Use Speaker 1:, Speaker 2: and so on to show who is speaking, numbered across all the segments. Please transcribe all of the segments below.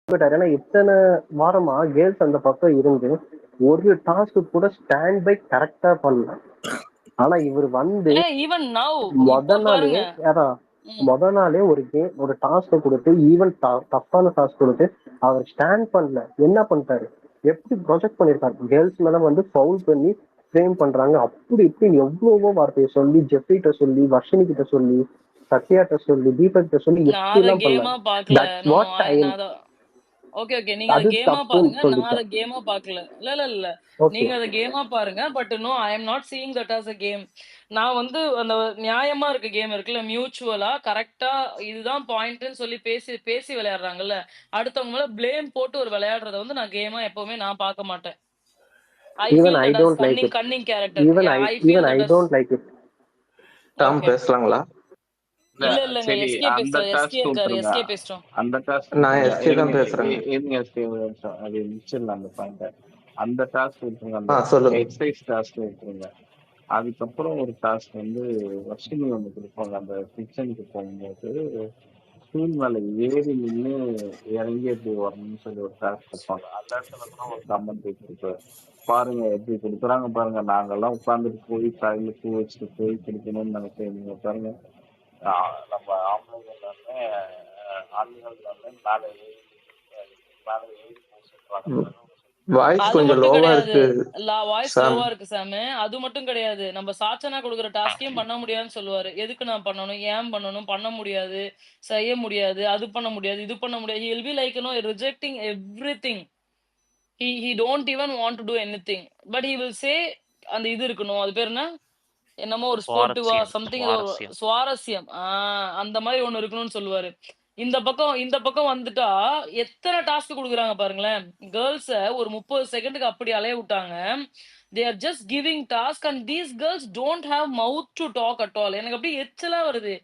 Speaker 1: ஏன்னா இத்தனை வாரமா கேர்ள்ஸ் அந்த பக்கம் இருந்து ஒரு டாஸ்க் கூட ஸ்டாண்ட் பை கரெக்டா பண்ணல. ஆனா இவர் வந்து
Speaker 2: ஈவன் நவ்
Speaker 1: முத நாளே அதான் முத நாளே ஒரு டாஸ்க் கொடுத்து ஈவன் டஃப்பான டாஸ்க் கொடுத்து அவர் ஸ்டாண்ட் பண்ணல. என்ன பண்ணிட்டாரு, எப்படி ப்ரொஜெக்ட் பண்ணிருக்காரு கேர்ள்ஸ் மேல வந்து ஃபவுல் பண்ணி ஃப்ரேம் பண்றாங்க அப்படி இப்படி எவ்வளவோ வார்த்தையை சொல்லி ஜெஃப்ரிட்ட சொல்லி வர்ஷினி கிட்ட சொல்லி சத்யாட்ட சொல்லி தீபக் கிட்ட சொல்லி எப்படி எல்லாம் பண்ணாரு. That's what I
Speaker 2: okay okay நீங்க அத
Speaker 1: அது
Speaker 2: கேமா பாருங்க,
Speaker 1: தப்புன்னு
Speaker 2: நான் அத
Speaker 1: சொல்லிட்டேன்.
Speaker 2: கேமா பார்க்கல. இல்ல
Speaker 1: ஓகே
Speaker 2: நீங்க அத கேமா பாருங்க. But no, I am not seeing that as a game. நான் வந்து அந்த நியாயமா இருக்க கேம் இருக்குல்ல, மியூச்சுவலா கரெக்டா இதுதான் பாயிண்ட்னு சொல்லி பேசி பேசி விளையாடுறாங்கல்ல, அடுத்தவங்க மேல ப்ளேம் போட்டு ஒரு விளையாடுறத வந்து நான் கேமா எப்பவுமே நான் பார்க்க மாட்டேன். I
Speaker 1: even
Speaker 2: feel
Speaker 1: I
Speaker 2: that as
Speaker 1: don't like it.
Speaker 2: Cunning character.
Speaker 1: Even I
Speaker 2: I feel
Speaker 1: even I
Speaker 2: that as
Speaker 1: don't like it.
Speaker 3: டாம்
Speaker 2: ஓகே.
Speaker 3: பேசலாங்களா?
Speaker 2: இல்லங்க,
Speaker 4: சரி,
Speaker 2: எஸ்கே
Speaker 4: அந்த
Speaker 2: பேசுறாரு. எஸ்கே
Speaker 4: டாஸ்க்
Speaker 2: இருக்காரு,
Speaker 4: விட்டுருங்க.
Speaker 2: எஸ்கே பேசுறோம்.
Speaker 4: அந்த டாஸ்க்
Speaker 3: நான்
Speaker 4: விட்டுருங்க.
Speaker 3: எஸ்கே தான்
Speaker 4: இருங்க
Speaker 3: பேசுறேங்க.
Speaker 4: இருங்க எஸ்கே ஒரு நிமிஷம். அது முடிச்சிடலாம் அந்த பாயிண்ட. அந்த டாஸ்க் விட்டுருங்க. அந்த
Speaker 3: சொல்லுங்க.
Speaker 4: எக்ஸசைஸ் டாஸ்க் விட்டுருங்க. அதுக்கப்புறம் ஒரு டாஸ்க் வந்து வர்ஷினி ஒன்று கொடுப்பாங்க. அந்த கிச்சனுக்கு போகும்போது ஸ்டூல் மேல ஏறி நின்று இறங்கி எப்படி வரணும்னு சொல்லி ஒரு டாஸ்க் கொடுப்பாங்க. அந்த இடத்துல கூட ஒரு கமெண்ட் கொடுப்பாரு, பாருங்க எப்படி கொடுக்குறாங்க பாருங்க, நாங்கெல்லாம் உட்காந்துட்டு போய் கையில பூ வச்சுட்டு போய் கொடுக்கணும்னு நினைக்கிறேன். நீங்க பாருங்க, நம்ம ஆம்பளைங்க எல்லாமே ஆண்கள் எல்லாமே மேலே ஏறி பூ சொல்றாங்க.
Speaker 3: வாய்ஸ்
Speaker 2: அது
Speaker 3: கொஞ்சம்
Speaker 2: மட்டும்
Speaker 3: லோவா
Speaker 2: கிடையாது.
Speaker 3: இருக்கு
Speaker 2: வாய்ஸ்
Speaker 3: சாம்.
Speaker 2: லோவா இருக்கு சாமு. அது மட்டும் கிடையாது. நம்ம சாச்சனா கொடுக்குற டாஸ்கையும் பண்ண முடியாதுன்னு சொல்லுவாரு. எதுக்கு நான் பண்ணணும், ஏன் பண்ணணும், பண்ண முடியாது, செய்ய முடியாது, அது பண்ண முடியாது, இது பண்ண முடியாது. He will be like, rejecting everything. He don't even want to do anything. But he will say, அந்த இது இருக்கணும், அது பேர் என்ன, என்னமோ ஒரு ஸ்போர்ட்டிவா சம்திங், சுவாரஸ்யம். அந்த மாதிரி ஒண்ணு இருக்கணும்னு சொல்லுவாரு. இந்த பக்கம் வந்துட்டா எத்தனை டாஸ்க் கொடுக்குறாங்க பாருங்களேன். கேர்ள்ஸ ஒரு 30 செகண்டுக்கு அப்படி அலைய விட்டாங்க. They are just giving task and these girls don't have mouth to talk at all. எனக்கு அப்படியே எச்சலா வருது.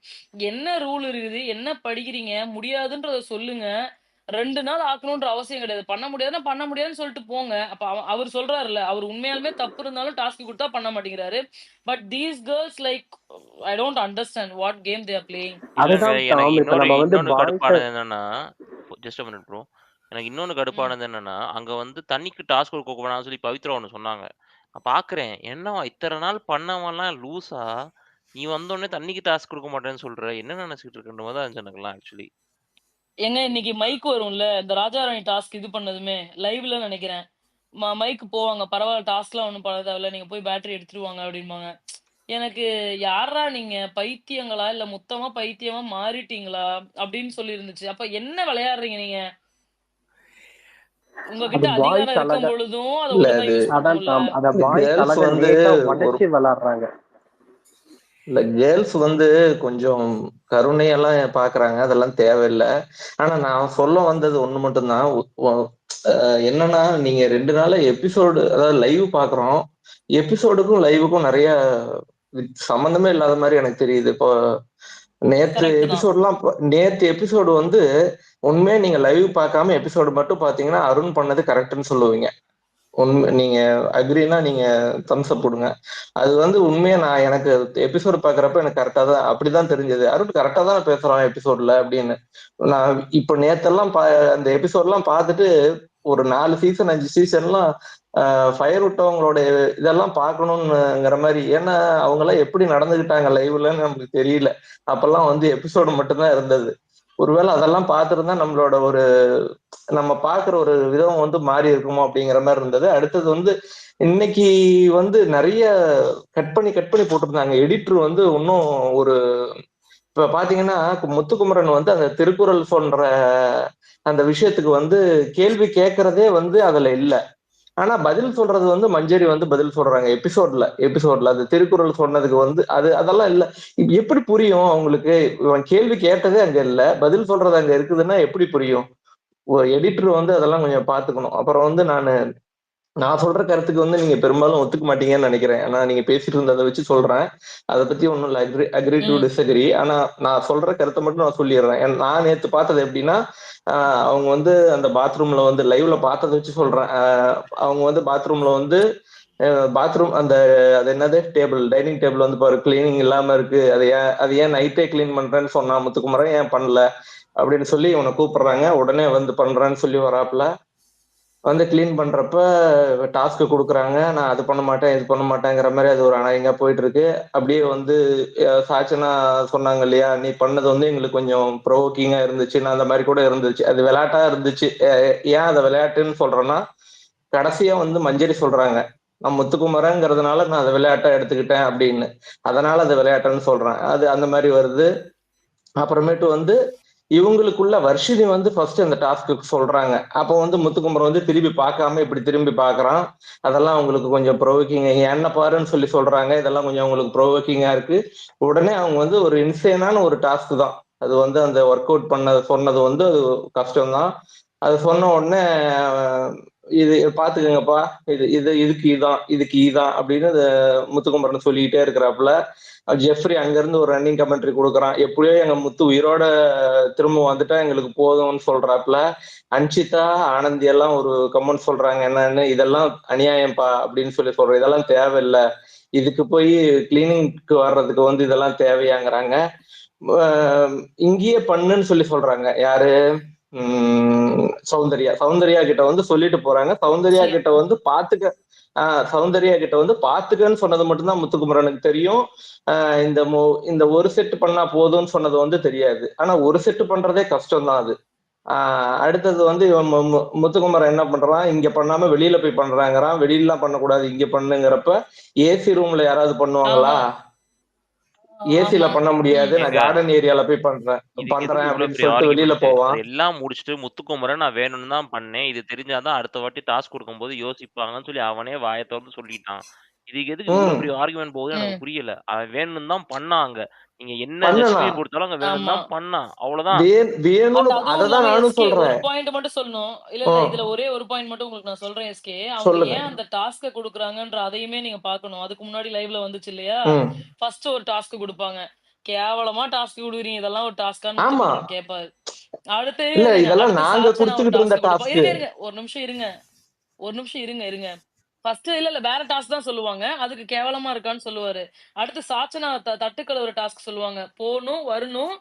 Speaker 2: என்ன ரூல் இருக்குது, என்ன படிக்கிறீங்க, முடியாதுன்றத சொல்லுங்க. 2 நாள் ஆக்கணுன்ற அவசியம் கிடையாது. பண்ண முடியாதுன்னா பண்ண முடியாதுன்னு சொல்லிட்டு போங்க. அப்ப அவர் சொல்றாருல்ல, அவர் உண்மையாலுமே தப்பு இருந்தாலும் டாஸ்க் கொடுத்தா பண்ண மாட்டேங்கிறாரு. But these girls like, I don't understand what game they are playing.
Speaker 1: அதுதான் டாம். இப்ப நம்ம வந்து
Speaker 5: கடுப்பானது என்னன்னா, ஜஸ்ட் மினிட் ப்ரோ, எனக்கு இன்னொன்னு கடுப்பானது என்னன்னா, அங்க வந்து தண்ணிக்கு டாஸ்க் கொடுக்க வேணாம்னு சொல்லி பவித்ரா ஒன்று சொன்னாங்க. பாக்குறேன், என்னவா இத்தனை நாள் பண்ணவன்லாம் லூசா, நீ வந்தோடனே தண்ணிக்கு டாஸ்க் கொடுக்க மாட்டேன்னு சொல்ற, என்ன நினைச்சிட்டு இருக்குன்ற மாதிரி தான் இருந்துச்சு எனக்குலாம் ஆக்சுவலி.
Speaker 2: எங்க இன்னைக்கு மைக் வரும்ல, இந்த ராஜாராணி டாஸ்க் இது பண்ணதுமே லைவ்ல நினைக்கிறேன். மைக்கு போவாங்க, பரவாயில்ல டாஸ்க்லாம் ஒன்றும் பண்ண தேவையில்ல, நீங்க போய் பேட்டரி எடுத்துருவாங்க அப்படிம்பாங்க. எனக்கு யாரா நீங்க, பைத்தியங்களா இல்ல மொத்தமா பைத்தியமா மாறிட்டீங்களா அப்படின்னு சொல்லி இருந்துச்சு. அப்ப என்ன விளையாடுறீங்க நீங்க? உங்ககிட்ட அதிகாரம் இருக்கும் பொழுதும் அதை ஒழுங்கா யூஸ் பண்ணணும்ல.
Speaker 1: உடைச்சு விளையாடுறாங்க.
Speaker 3: இல்ல கேர்ள்ஸ் வந்து கொஞ்சம் கருணையெல்லாம் பாக்குறாங்க, அதெல்லாம் தேவையில்லை. ஆனா நான் சொல்ல வந்தது ஒண்ணு மட்டும்தான். என்னன்னா, நீங்க 2 நாள் எபிசோடு, அதாவது லைவ் பாக்குறோம், எபிசோடுக்கும் லைவுக்கும் நிறைய சம்பந்தமே இல்லாத மாதிரி எனக்கு தெரியுது. இப்போ நேத்து எபிசோடு வந்து உண்மையா நீங்க லைவ் பார்க்காம எபிசோடு மட்டும் பாத்தீங்கன்னா அருண் பண்ணது கரெக்ட்னு சொல்லுவீங்க. உண்மை, நீங்க அக்ரினா நீங்க தம்ஸ் அப் கொடுங்க. அது வந்து உண்மையா நான் எனக்கு எபிசோடு பாக்குறப்ப எனக்கு கரெக்டா தான் அப்படிதான் தெரிஞ்சது. அருண் கரெக்டா தான் பேசுறான் எபிசோட்ல அப்படின்னு. நான் இப்ப நேத்தெல்லாம் அந்த எபிசோட்லாம் பார்த்துட்டு ஒரு 4 சீசன் 5 சீசன்லாம் ஃபயர் விட்டவங்களோட இதெல்லாம் பார்க்கணும்ங்கிற மாதிரி. ஏன்னா அவங்க எல்லாம் எப்படி நடந்துகிட்டாங்க லைவ்லன்னு நமக்கு தெரியல. அப்பெல்லாம் வந்து எபிசோடு மட்டும்தான் இருந்தது. ஒருவேளை அதெல்லாம் பார்த்துருந்தா நம்மளோட நம்ம பாக்குற ஒரு விதம் வந்து மாறி இருக்குமோ அப்படிங்கிற மாதிரி இருந்தது. அடுத்தது வந்து இன்னைக்கு வந்து நிறைய கட் பண்ணி போட்டிருந்தாங்க. எடிட்டர் வந்து இன்னும் இப்ப பாத்தீங்கன்னா முத்துக்குமரன் வந்து அந்த திருக்குறள் சொல்ற அந்த விஷயத்துக்கு வந்து கேள்வி கேட்கறதே வந்து அதுல இல்ல. ஆனா பதில் சொல்றது வந்து மஞ்சரி வந்து பதில் சொல்றாங்க எபிசோட்ல அது திருக்குறள் சொன்னதுக்கு வந்து அதெல்லாம் இல்ல. எப்படி புரியும் அவங்களுக்கு? கேள்வி கேட்டதே அங்க இல்ல, பதில் சொல்றது அங்க இருக்குதுன்னா எப்படி புரியும்? எடிட்டர் வந்து அதெல்லாம் கொஞ்சம் பாத்துக்கணும். அப்புறம் வந்து நான் சொல்ற கருத்துக்கு வந்து நீங்க பெரும்பாலும் ஒத்துக்க மாட்டீங்கன்னு நினைக்கிறேன். ஆனா நீங்க பேசிட்டு இருந்ததை வச்சு சொல்றேன், அதை பத்தி ஒன்றும் இல்லை, அக்ரி டு டிஸ்அக்ரி. ஆனா நான் சொல்ற கருத்தை மட்டும் நான் சொல்லிடுறேன். நான் நேத்து பார்த்தது எப்படின்னா, அவங்க வந்து அந்த பாத்ரூம்ல வந்து லைவ்ல பார்த்ததை வச்சு சொல்றேன். அவங்க வந்து பாத்ரூம்ல வந்து பாத்ரூம் அது என்னது டைனிங் டேபிள் வந்து பாரு கிளீனிங் இல்லாம இருக்கு, அது ஏன் நைட்டே கிளீன் பண்றேன்னு சொன்னா முத்துக்குமரன், ஏன் பண்ணல? அப்படின்னு சொல்லி இவனை கூப்பிடுறாங்க. உடனே வந்து பண்றான்னு சொல்லி வராப்புல. வந்து கிளீன் பண்றப்ப டாஸ்க் கொடுக்குறாங்க. நான் அது பண்ண மாட்டேன் இது பண்ண மாட்டேங்கிற மாதிரி அது ஒரு அநாயகமா போயிட்டு இருக்கு. அப்படியே வந்து சாச்சனா சொன்னாங்க இல்லையா, நீ பண்ணது வந்து எங்களுக்கு கொஞ்சம் ப்ரோவோக்கிங்கா இருந்துச்சு, நான் அந்த மாதிரி கூட இருந்துச்சு, அது விளையாட்டா இருந்துச்சு. ஏன் அதை விளையாட்டுன்னு சொல்றேன்னா, கடைசியா வந்து மஞ்சரி சொல்றாங்க, நான் முத்துக்குமரங்கிறதுனால நான் அதை விளையாட்டா எடுத்துக்கிட்டேன் அப்படின்னு, அதனால அதை விளையாட்டுன்னு சொல்றேன். அது அந்த மாதிரி வருது. அப்புறமேட்டு வந்து இவங்களுக்குள்ள வர்ஷினி வந்து ஃபர்ஸ்ட் அந்த டாஸ்க்கு சொல்றாங்க. அப்போ வந்து முத்துக்குமரன் வந்து திரும்பி பார்க்காம இப்படி திரும்பி பார்க்கறான். அதெல்லாம் அவங்களுக்கு கொஞ்சம் ப்ரோவோக்கிங், என்ன பாருன்னு சொல்லி சொல்றாங்க. இதெல்லாம் கொஞ்சம் அவங்களுக்கு ப்ரோவோக்கிங்கா இருக்கு. உடனே அவங்க வந்து ஒரு இன்சேனான ஒரு டாஸ்க் தான் அது வந்து அந்த ஒர்க் அவுட் பண்ண சொன்னது வந்து அது கஷ்டம்தான். அது சொன்ன உடனே இது பாத்துக்கங்கப்பா, இதுக்கு இதான் அப்படின்னு முத்துக்குமரன் சொல்லிக்கிட்டே இருக்கிறாப்புல. ஜெஃப்ரி அங்கிருந்து ஒரு ரன்னிங் கமெண்ட்ரி கொடுக்குறான், எப்படியோ எங்க முத்து உயிரோட திரும்ப வந்துட்டா எங்களுக்கு போதும்னு சொல்றாப்புல. அன்ஷிதா ஆனந்தி எல்லாம் ஒரு கமெண்ட் சொல்றாங்க, என்னன்னு இதெல்லாம் அநியாயம்ப்பா அப்படின்னு சொல்லி சொல்றோம், இதெல்லாம் தேவையில்லை, இதுக்கு போய் கிளீனிங்க்கு வர்றதுக்கு வந்து இதெல்லாம் தேவையாங்கிறாங்க. இங்கேயே பண்ணுன்னு சொல்லி சொல்றாங்க. யாரு? சௌந்தர்யா கிட்ட வந்து சொல்லிட்டு போறாங்க. சௌந்தர்யா கிட்ட வந்து பாத்துக்கன்னு சொன்னது மட்டும்தான் முத்துக்குமரனுக்கு தெரியும். இந்த ஒரு செட் பண்ணா போதும்னு சொன்னது வந்து தெரியாது. ஆனா ஒரு செட் பண்றதே கஷ்டம் தான் அது. அடுத்தது வந்து இவன் முத்துக்குமரன் என்ன பண்றான், இங்க பண்ணாம வெளியில போய் பண்றாங்கிறான். வெளியிலாம் பண்ணக்கூடாது, இங்க பண்ணுங்கிறப்ப ஏசி ரூம்ல யாராவது பண்ணுவாங்களா? ஏசில பண்ண முடியாது, நான் கார்டன் ஏரியால போய் பண்றேன் அப்படின்னு சொல்லிட்டு வெளியில போவான்.
Speaker 5: எல்லாம் முடிச்சுட்டு முத்துக்குமரன் நான் வேணும்னு தான் பண்ணேன், இது தெரிஞ்சாதான் அடுத்த வாட்டி டாஸ்க் கொடுக்கும்போது யோசிப்பாங்கன்னு சொல்லி அவனே வாயை திறந்து சொல்லிட்டான். இதுக்கு எதுக்கு இவ்வளவு பெரிய ஆர்குமெண்ட் போகுது எனக்கு புரியல. அவன் வேணும்னு தான் பண்ணாங்க, நீங்க என்ன எக்ஸ்பிளைன் கொடுத்தாலும் அங்க வேணும் தான் பண்ணா, அவ்வளவுதான்.
Speaker 3: அததான் நானும் சொல்றேன்.
Speaker 2: ஒரு பாயிண்ட் மட்டும் சொல்லணும். இல்ல இதுல ஒரே ஒரு பாயிண்ட் மட்டும் உங்களுக்கு நான் சொல்றேன் எஸ்கே. அவங்க ஏன் அந்த டாஸ்க கொடுக்குறாங்கன்ற அதையுமே நீங்க பாக்கணும். அதுக்கு முன்னாடி லைவ்ல வந்துச்சு இல்லையா, ஃபர்ஸ்ட் ஒரு டாஸ்க் கொடுப்பாங்க, கேவலமா டாஸ்க் கொடுக்குறீங்க, இதெல்லாம் ஒரு டாஸ்கான்னு கேட்பாரு. அடுத்து
Speaker 3: இதெல்லாம் நாங்க கொடுத்துக்கிட்டு இருந்த டாஸ்க்.
Speaker 2: ஒரு நிமிஷம் இருங்க. ஃபர்ஸ்ட் இல்ல வேற டாஸ்க் தான் சொல்லுவாங்க, அதுக்கு கேவலமா இருக்கான்னு சொல்லுவாரு. அடுத்து சாச்சனா தட்டு கழுவுற டாஸ்க் சொல்லுவாங்க, போகணும் வரணும்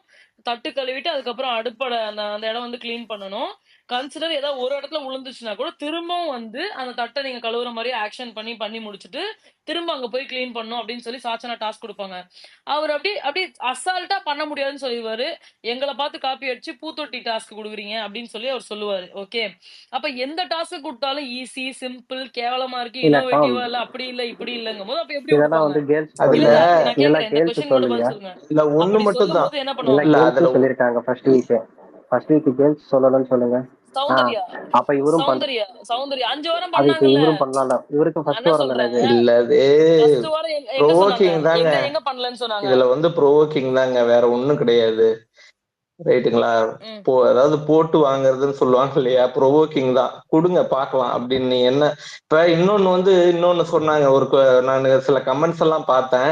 Speaker 2: தட்டு கழுவிட்டு அதுக்கப்புறம் அடுப்பட அந்த இடம் வந்து கிளீன் பண்ணணும். கன்சிடர் ஏதாவது ஒரு இடத்துல விழுந்துச்சுன்னா கூட திரும்பவும் வந்து அந்த தட்டை நீங்க கழுவுற மாதிரி ஆக்ஷன் பண்ணி முடிச்சுட்டு திரும்ப அங்க போய் கிளீன் பண்ணும் அப்படின்னு சொல்லி சாச்சனா டாஸ்க் கொடுப்பாங்க. அவர் அப்படி அசால்ட்டா பண்ண முடியாதுன்னு சொல்லிடுவாரு. எங்களை பார்த்து காப்பி அடிச்சு பூத்தொட்டி டாஸ்க் கொடுக்குறீங்க அப்படின்னு சொல்லி அவர் சொல்லுவாரு. ஓகே, அப்ப எந்த டாஸ்க் கொடுத்தாலும் ஈஸி சிம்பிள் கேவலமா இருக்கு, இன்னோவேட்டிவா இல்ல, அப்படி இல்ல இப்படி இல்லங்கும் போது அப்ப எப்படி
Speaker 3: ஒண்ணு மட்டும் தான்
Speaker 2: என்ன பண்ணுவாங்க
Speaker 1: சொல்லிருக்காங்க. ஃபர்ஸ்ட் வீக் கேர்ள்ஸ் சொல்லலன்னு சொல்லுங்க. அப்ப இவரும்
Speaker 2: சௌந்தர்யா 5 வாரம்
Speaker 1: அதுக்கு இவரும் பண்ணல, இவருக்கு ஃபர்ஸ்ட் வாரம் தானே இது.
Speaker 3: இல்ல ப்ரோவோக்கிங் தாங்க,
Speaker 2: எங்க பண்ணலன்னு சொன்னாங்க.
Speaker 3: இதுல வந்து ப்ரோவோக்கிங் தாங்க, வேற ஒண்ணும் கிடையாது. ரைட்டுங்களா? அதாவது போட்டு வாங்குறதுன்னு சொல்லுவாங்க இல்லையா, ப்ரோவோக்கிங் தான், கொடுங்க பாக்கலாம் அப்படின்னு. என்ன இப்ப இன்னொன்னு சொன்னாங்க, நான் சில கமெண்ட்ஸ் எல்லாம் பார்த்தேன்.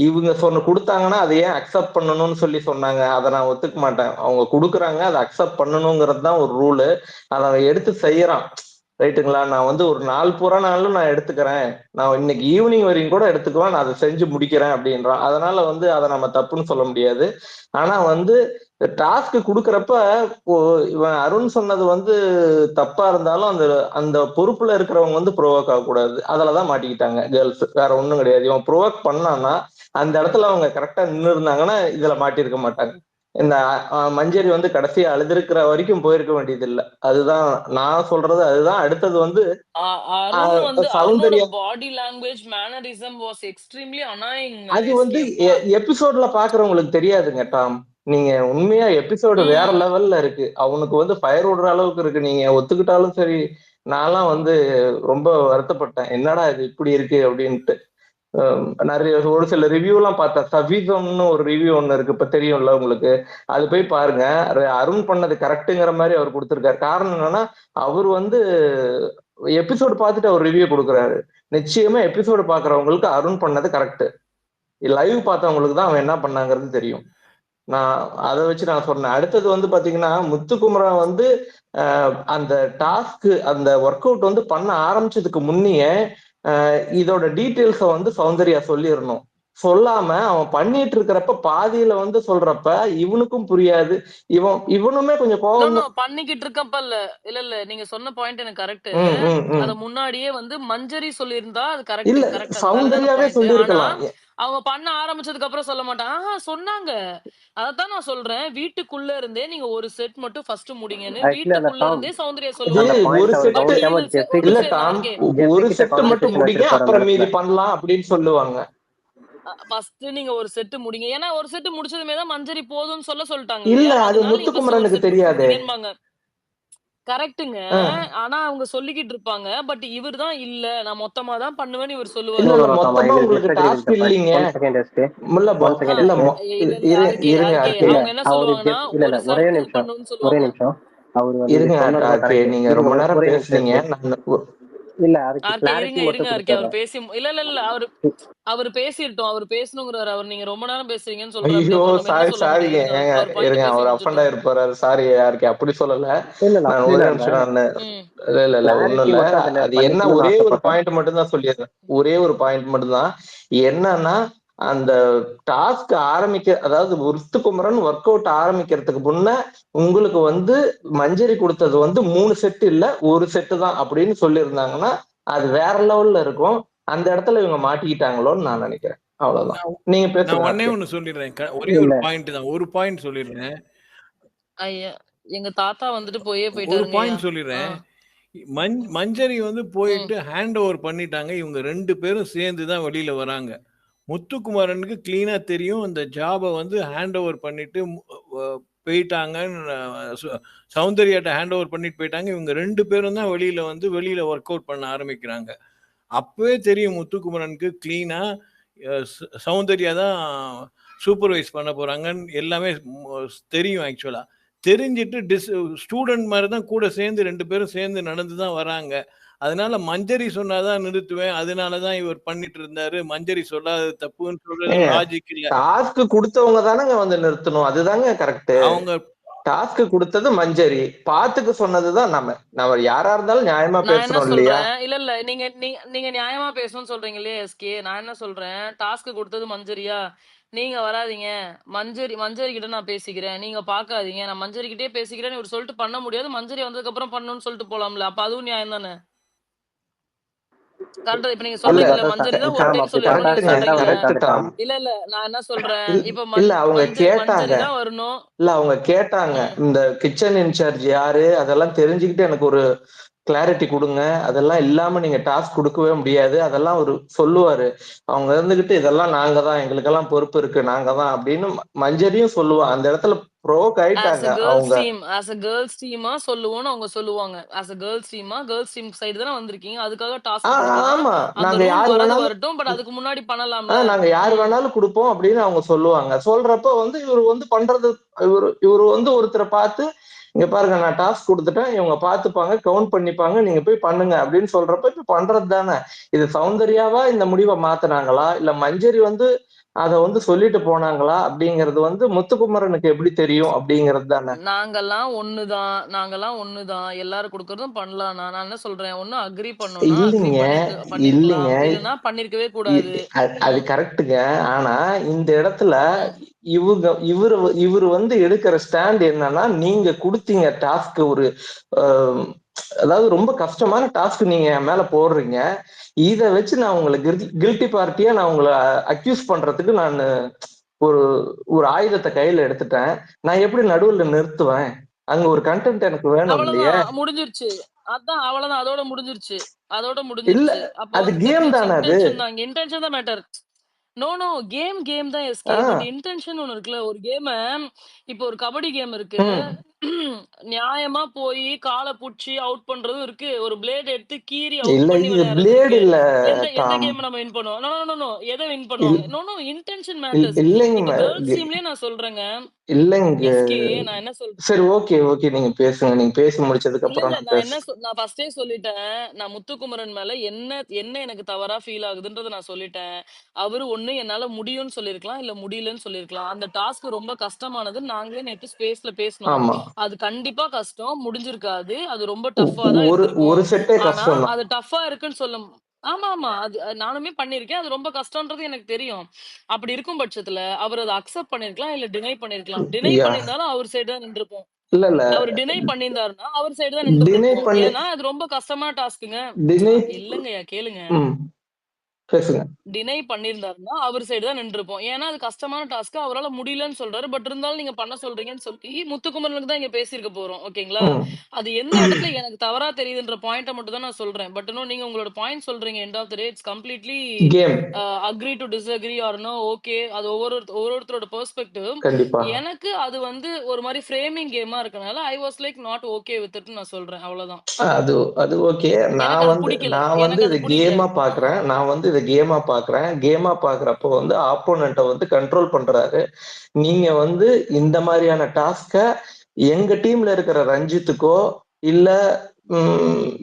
Speaker 3: இவங்க கொடுத்தாங்கன்னா அதை ஏன் அக்செப்ட் பண்ணணும்னு சொல்லி சொன்னாங்க. அதை நான் ஒத்துக்க மாட்டேன். அவங்க கொடுக்குறாங்க, அதை அக்செப்ட் பண்ணணுங்கிறது தான் ஒரு ரூலு. அதை அவன் எடுத்து செய்யறான். ரைட்டுங்களா? நான் வந்து ஒரு நாள் நாளும் நான் எடுத்துக்கிறேன், நான் இன்னைக்கு ஈவினிங் வரைக்கும் கூட எடுத்துக்குவேன், நான் அதை செஞ்சு முடிக்கிறேன் அப்படின்றான். அதனால வந்து அதை நம்ம தப்புன்னு சொல்ல முடியாது. ஆனா வந்து டாஸ்க் கொடுக்கறப்ப இவன் அருண் சொன்னது வந்து தப்பா இருந்தாலும் அந்த பொறுப்புல இருக்கிறவங்க வந்து ப்ரோவோக் ஆகக்கூடாது. அதுலதான் மாட்டிக்கிட்டாங்க கேர்ள்ஸ், வேற ஒண்ணும் கிடையாது. இவன் ப்ரோவோக் பண்ணான்னா அந்த இடத்துல அவங்க கரெக்டா நின்று இருந்தாங்கன்னா இதுல மாட்டிருக்க மாட்டாங்க. இந்த மஞ்சரி வந்து கடைசியா அழுதுருக்கிற வரைக்கும் போயிருக்க வேண்டியது இல்ல. அதுதான் நான் சொல்றது. அதுதான் அடுத்தது வந்து
Speaker 2: Soundarya body language mannerism was extremely annoying.
Speaker 3: அது வந்து எபிசோட்ல பாக்குறவங்களுக்கு தெரியாதுங்க டாம். நீங்க உண்மையா எபிசோடு வேற லெவல்ல இருக்கு. அவனுக்கு வந்து ஃபயர் விடுற அளவுக்கு இருக்கு. நீங்க ஒத்துக்கிட்டாலும் சரி, நான்லாம் வந்து ரொம்ப வருத்தப்பட்டேன், என்னடா இது இப்படி இருக்கு அப்படின்ட்டு. நிறைய ஒரு சில ரிவ்யூ எல்லாம் பார்த்தேன். சவீதம்னு ஒரு ரிவ்யூ ஒண்ணு இருக்கு, இப்ப தெரியும்ல உங்களுக்கு, அது போய் பாருங்க. அருண் பண்ணது கரெக்டுங்கிற மாதிரி அவர் கொடுத்திருக்காரு. காரணம் என்னன்னா, அவர் வந்து எபிசோடு பார்த்துட்டு அவர் ரிவ்யூ கொடுக்குறாரு. நிச்சயமா எபிசோடு பாக்குறவங்களுக்கு அருண் பண்ணது கரெக்ட், லைவ் பார்த்தவங்களுக்கு தான் அவன் என்ன பண்ணாங்கிறது தெரியும். நான் அதை வச்சு நான் சொன்னேன். அடுத்தது வந்து பாத்தீங்கன்னா, முத்துக்குமரன் வந்து அந்த டாஸ்க் அந்த ஒர்க் அவுட் வந்து பண்ண ஆரம்பிச்சதுக்கு முன்னையே இதோட டீட்டெயில்ஸை வந்து சௌந்தர்யா சொல்லிடணும். சொல்லாம அவன் பண்ணிட்டு இருக்கிறப்ப பாதியில வந்து சொல்றப்ப இவனுக்கும் புரியாது. இவனுமே கொஞ்சம் கோவம்
Speaker 2: பண்ணிக்கிட்டு இருக்கப்ப இல்ல நீங்க சொன்ன பாயிண்ட் எனக்கு கரெக்ட். அத முன்னாடியே வந்து மஞ்சரி சொல்லியிருந்தா அது
Speaker 3: இல்ல
Speaker 2: கரெக்ட்
Speaker 3: சௌந்தர்யாவே
Speaker 2: ஆனா
Speaker 3: சொல்லியிருக்கலாம்.
Speaker 2: அவங்க பண்ண ஆரம்பிச்சதுக்கு அப்புறம் சொல்ல மாட்டாங்க. சொன்னாங்க. அதத்தான் நான் சொல்றேன். வீட்டுக்குள்ள இருந்தே நீங்க ஒரு செட் மட்டும் ஃபர்ஸ்ட் முடிங்கன்னு வீட்டுக்குள்ள இருந்தே சௌந்தர்யா சொல்லுவாங்க.
Speaker 3: ஒரு செட் இல்ல டாம், ஒரு செட் மட்டும் முடிங்க அப்புறம் மீதி பண்ணலாம் அப்படின்னு சொல்லுவாங்க.
Speaker 2: ஃபர்ஸ்ட் நீங்க ஒரு செட் முடிங்க. ஏன்னா ஒரு செட் முடிச்சதுமே தான் மஞ்சரி போதும்னு சொல்லிட்டாங்க.
Speaker 3: இல்ல அது முத்துக்குமரனுக்கு தெரியாது.
Speaker 2: கரெக்ட்டுங்க. ஆனா அவங்க சொல்லிக்கிட்டு இருப்பாங்க. பட் இவர் தான் இல்ல நான் மொத்தமா தான் பண்ணுவேன்னு இவர் சொல்லுவாரு.
Speaker 3: இல்ல மொத்தமா உங்களுக்கு டாஸ்க் இல்லீங்க. இருங்க
Speaker 2: அவங்க என்ன சொல்லுவாங்கன்னா ஒரு சர்க்கிள் பண்ணனும்னு சொல்லுவாங்க.
Speaker 3: இருங்க நீங்க ரொம்ப நேரம் பேசுறீங்க.
Speaker 1: இல்ல அதுக்கு கிளாரிட்டி மட்டும்
Speaker 2: அவர் பேசி இல்ல அவர் பேசிட்டோம். அவர் பேசணும்ங்கறாரு. அவர் நீங்க ரொம்ப நேரம் பேசுறீங்கன்னு சொல்றாரு.
Speaker 3: ஐயோ சாரிங்க. இருங்க அவர் அஃபண்ட் ஆயிருப்பாரு. சாரி யாருக்கு அப்படி சொல்லல. நான் ஒரே நிமிஷம் இல்ல ஒண்ணும் இல்ல. அது என்ன ஒரே ஒரு பாயிண்ட் மட்டும் தான் சொல்லிடுறேன். ஒரே ஒரு பாயிண்ட் மட்டும் தான் என்னன்னா அந்த டாஸ்க் அதாவது முத்துக்குமரன் ஒர்க் அவுட் ஆரம்பிக்கிறதுக்கு முன்ன உங்களுக்கு வந்து மஞ்சரி கொடுத்தது வந்து 3 செட் இல்ல ஒரு செட்டு தான் அப்படின்னு சொல்லியிருந்தாங்கன்னா அது வேற லெவல்ல இருக்கும். அந்த இடத்துல இவங்க மாட்டிக்கிட்டாங்களோன்னு நான் நினைக்கிறேன். அவ்வளவுதான். நீங்க பேசுங்க.
Speaker 6: ஒண்ணே ஒண்ணு சொல்லிடுறேன். ஒரே ஒரு பாயிண்ட் தான். ஒரு பாயிண்ட் சொல்லிடுறேன்.
Speaker 2: ஐயா எங்க தாத்தா வந்துட்டு போயிட்டாருங்க.
Speaker 6: ஒரு பாயிண்ட் சொல்லிடுறேன். மஞ்சரி வந்து போயிட்டு ஹேண்ட் ஓவர் பண்ணிட்டாங்க. இவங்க 2 பேரும் சேர்ந்து தான் வெளியில வராங்க. முத்துக்குமரனுக்கு கிளீனா தெரியும் அந்த ஜாபை வந்து ஹேண்ட் ஓவர் பண்ணிட்டு போயிட்டாங்க. சௌந்தர்யாட்ட ஹேண்ட் ஓவர் பண்ணிட்டு போயிட்டாங்க. இவங்க 2 பேரும் தான் வெளியில ஒர்க் அவுட் பண்ண ஆரம்பிக்கிறாங்க. அப்பவே தெரியும் முத்துக்குமரனுக்கு கிளீனா சௌந்தர்யா தான் சூப்பர்வைஸ் பண்ண போறாங்கன்னு எல்லாமே தெரியும். ஆக்சுவலா தெரிஞ்சிட்டு ஸ்டூடெண்ட் மாதிரி தான் கூட சேர்ந்து 2 பேரும் சேர்ந்து நடந்துதான் வராங்க. அதனால மஞ்சரி சொன்னாதான் நிறுத்துவேன், அதனாலதான் இவர் பண்ணிட்டு இருந்தாரு, மஞ்சரி சொல்லாத தப்புன்னு சொல்றது லாஜிக் இல்ல.
Speaker 3: டாஸ்க் கொடுத்தவங்க தானங்க வந்து நிறுத்தணும். அதுதாங்க கரெக்ட். அவங்க டாஸ்க் கொடுத்தது மஞ்சரி, பாத்துக்கு சொன்னதுதான் நம்ம யாரா இருந்தாலும் நியாயமா பேசணும் இல்லையா?
Speaker 2: இல்ல நீங்க நியாயமா பேசணும்னு சொல்றீங்களே எஸ்கே. நான் என்ன சொல்றேன், டாஸ்க் கொடுத்தது மஞ்சரியா, நீங்க வராதீங்க, மஞ்சரி கிட்ட நான் பேசிக்கிறேன், நீங்க பாக்காதீங்க, நான் மஞ்சரி கிட்டே பேசிக்கிறேன்னு இவர் சொல்லிட்டு பண்ண முடியாது. மஞ்சரி வந்ததுக்கு அப்புறம் பண்ணணும்னு சொல்லிட்டு போலாம்ல. அப்ப அதுவும் நியாயம் தானே? கரெக்ட். இப்ப நீங்க சொல்றீங்கல மஞ்சரி தான் ஒரு டைம் சொல்லிருக்கீங்க. இல்ல நான் என்ன சொல்றேன், இப்ப
Speaker 3: இல்ல அவங்க கேட்டாங்க.
Speaker 2: மஞ்சரி தான் வரணும்.
Speaker 3: இல்ல அவங்க கேட்டாங்க இந்த கிச்சன் இன்சார்ஜ் யாரு அதெல்லாம் தெரிஞ்சுக்கிட்டு எனக்கு ஒரு கிளாரிட்டி கொடுங்க, அதெல்லாம் இல்லாம நீங்க டாஸ்க் கொடுக்கவே முடியாது, அதெல்லாம் ஒரு சொல்லுவாரு. அவங்க இருந்துகிட்டு இதெல்லாம் நாங்க தான், எங்களுக்கெல்லாம் பொறுப்பு இருக்கு, நாங்க தான் அப்படின்னு மஞ்சரியும் சொல்லுவா. அந்த இடத்துல ப்ரோக் ஆயிட்டாங்க. அவங்க
Speaker 2: as a girls team சொல்லுவோம்னு அவங்க சொல்லுவாங்க. as a girls team side தான வந்திருக்கீங்க, அதுக்காக டாஸ்க் கொடுக்கலாம்.
Speaker 3: ஆமா நாங்க யாரு வேணாலும்
Speaker 2: வரட்டும், பட் அதுக்கு முன்னாடி பண்ணலாம்ல.
Speaker 3: நாங்க யாரு வேணாலும் கொடுப்போம் அப்படின்னு அவங்க சொல்லுவாங்க. சொல்றப்ப வந்து இவர் வந்து பண்றது இவரு வந்து ஒருத்தரை பார்த்து இங்க பாருங்க நான் டாஸ்க் கொடுத்துட்டேன், இவங்க பாத்துப்பாங்க, கவுண்ட் பண்ணிப்பாங்க, நீங்க போய் பண்ணுங்க அப்படின்னு சொல்றப்ப இப்ப பண்றது தானே. இது சௌந்தர்யாவா இந்த முடிவை மாத்தினாங்களா இல்ல மஞ்சரி வந்து அத வந்து சொல்லிட்டு போனாங்களா அப்படிங்கறது வந்து முத்துக்குமரனுக்கு எப்படி தெரியும் அப்படிங்கறது தானே.
Speaker 2: நாங்கெல்லாம் ஒண்ணுதான் எல்லாரும் கொடுக்கறதும் பண்ணலாம். நான் என்ன சொல்றேன், ஒண்ணு அக்ரி பண்ணனும், இல்லைன்னா பண்ணிருக்கவே கூடாது.
Speaker 3: அது கரெக்டுங்க. ஆனா இந்த இடத்துல இவரு வந்து எடுக்கிற ஸ்டாண்ட் என்னன்னா, நீங்க கொடுத்தீங்க டாஸ்க் ஒரு அதாவது ரொம்ப கஷ்டமான டாஸ்க் நீங்க மேல போடுறீங்க, இத வச்சு நான் உங்களை கில்ட்டி பார்ட்டியா நான் உங்களை அக்யூஸ் பண்றதுக்கு நான் ஒரு ஆயுதத்தை கையில எடுத்துட்டேன். நான் எப்படி நடுவுல நிறுத்துவேன்? அங்க ஒரு கண்டென்ட் எனக்கு வேணும் இல்லையா?
Speaker 2: முடிஞ்சிருச்சு. அதான் அவ்வளவுதான், அதோட முடிஞ்சிருச்சு.
Speaker 3: இல்ல அது கேம் தானே. அது
Speaker 2: இன்டென்ஷன் தான் மேட்டர். நோ கேம் தான் எஸ்கே. பட் இன்டென்ஷன் ஒன்னு இருக்குல்ல. ஒரு கேம இப்போ ஒரு கபடி கேம் இருக்கு, நியாயமா போய் காலை புடிச்சு அவுட் பண்றதும் இருக்கு, ஒரு பிளேட் எடுத்து கீறி அவுட் பண்ணி விளையாடுறது. எந்த கேம் நம்ம வின் பண்ணுவோம்? நோ எதை வின் பண்ணுவாங்க? No intention matters.
Speaker 3: இல்லைங்க
Speaker 2: கேர்ள்ஸ் டீம்லயே நான் சொல்றேங்க.
Speaker 3: இல்லைங்க
Speaker 2: நான் என்ன சொல்றேன்,
Speaker 3: சரி ஓகே நீங்க பேசுங்க. நீங்க பேசி முடிச்சதுக்கு அப்புறம்
Speaker 2: நான் ஃபர்ஸ்டே சொல்லிட்டேன், நான் முத்துக்குமரன் மேல என்ன எனக்கு தவறா ஃபீல் ஆகுதுன்றத நான் சொல்லிட்டேன். அவரு ஒண்ணு என்னால முடியும்னு சொல்லிருக்கலாம், இல்ல முடியலன்னு சொல்லிருக்கலாம். அந்த டாஸ்க் ரொம்ப கஷ்டமானது நாங்களே நேத்து ஸ்பேஸ்ல பேசணும். அது கண்டிப்பா கஷ்டம், முடிஞ்சிருக்காது, அது ரொம்ப டஃப்பா தான்
Speaker 3: ஒரு செட்டே கஷ்டம்.
Speaker 2: அது டஃப்பா இருக்குன்னு சொல்ல ஆமாமா. நானுமே பண்ணியிருக்கேன். அது ரொம்ப கஷ்டம்ன்றது எனக்கு தெரியும். அப்படி இருக்கும் பட்சத்துல, அவரு அத அக்செப்ட் பண்ணியிருக்கலாம், இல்ல டினை பண்ணியிருக்கலாம். டினை
Speaker 3: யா
Speaker 2: பண்ணியிருந்தாலும் அவர் சைடு தான் நின்றுப்போம்.
Speaker 3: இல்ல இல்ல
Speaker 2: அவரு டினை பண்ணியிருந்தாருன்னா, அவர் சைடு தான்
Speaker 3: டினை
Speaker 2: நின்றுந்திருப்போம்.
Speaker 3: பண்ணி
Speaker 2: ஏன்னா, அது ரொம்ப கஷ்டமான டாஸ்க்குங்க.
Speaker 3: டினை
Speaker 2: இல்லங்கய்யா கேளுங்க.
Speaker 3: ம் பேசுங்க.
Speaker 2: டினை பண்ணியிருந்தாருன்னா, அவர் சைடு தான் நின்றுப்போம். ஏன்னா, அது கஷ்டமான டாஸ்க் அவரால முடியலன்னு சொல்றாரு. பட் இருந்தாலும் நீங்க பண்ண சொல்றீங்கன்னு சொல்லி, முத்துக்குமரனுக்கு தான் இங்க பேசியிருக்க போறோம். ஓகேங்களா?
Speaker 3: ம்
Speaker 2: அது எந்த இடத்துல எனக்கு தவறா தெரியுதுன்ற பாயிண்ட்ட மட்டும் தான் நான் சொல்றேன். பட் இன்னும் நீங்க உங்களோட பாயிண்ட் சொல்றீங்க. End of the day it's completely
Speaker 3: game
Speaker 2: agree to disagree or no okay. அது ஒவ்வொருத்தரோட பெர்ஸ்பெக்டிவ்.
Speaker 3: கண்டிப்பா.
Speaker 2: எனக்கு அது வந்து ஒரு மாரி ஃப்ரேமிங் கேமா இருக்கனால, I was like not okay with இட்ன்னு நான் சொல்றேன். அவ்வளவுதான்.
Speaker 3: அது அது ஓகே.
Speaker 2: எனக்கு அது புடிக்கல.
Speaker 3: நான் வந்து
Speaker 2: எனக்கு அது
Speaker 3: இத
Speaker 2: புடிக்கல.
Speaker 3: கேமா பாக்குறேன். நான் வந்து இத கேமா பாக்குறேன். கேமா பாக்குறப்போ வந்து ஆப்போனன்ட்ட வந்து கண்ட்ரோல் பண்றாரு. நீங்க வந்து இந்த மாதிரியான டாஸ்க எங்க டீம்ல இருக்கிற ரஞ்சித்துக்கோ இல்ல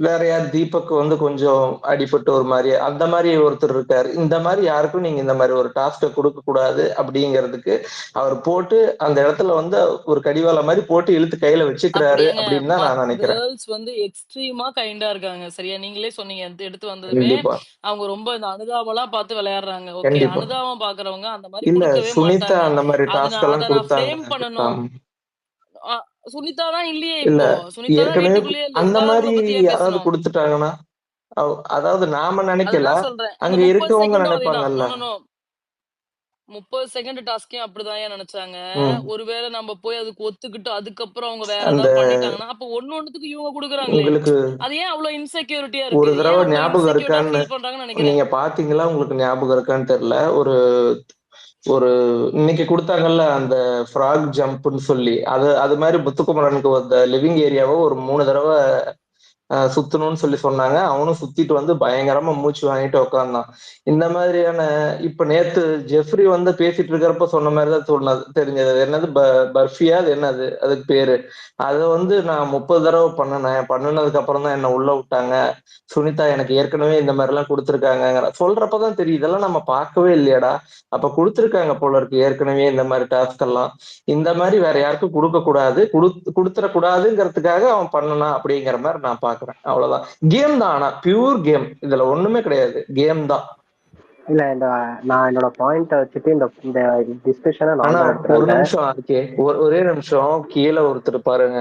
Speaker 3: வேற யார் தீபக் வந்து கொஞ்சம் அடிபட்டு ஒரு மாதிரி அந்த மாதிரி ஒருத்தர் இருக்காரு. இந்த மாதிரி யாருக்கும் நீங்க இந்த மாதிரி ஒரு டாஸ்க கொடுக்க கூடாது அப்படிங்கிறதுக்கு அவர் போட்டு அந்த இடத்துல வந்து ஒரு கடிவாள மாதிரி போட்டு இழுத்து கையில வச்சுக்கிறாரு
Speaker 2: அப்படியேங்க
Speaker 3: அப்படின்னு தான் நான் நினைக்கிறேன்.
Speaker 2: கேர்ள்ஸ் வந்து எக்ஸ்ட்ரீமா கைண்டா இருக்காங்க. சரியா? நீங்களே சொன்னீங்க. எடுத்து வந்ததுமே
Speaker 3: கண்டிப்பா
Speaker 2: அவங்க ரொம்ப இந்த அனுதாபலாம் பார்த்து விளையாடுறாங்க. ஓகே.
Speaker 3: கண்டிப்பா.
Speaker 2: அனுதாபம் பார்க்கறவங்க அந்த மாரி
Speaker 3: இல்ல
Speaker 2: குடுக்கவே
Speaker 3: சுனிதா
Speaker 2: மாட்டாங்க.
Speaker 3: அந்த மாதிரி டாஸ்க்
Speaker 2: அத
Speaker 3: எல்லாம்
Speaker 2: நான்
Speaker 3: கொடுத்தாங்க.
Speaker 2: ஃப்ரேம் பண்ணணும். அ சுனிதா தான் இல்லையே
Speaker 3: இல்ல
Speaker 2: இப்போ. சுனிதா தான்
Speaker 3: ஏற்கனவே
Speaker 2: வீட்டுக்குள்ளேயே இல்ல.
Speaker 3: அந்த மாதிரி
Speaker 2: உட்கார்றவங்கள பத்தி ஏன்
Speaker 3: யாராவது
Speaker 2: பேசணும்?
Speaker 3: கொடுத்துட்டாங்கன்னா அதாவது நாம நினைக்கல,
Speaker 2: அதுதான் சொல்றேன். அந்த
Speaker 3: அங்க
Speaker 2: 30
Speaker 3: இருக்கவங்க
Speaker 2: செகண்டும் அதேதான்.
Speaker 3: நினைப்பாங்கல்ல.
Speaker 2: நோ. 30 செகண்ட் டாஸ்க்கையும் அப்படிதான்யா நெனச்சாங்க.
Speaker 3: ம்.
Speaker 2: ஒருவேளை நம்ம போய் அதுக்கு ஒத்துக்கிட்டு, அதுக்கப்புறம் அவங்க வேற
Speaker 3: அந்த
Speaker 2: ஏதாவது பண்ணிட்டாங்கன்னா, அப்ப ஒண்ணுத்துக்கு இவங்க குடுக்குறாங்களே.
Speaker 3: உங்களுக்கு
Speaker 2: அது ஏன் அவ்ளோ இன்செக்யூரிட்டியா
Speaker 3: ஒரு
Speaker 2: இருக்கு? ஏன்
Speaker 3: தடவை
Speaker 2: அவ்ளோ
Speaker 3: ஞாபகம்
Speaker 2: இன்செக்யூர்டா
Speaker 3: இருக்கான்னு
Speaker 2: ஃபீல் பண்றாங்கன்னு நெனைக்கிறேன்.
Speaker 3: நீங்க பாத்தீங்களா? உங்களுக்கு ஞாபகம் இருக்கான்னு தெரியல. ஒரு ஒரு இன்னைக்கு கொடுத்தாங்கல்ல அந்த ஃப்ராக் ஜம்ப்னு சொல்லி, அது மாதிரி முத்துக்குமரனுக்கு அந்த லிவிங் ஏரியாவை ஒரு 3 தடவை சுத்தணும்னு சொல்லி சொன்னாங்க. அவனும் சுத்திட்டு வந்து பயங்கரமா மூச்சு வாங்கிட்டு உட்கார்ந்தான். இந்த மாதிரியான இப்ப நேத்து ஜெஃப்ரி வந்து பேசிட்டு இருக்கிறப்ப சொன்ன மாதிரிதான் தோணுது தெரிஞ்சது. அது என்னது பர்ஃபியா அது என்னது அதுக்கு பேரு. அதை வந்து நான் 30 தடவை பண்ணினேன். பண்ணினதுக்கு அப்புறம் தான் என்ன உள்ள விட்டாங்க. சுனிதா எனக்கு ஏற்கனவே இந்த மாதிரி எல்லாம் கொடுத்துருக்காங்க சொல்றப்பதான் தெரியுது. இதெல்லாம் நம்ம பார்க்கவே இல்லையாடா. அப்ப கொடுத்துருக்காங்க போல இருக்கு ஏற்கனவே இந்த மாதிரி டாஸ்க் எல்லாம். இந்த மாதிரி வேற யாருக்கும் கொடுக்க கூடாது, கொடுத்துடக்கூடாதுங்கிறதுக்காக அவன் பண்ணனா அப்படிங்கிற மாதிரி நான் பாக்குறேன். அவ்வளவுதான். கேம் தான். ஆனா பியூர் கேம். இதுல ஒண்ணுமே கிடையாது. கேம் தான்.
Speaker 1: இல்ல நான் என்னோட பாயிண்ட வச்சுட்டு இந்த டிஸ்கஷனை
Speaker 3: ஆனா
Speaker 1: நான்
Speaker 3: ஒரு
Speaker 1: எடுத்துறேன்.
Speaker 3: நிமிஷம் இருக்கே, ஒரே நிமிஷம். கீழே ஒருத்தர் பாருங்க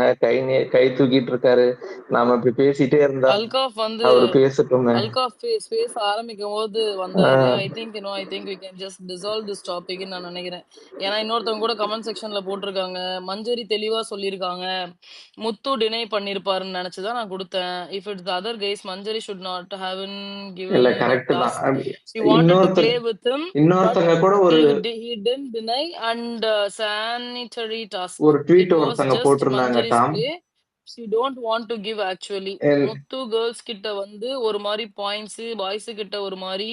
Speaker 3: கை தூக்கிட்டு இருக்காரு. நாம இப்படி பேசிட்டே இருந்தா
Speaker 2: அல்காஃப் வந்து
Speaker 3: அவரு பேசட்டுமே.
Speaker 2: அல்காஃப் பேச ஆரம்பிக்கும்போது வந்தாரு. I think we can just dissolve this topic ன்னு நான் நினைக்கிறேன். ஏன்னா இன்னொருத்தவங்க கூட கமெண்ட் செக்ஷன்ல போட்டிருக்காங்க. மஞ்சரி தெளிவா சொல்லியிருக்காங்க. முத்து டினை பண்ணிருப்பாருன்னு நினைச்சுதான் நான் கொடுத்தேன். If it's the other guys, Manjari should not have given
Speaker 3: இல்ல
Speaker 2: the
Speaker 3: கரெக்ட் தான்.
Speaker 2: task. She wanted to play with him, but
Speaker 3: இன்னொருத்தங்க கூட ஒரு
Speaker 2: he didn't deny and sanitary task.
Speaker 3: ஒரு
Speaker 2: It
Speaker 3: ட்வீட்
Speaker 2: was
Speaker 3: ஒருத்தங்க
Speaker 2: just
Speaker 3: போட்டிருந்தாங்க
Speaker 2: மஞ்சரி's
Speaker 3: டாம்.
Speaker 2: play. She don't want to give actually. Muthu girls கிட்ட வந்து ஒரு மாதிரி பாயிண்ட்ஸ், பாய்ஸ் கிட்ட ஒரு மாதிரி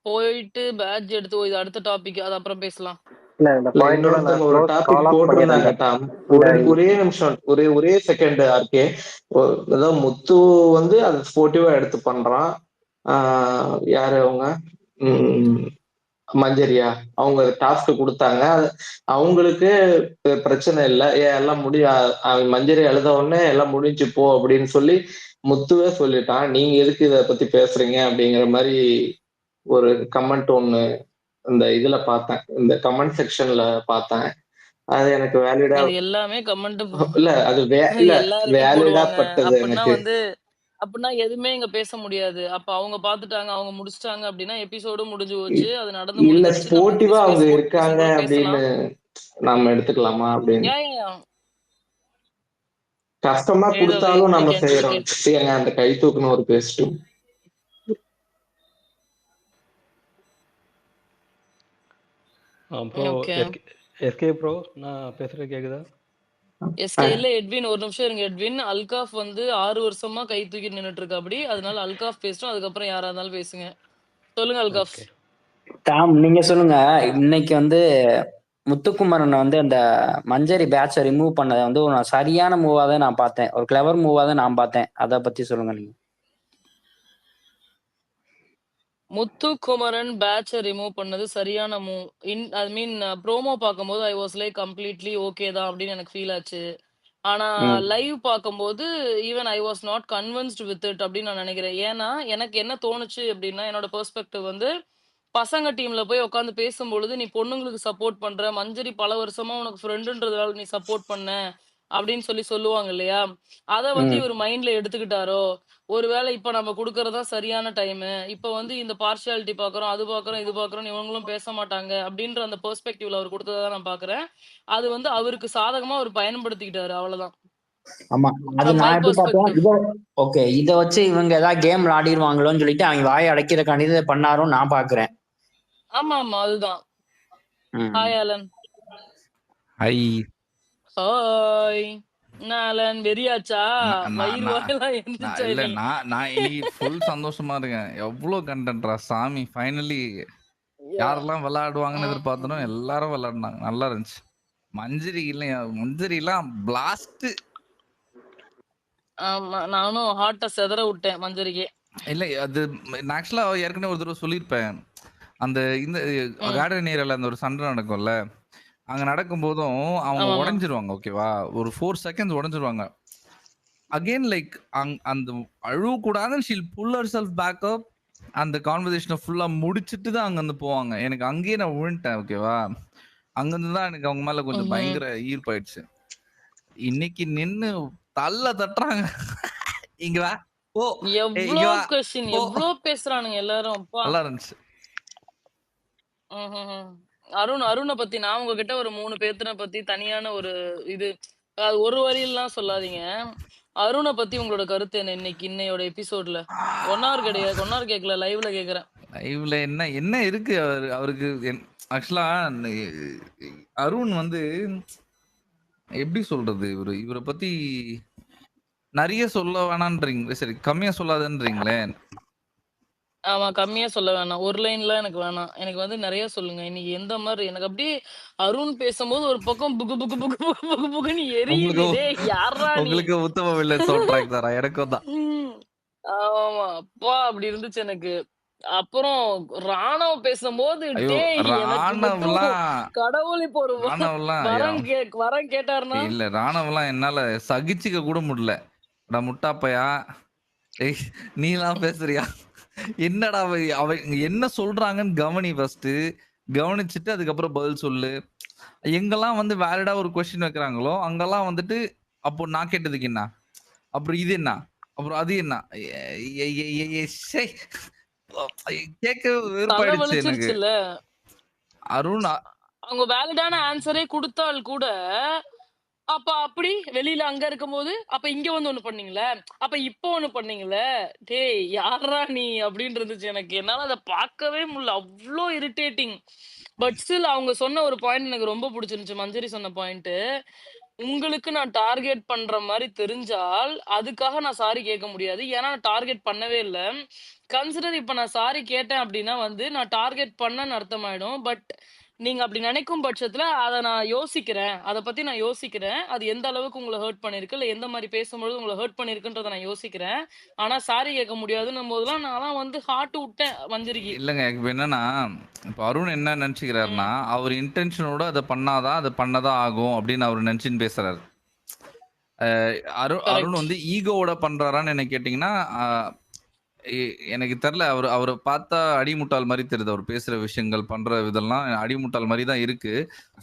Speaker 2: போயிட்டு பேட்ஜ் எடுத்து இது அடுத்த டாபிக். அது அப்புறம் பேசலாம்.
Speaker 1: இல்ல இந்த பாயிண்டோட நான்
Speaker 3: இன்னொருத்தவங்க ஒரு
Speaker 1: க்ளோஸ்
Speaker 3: டாபிக்
Speaker 1: கால் ஆஃப்
Speaker 3: போட்டிருந்தாங்க
Speaker 1: பண்ணிடுறேன்.
Speaker 3: டாம். ஒரே நிமிஷம், ஒரே செகண்ட் ஆர்கே. அதாவது முத்து வந்து அது ஸ்போர்ட்டிவா எடுத்து பண்றான். யாரு அவங்க மஞ்சரியா அவங்க டாஸ்க் கொடுத்தாங்க. அவங்களுக்கு பிரச்சனை இல்லை, எல்லாம் மஞ்சரி எழுத உடனே எல்லாம் முடிஞ்சு போ அப்படின்னு சொல்லி முத்துவே சொல்லிட்டான். நீங்க எதுக்கு இத பத்தி பேசுறீங்க அப்படிங்கிற மாதிரி ஒரு கமெண்ட் ஒண்ணு இந்த இதுல பார்த்தேன், இந்த கமெண்ட் செக்ஷன்ல பார்த்தேன். அது எனக்கு வேலிடா
Speaker 2: அது எல்லாமே கமெண்ட்
Speaker 3: இல்ல அது
Speaker 2: எல்லாருமே
Speaker 3: வேலிடா
Speaker 2: போடுவாங்க.
Speaker 3: பட்டது
Speaker 2: அப்படின்னா
Speaker 3: எனக்கு.
Speaker 2: வந்து அப்படின்னா எதுவுமே இங்க பேச முடியாது. அப்ப அவங்க பாத்துட்டாங்க, அவங்க முடிச்சிட்டாங்க அப்படின்னா எபிசோடும் முடிஞ்சு போச்சு. அது நடந்து
Speaker 3: இல்ல
Speaker 2: முடிஞ்சிருச்சு. நம்ம
Speaker 3: ஸ்போர்ட்டிவா
Speaker 2: வந்து
Speaker 3: அவங்க
Speaker 2: ஸ்பேஸ் போட்டு
Speaker 3: இருக்காங்க
Speaker 2: பேசணும்
Speaker 3: அப்படின்னு
Speaker 2: பேசலாம்.
Speaker 3: நாம எடுத்துக்கலாமா அப்படின்னு.
Speaker 2: யா
Speaker 3: கஷ்டமா
Speaker 2: either way
Speaker 3: கொடுத்தாலும்
Speaker 2: we
Speaker 3: நம்ம
Speaker 2: can take
Speaker 3: செய்யறோம்.
Speaker 2: it.
Speaker 3: ஏங்க அந்த கை தூக்குன்னு ஒரு பேசிட்டும்.
Speaker 7: Bro
Speaker 2: okay.
Speaker 7: எஸ்கே ப்ரோ, நான் பேசுறது கேக்குதா?
Speaker 2: எஸ்கே இல்ல எட்வின், ஒரு நிமிஷம் இருங்க எட்வின். அல்காஃப் வந்து 6 வருஷமா கை தூக்கி நின்னுட்டு இருக்கா அப்படி. அதனால அல்காஃப் பேசட்டும், அதுக்கப்புறம் யாரா இருந்தாலும் பேசுங்க. சொல்லுங்க அல்காஃப்.
Speaker 8: டாம் நீங்க சொல்லுங்க. இன்னைக்கு வந்து முத்துக்குமரன் வந்து அந்த மஞ்சரி பேட்சை ரிமூவ் பண்ணதை வந்து ஒரு சரியான மூவா தான் நான் பார்த்தேன், ஒரு கிளவர் மூவா தான் நான் பார்த்தேன். அதை பத்தி சொல்லுங்க நீங்க.
Speaker 2: முத்துக்குமரன் பேட்சை ரிமூவ் பண்ணது சரியான மூவ். ஐ மீன் ப்ரோமோ பார்க்கும்போது ஐ வாஸ் லைக் கம்ப்ளீட்லி ஓகே தான் அப்படின்னு எனக்கு ஃபீல் ஆச்சு. ஆனா
Speaker 8: ம்.
Speaker 2: லைவ் பார்க்கும்போது even I was not convinced with it அப்படின்னு நான் நினைக்கிறேன். ஏன்னா, எனக்கு என்ன தோணுச்சு அப்படின்னா, என்னோட பெர்ஸ்பெக்டிவ் வந்து பசங்க டீம்ல போய் உட்காந்து பேசும்பொழுது, "நீ பொண்ணுங்களுக்கு சப்போர்ட் பண்ற. மஞ்சரி பல வருஷமா உனக்கு ஃப்ரெண்டுன்றதுனால நீ சப்போர்ட் பண்ண." அப்படின்னு சொல்லுவாங்க இல்லையா? அத வந்து
Speaker 8: ம்.
Speaker 2: இவரு மைண்ட்ல எடுத்துக்கிட்டாரோ! ஒருவேளை இப்ப நம்ம குடுக்குறது தான் சரியான டைமு. இப்ப வந்து இந்த பார்ஷியாலிட்டி பார்க்குறோம், அது பார்க்குறோம், இது பார்க்குறோம்ன்னு இவங்களும் பேச மாட்டாங்க. அப்படின்ற அந்த பெர்ஸ்பெக்டிவ்ல அவர் குடுத்ததா நான் பார்க்குறேன். அது வந்து அவருக்கு சாதகமா அவரு பயன்படுத்திக்கிட்டாரு. அவ்வளதான்.
Speaker 8: ஆமா. அது
Speaker 2: ஃப்ரம் மை
Speaker 8: நான் எப்படி பார்த்தேன்,
Speaker 2: பெர்ஸ்பெக்டிவ்.
Speaker 8: ஓகே. இத வச்சு இவங்க ஏதாவது கேம் விளையாடிருவாங்களோன்னு சொல்லிட்டு அவங்க வாய அடைக்கிறக்காண்டி இத பண்ணாரோன்னு நான் பார்க்கிறேன்.
Speaker 2: ஆமாமா. அதுதான்.
Speaker 8: ம்.
Speaker 2: Hi Alan.
Speaker 9: ஹை.
Speaker 2: ஹாய். என்ன ஆலன் வெறியாச்சா?
Speaker 9: நான்
Speaker 2: வயிறு
Speaker 9: நான்
Speaker 2: வாயெல்லாம்
Speaker 9: நான்
Speaker 2: எரிஞ்சுச்சா
Speaker 9: இல்ல
Speaker 2: இன்னைக்கு?
Speaker 9: நான் இன்னைக்கு ஃபுல் சந்தோஷமா இருக்கேன். எவ்வளோ கண்டென்ட்ரா சாமி! ஃபைனலி யாரெல்லாம் விளையாடுவாங்கன்னு எதிர்பார்த்தனோ எல்லாரும் விளையாடுனாங்க. நல்லா இருந்துச்சு. மஞ்சரிலாம் பிளாஸ்ட்.
Speaker 2: ஆமா. நானும் ஹார்ட்ட சிதற விட்டேன் மஞ்சரிக்கே.
Speaker 9: இல்ல அது நான் ஆக்சுவலா ஏற்கனவே ஒரு தடவை சொல்லியிருப்பேன். அந்த இந்த
Speaker 2: ம்.
Speaker 9: கார்டன் ஏரியால அந்த ஒரு சண்டை நடக்கும்ல. அங்க நடக்கும்போதும் அவங்க
Speaker 2: ஆமாமா.
Speaker 9: உடைஞ்சிருவாங்க. ஓகேவா? ஒரு 4 செகண்ட்ஸ் உடைஞ்சிருவாங்க. அகைன் லைக் அந்த அழுவக்கூடாதுன்னு ஷீல் புல் ஹர்செல்ஃப் பேக் அப். அந்த கான்வர்சேஷனை ஃபுல்லா முடிச்சிட்டு தான் அங்கிருந்து போவாங்க. எனக்கு அங்கேயே நான் விழுந்துட்டேன். ஓகேவா? அங்கிருந்து தான் எனக்கு அவங்க மேல கொஞ்சம்
Speaker 2: ம்ஹ்ம்.
Speaker 9: பயங்கர ஈர்ப்பாயிடுச்சு. இன்னைக்கு நின்னு தள்ள தட்டுறாங்க. இங்க வா. போ. ஏய்
Speaker 2: எவ்ளோ
Speaker 9: இங்க வா.
Speaker 2: கொஸ்டின்,
Speaker 9: போ.
Speaker 2: எவ்ளோ பேசுறானுங்க எல்லாரும். அப்பா!
Speaker 9: நல்லா இருந்துச்சு.
Speaker 2: ம்ஹ்ஹ்ம். அருண பத்தி நான் உங்ககிட்ட ஒரு 3 பேத்தின பத்தி தனியான ஒரு இது அது ஒரு வரியிலலாம் சொல்லாதீங்க. அருண பத்தி உங்களோட கருத்து என்ன இன்னையோட எபிசோட்ல? 1 ஹவர் கிடையாது. 1 ஹவர் கேட்கல. லைவ்ல கேட்கிறேன்.
Speaker 9: லைவ்ல என்ன இருக்கு அவருக்கு ஆக்சுவலா அருண் வந்து எப்படி சொல்றது, இவரை பத்தி நிறைய சொல்ல வேணான்றீங்க, சரி கம்மியா சொல்லாதன்றீங்களே.
Speaker 2: ஆமா. கம்மியா சொல்ல வேணாம். ஒரு லைன்லாம் எனக்கு வேணாம். எனக்கு வந்து நெறைய சொல்லுங்க. இன்னைக்கு எந்த மாரி எனக்கு அப்படியே அருண் பேசும்போது ஒரு பக்கம் புகு புகு புகு புகு புகு புகுன்னு எரியுது.
Speaker 9: உங்களுக்கு
Speaker 2: டேய் யார்றா நீ?
Speaker 9: உங்களுக்கு உத்தம வில்லன் சவுண்ட் ட்ராக் தாரா? எனக்கும் தான்.
Speaker 2: ம். ஆமா. அப்பா அப்படி இருந்துச்சு எனக்கு. அப்புறம் ராணவ் பேசும்போது,
Speaker 9: ஐயோ
Speaker 2: டேய் எனக்கு மட்டும்
Speaker 9: ராணவெல்லாம்
Speaker 2: கடவுள் இப்போ ஒரு
Speaker 9: ராணவெல்லாம்
Speaker 2: வரம் கேட்டாருன்னா?
Speaker 9: இல்ல ராணவெல்லாம் என்னால சகிச்சுக்க கூட முடியல. டா முட்டாப்பையா, ஏய் நீலாம் பேசுறியா? என்னடா அவ என்ன சொல்றாங்கன்னு கவனி ஃபர்ஸ்ட். கவனிச்சுட்டு அதுக்கப்புறம் பதில் சொல்லு. எங்கெல்லாம் வந்து வேலிடா ஒரு கொஸ்டின் வைக்கிறாங்களோ அங்கெல்லாம் வந்துட்டு அப்போ நான் கேட்டதுக்கு என்ன, அப்புறம் இது என்ன, அப்புறம் அது என்ன, கேட்க
Speaker 2: தலை
Speaker 9: வெறுப்பாயிடுச்சு எனக்கு.
Speaker 2: வலிச்சிருச்சுல்ல.
Speaker 9: அருண்
Speaker 2: அவங்க வேலிடான ஆன்சரே குடுத்தால் கூட, அப்ப அப்படி வெளியில அங்க இருக்கும்போது, அப்ப இங்க வந்து ஒண்ணு பண்ணீங்கல்ல, அப்ப இப்போ ஒண்ணு பண்ணீங்கல்ல, டேய் யார்றா நீ? அப்படின்னு இருந்துச்சு எனக்கு. என்னால அத பார்க்கவே முடியல. அவ்ளோ இரிட்டேட்டிங். பட் ஸ்டில் அவங்க சொன்ன ஒரு பாயிண்ட் எனக்கு ரொம்ப புடிச்சிருந்துச்சு. மஞ்சரி சொன்ன பாயிண்ட். உங்களுக்கு நான் டார்கெட் பண்ற மாரி தெரிஞ்சால், அதுக்காக நான் சாரி கேட்க முடியாது. ஏன்னா நான் டார்கெட் பண்ணவே இல்ல. கன்சிடர் இப்ப நான் சாரி கேட்டேன் அப்டின்னா வந்து, நான் டார்கெட் பண்ணேன்னு அர்த்தமாயிடும். பட் நீங்க அப்படி நினைக்கும் பட்சத்துல, அத நான் யோசிக்கிறேன். அத பத்தி நான் யோசிக்கிறேன். அது எந்த அளவுக்கு உங்கள ஹர்ட் பண்ணிருக்கு, இல்ல எந்த மாரி பேசும்பொழுது உங்கள ஹர்ட் பண்ணிருக்குன்றத நான் யோசிக்கிறேன். ஆனா சாரி கேட்க முடியாதுன்னும் போதெல்லாம் நான்லாம் வந்து ஹார்ட் வுட்டேன் மஞ்சரிக்கு.
Speaker 9: இல்லங்க இப்ப என்னன்னா, இப்ப அருண் என்ன நினைச்சுக்கிறாருன்னா,
Speaker 2: ம்.
Speaker 9: அவர் இன்டென்ஷனோட அதை பண்ணாதான் அது பண்ணதான் ஆகும் அப்படின்னு அவர் நினைச்சுன்னு பேசுறாரு. அருண்
Speaker 2: கரெக்ட்.
Speaker 9: வந்து ஈகோவோட பண்றாரான்னு என்ன கேட்டீங்கன்னா, எனக்கு தெரியல. அவரை பார்த்தா அடிமுட்டாள் மாதிரி தெரியுது. அவர் பேசுற விஷயங்கள் பண்ற விதெல்லாம் அடிமுட்டாள் மாதிரி தான் இருக்கு.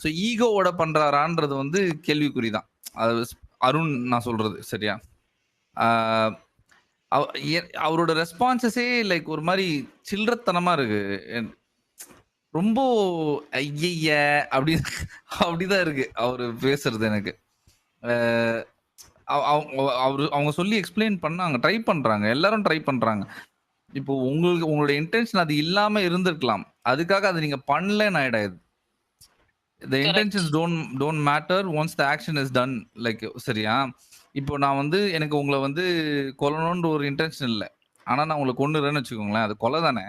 Speaker 9: ஸோ ஈகோவோட பண்றாரான்றது வந்து கேள்விக்குறிதான். அது அருண் நான் சொல்றது சரியா? அவரோட ரெஸ்பான்சஸே லைக் ஒரு மாதிரி சில்லறத்தனமா இருக்கு. ரொம்ப ஐய அப்படிதான் இருக்கு அவரு பேசுறது எனக்கு. அவங்க சொல்லி எக்ஸ்பிளைன் பண்ணாங்க, ட்ரை பண்றாங்க, எல்லாரும் ட்ரை பண்றாங்க. இப்போ உங்களோட இன்டென்ஷன் அது இல்லாம இருந்திருக்கலாம். அதுக்காக அதை நீங்க பண்ணலன்னு ஆயிடாது. The intentions don't matter once the action is done. Like சரியா? இப்போ நான் வந்து எனக்கு உங்களை வந்து கொல்லணும்ன்ற ஒரு இன்டென்ஷன் இல்லை. ஆனா நான் உங்களை கொன்னுறேன்னு வச்சுக்கோங்களேன், அது கொலை தானே.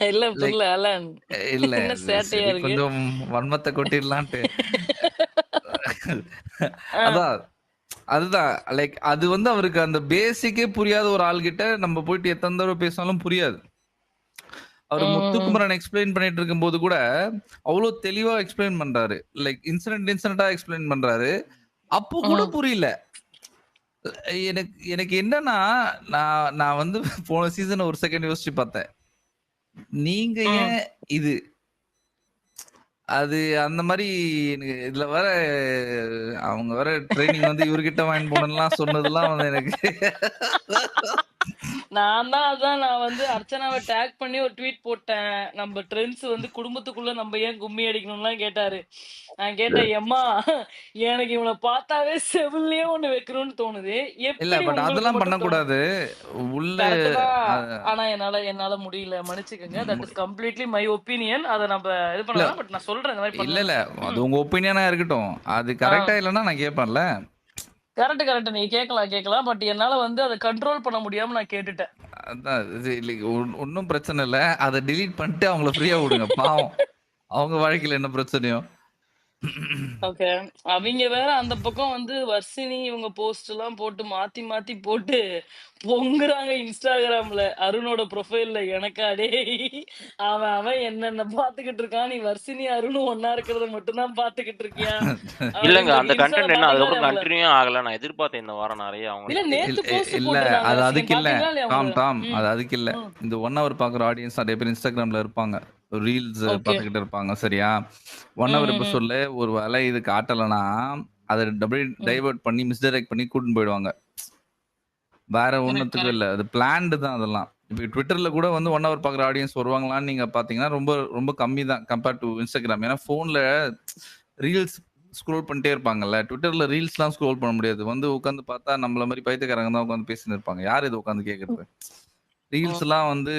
Speaker 2: இல்ல
Speaker 9: லைக்
Speaker 2: புரியல அலன்.
Speaker 9: இல்ல
Speaker 2: என்ன சேட்டையா
Speaker 9: சரி
Speaker 2: இருக்கு.
Speaker 9: கொஞ்சம் வன்மத்தை கொட்டிடலான்ட்டு. அதான் அதுதான் லைக் அது வந்து அவருக்கு அந்த பேசிக்கே புரியாத ஒரு ஆள்கிட்ட நம்ம போயிட்டு எத்தனை தடவை பேசினாலும் புரியாது. அவர் முத்துக்குமரன் எக்ஸ்பிளைன் பண்ணிட்டு இருக்கும் போது கூட அவ்வளவு தெளிவா எக்ஸ்பிளைன் பண்றாரு. லைக் இன்சிடென்டா எக்ஸ்பிளைன் பண்றாரு. அப்போ கூட புரியல. எனக்கு எனக்கு என்னன்னா, நான் வந்து போன சீசன் ஒரு செகண்ட் யோசிச்சு பார்த்தேன். நீங்க ஏன் இது அது அந்த மாரி எனக்கு இதுல வேற அவங்க வேற ட்ரெய்னிங் வந்து இவர்கிட்ட வாங்கிட்டு போனேன்லாம் சொன்னதெல்லாம் வந்து எனக்கு
Speaker 2: நான் வந்து அர்ச்சனாவை டேக் பண்ணி ஒரு ட்வீட் போட்டேன். நம்ம ட்ரெண்ட்ஸ் வந்து குடும்பத்துக்குள்ள நம்ம ஏன் கும்மி அடிக்கணும்லாம் கேட்டாரு. நான் கேட்டேன், எம்மா எனக்கு இவனை பார்த்தாவே செவிலே ஒண்ணு வைக்கணும்னு தோணுது.
Speaker 9: இல்ல
Speaker 2: எப்படி
Speaker 9: பட்
Speaker 2: உங்களுக்கு
Speaker 9: அதெல்லாம்
Speaker 2: மட்டும் தோணுது?
Speaker 9: பண்ணக்கூடாது. உள்ள
Speaker 2: கரெக்ட் தான்.
Speaker 9: அ
Speaker 2: ஆனா என்னால முடியல, மன்னிச்சுக்கோங்க. That is completely my opinion. அதை நம்ம இது
Speaker 9: இல்ல
Speaker 2: பண்ணலாம். பட் நான் சொல்றேன், இந்த மாதிரி
Speaker 9: இல்ல இல்ல
Speaker 2: பண்ணலாம்.
Speaker 9: அது உங்க ஒப்பீனியனா இருக்கட்டும். அது கரெக்டா இல்லைன்னா நான் கேட்பேன்ல.
Speaker 2: கரெக்ட் நீ கேட்கலாம். பட் என்னால வந்து அதை கண்ட்ரோல் பண்ண முடியாம நான் கேட்டுட்டேன்.
Speaker 9: அதான் இது ஒன்றும் பிரச்சனை இல்லை. அதை delete பண்ணிட்டு அவங்கள ஃப்ரீயா விடுங்க. பாவம் அவங்க வாழ்க்கையில என்ன பிரச்சனையோ.
Speaker 2: ஓகே. அவிங்க வேற அந்த பக்கம் வந்து வர்ஷினி இவங்க போஸ்ட் எல்லாம் போட்டு மாத்தி மாத்தி போட்டு பொங்குறாங்க இன்ஸ்டாகிராம்ல. அருணோட ப்ரொஃபைல்ல எனக்கா டேய், அவன் என்னென்ன பாத்துக்கிட்டு இருக்கான், நீ வர்ஷினி அருண் ஒன்னா இருக்கிறத மட்டும் தான் பாத்துக்கிட்டு இருக்கியா
Speaker 5: இல்லங்க
Speaker 2: அப்படின்னு
Speaker 5: அந்த
Speaker 2: சொல்லி இன்ஸ்டால
Speaker 5: கண்டென்ட் என்ன
Speaker 2: பாத்தீங்களா
Speaker 5: அதுக்கப்புறம்
Speaker 2: இல்லையா அவங்கள?
Speaker 5: கண்டினியூ ஆகல. நான் எதிர்பார்த்தேன் இந்த வாரம் நிறைய
Speaker 2: இல்ல
Speaker 5: அவங்களுக்கு.
Speaker 2: நேத்து போஸ்ட்
Speaker 9: இல்ல
Speaker 2: போட்டிருந்தாங்க
Speaker 9: அது
Speaker 2: ரசிகன்,
Speaker 9: அதுக்கு இல்ல.
Speaker 2: பாத்தீங்களா இல்லையா அவங்கள?
Speaker 9: டாம் அது அதுக்கு இல்ல. இந்த 1 hour பாக்குற ஆடியன்ஸ் நிறைய பேர் இன்ஸ்டாகிராம்ல இருப்பாங்க. Reels
Speaker 2: okay.
Speaker 9: பார்த்துக்கிட்டு இருப்பாங்க. சரியா? 1 hour எபிசோட்ல ஒரு வேளை இது காட்டலைன்னா அதை டைவர்ட் பண்ணி மிஸ்டைரக்ட் பண்ணி கூட்டின்னு போயிடுவாங்க. வேற ஒன்றுத்துக்கும் இல்லை. அது பிளான்டு தான் அதெல்லாம். இப்போ ட்விட்டர்ல கூட வந்து 1 hour பார்க்குற ஆடியன்ஸ் வருவாங்களான்னு நீங்க பார்த்தீங்கன்னா ரொம்ப ரொம்ப கம்மி தான் கம்பேர்ட் டு இன்ஸ்டாகிராம். ஏன்னா ஃபோனில் ரீல்ஸ் ஸ்க்ரோல் பண்ணிட்டே இருப்பாங்கல்ல. ட்விட்டர்ல ரீல்ஸ்லாம் ஸ்க்ரோல் பண்ண முடியாது. வந்து உட்காந்து பார்த்தா நம்மள மாதிரி பைத்தியக்காரங்க தான் உட்காந்து பேசின்னு இருப்பாங்க. யார் இது உட்காந்து கேட்கறது? ரீல்ஸ்லாம் வந்து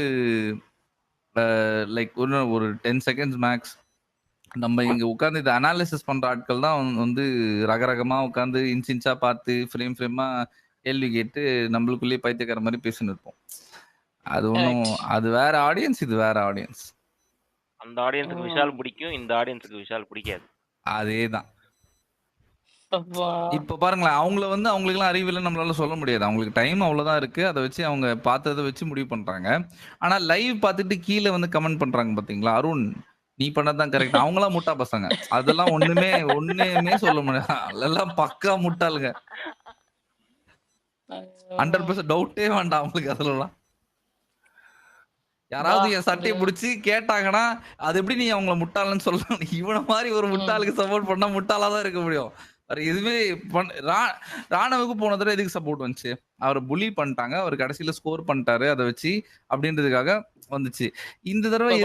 Speaker 9: லைக் ஒரு 10 செகண்ட்ஸ் மேக்ஸ். நம்ம இங்க உட்காந்து இதை அனாலிசிஸ் பண்ற ஆட்கள் தான் வந்து ரகரகமா உட்காந்து இன்ச்சா பார்த்து ஃப்ரேமா கேள்வி கேட்டு நம்மளுக்குள்ளேயே பைத்தியக்கார மாதிரி பேசின்னு இருப்போம். அது ஒன்றும்
Speaker 2: கரெக்ட்.
Speaker 9: அது வேற ஆடியன்ஸ், இது வேற ஆடியன்ஸ்.
Speaker 5: அந்த ஆடியன்ஸுக்கு விஷால் பிடிக்கும், இந்த ஆடியன்ஸுக்கு விஷால் பிடிக்காது.
Speaker 9: அதேதான்.
Speaker 2: அப்பா.
Speaker 9: இப்ப பாருங்களேன், அவங்களுக்குலாம் அறிவில்லை நம்மளால சொல்ல முடியாது. அவங்களுக்கு டைம் அவ்வளவுதான் இருக்கு. அதை வச்சு அவங்க பார்த்ததை வச்சு முடிவு பண்றாங்க. ஆனா லைவ் பார்த்துட்டு கீழே வந்து கமெண்ட் பண்றாங்க பாத்தீங்களா, அருண் நீ பண்ணதான் கரெக்ட். அவங்களாம் முட்டா பசங்க. அதெல்லாம் ஒண்ணுமே சொல்ல முடியாது. அதெல்லாம் பக்கா முட்டாளுங்க. 100% டவுட்டே வேண்டாம் அவங்களுக்கு அதுலலாம். யாராவது என் சட்டையை பிடிச்சி கேட்டாங்கன்னா அது எப்படி நீ அவங்கள முட்டாளன்னு சொல்லலாம்? இவனை மாதிரி ஒரு முட்டாளுக்கு சப்போர்ட் பண்ணா முட்டாளா தான் இருக்க முடியும். வேற எதுவுமே ராணுவுக்கு போன தடவை எதுக்கு சப்போர்ட் வந்துச்சு? அவரை புலி பண்ணிட்டாங்க. அவர் கடைசியில ஸ்கோர் பண்ணிட்டாரு அதை வச்சு அப்படின்றதுக்காக வந்துச்சு. இந்த தடவை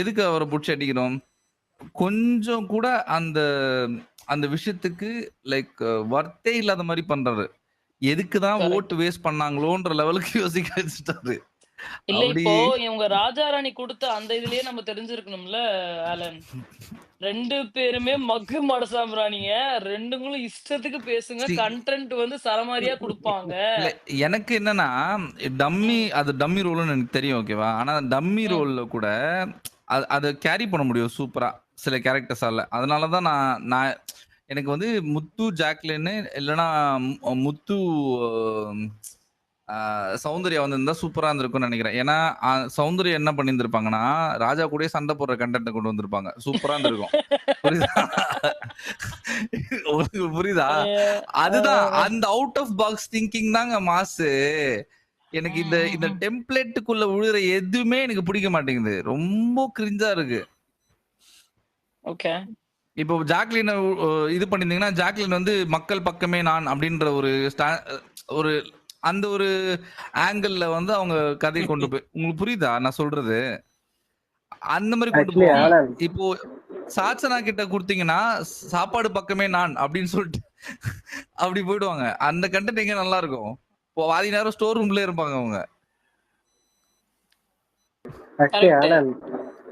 Speaker 9: எதுக்கு அவரை புடிச்சு அடிக்கணும்? கொஞ்சம் கூட அந்த அந்த விஷயத்துக்கு லைக் வர்த்தே இல்லாத மாதிரி பண்றாரு. எதுக்குதான் ஓட்டு வேஸ்ட் பண்ணாங்களோன்ற லெவலுக்கு யோசிக்க வச்சுட்டாரு.
Speaker 2: இல்ல இப்போ இவங்க ராஜாராணி கொடுத்த அந்த இதுலயே நம்ம தெரிஞ்சிருக்கணும்ல ஆலன். 2 பேருமே மக்கு மடசாம்பிராணிங்க. 2ங்களும் இஷ்டத்துக்கு பேசுங்க. கண்டென்ட் வந்து சரமாரியா கொடுப்பாங்க.
Speaker 9: எனக்கு என்னன்னா டம்மி ரோல்னு எனக்கு தெரியும். ஓகேவா? ஆனா டம்மி ரோல்ல கூட அதை கேரி பண்ண முடியும் சூப்பரா சில கேரக்டர்ஸால. அதனாலதான் நான் எனக்கு வந்து முத்து ஜாக்லின்னு இல்லைன்னா முத்து சௌந்தர்யா வந்து சூப்பரா இருந்திருக்கும்னு நினைக்கிறேன். ஏன்னா சௌந்தர்யா என்ன பண்ணியிருந்திருப்பாங்கன்னா ராஜா கூட சண்டை போடுற கண்டென்ட் கொண்டு வந்திருப்பாங்க. சூப்பரா இருந்திருக்கும். புரியுதா? அதுதான் அந்த அவுட் ஆஃப் பாக்ஸ் திங்கிங் தாங்க மாசு. எனக்கு இந்த டெம்ப்ளேட்டுக்குள்ள விழுற எதுவுமே எனக்கு பிடிக்க மாட்டேங்குது. ரொம்ப கிரிஞ்சா இருக்கு.
Speaker 2: ஓகே.
Speaker 9: இப்போ ஜாக்லின் இது பண்ணிருந்தீங்கன்னா ஜாக்லின் வந்து மக்கள் பக்கமே நான் அப்படின்ற ஒரு அந்த ஒரு ஆங்கிள் வந்து அவங்க கதையை கொண்டு போய் உங்களுக்கு புரியுதா நான் சொல்றது? அந்த மாதிரி கொண்டு போவாங்க. இப்போ சாச்சனா கிட்ட கொடுத்தீங்கன்னா சாப்பாடு பக்கமே நான் அப்படின்னு சொல்லிட்டு அப்படி போயிடுவாங்க. அந்த கண்டென்ட் எங்க நல்லா இருக்கும்? இப்போ பாதி நேரம் ஸ்டோர் ரூம்ல இருப்பாங்க அவங்க.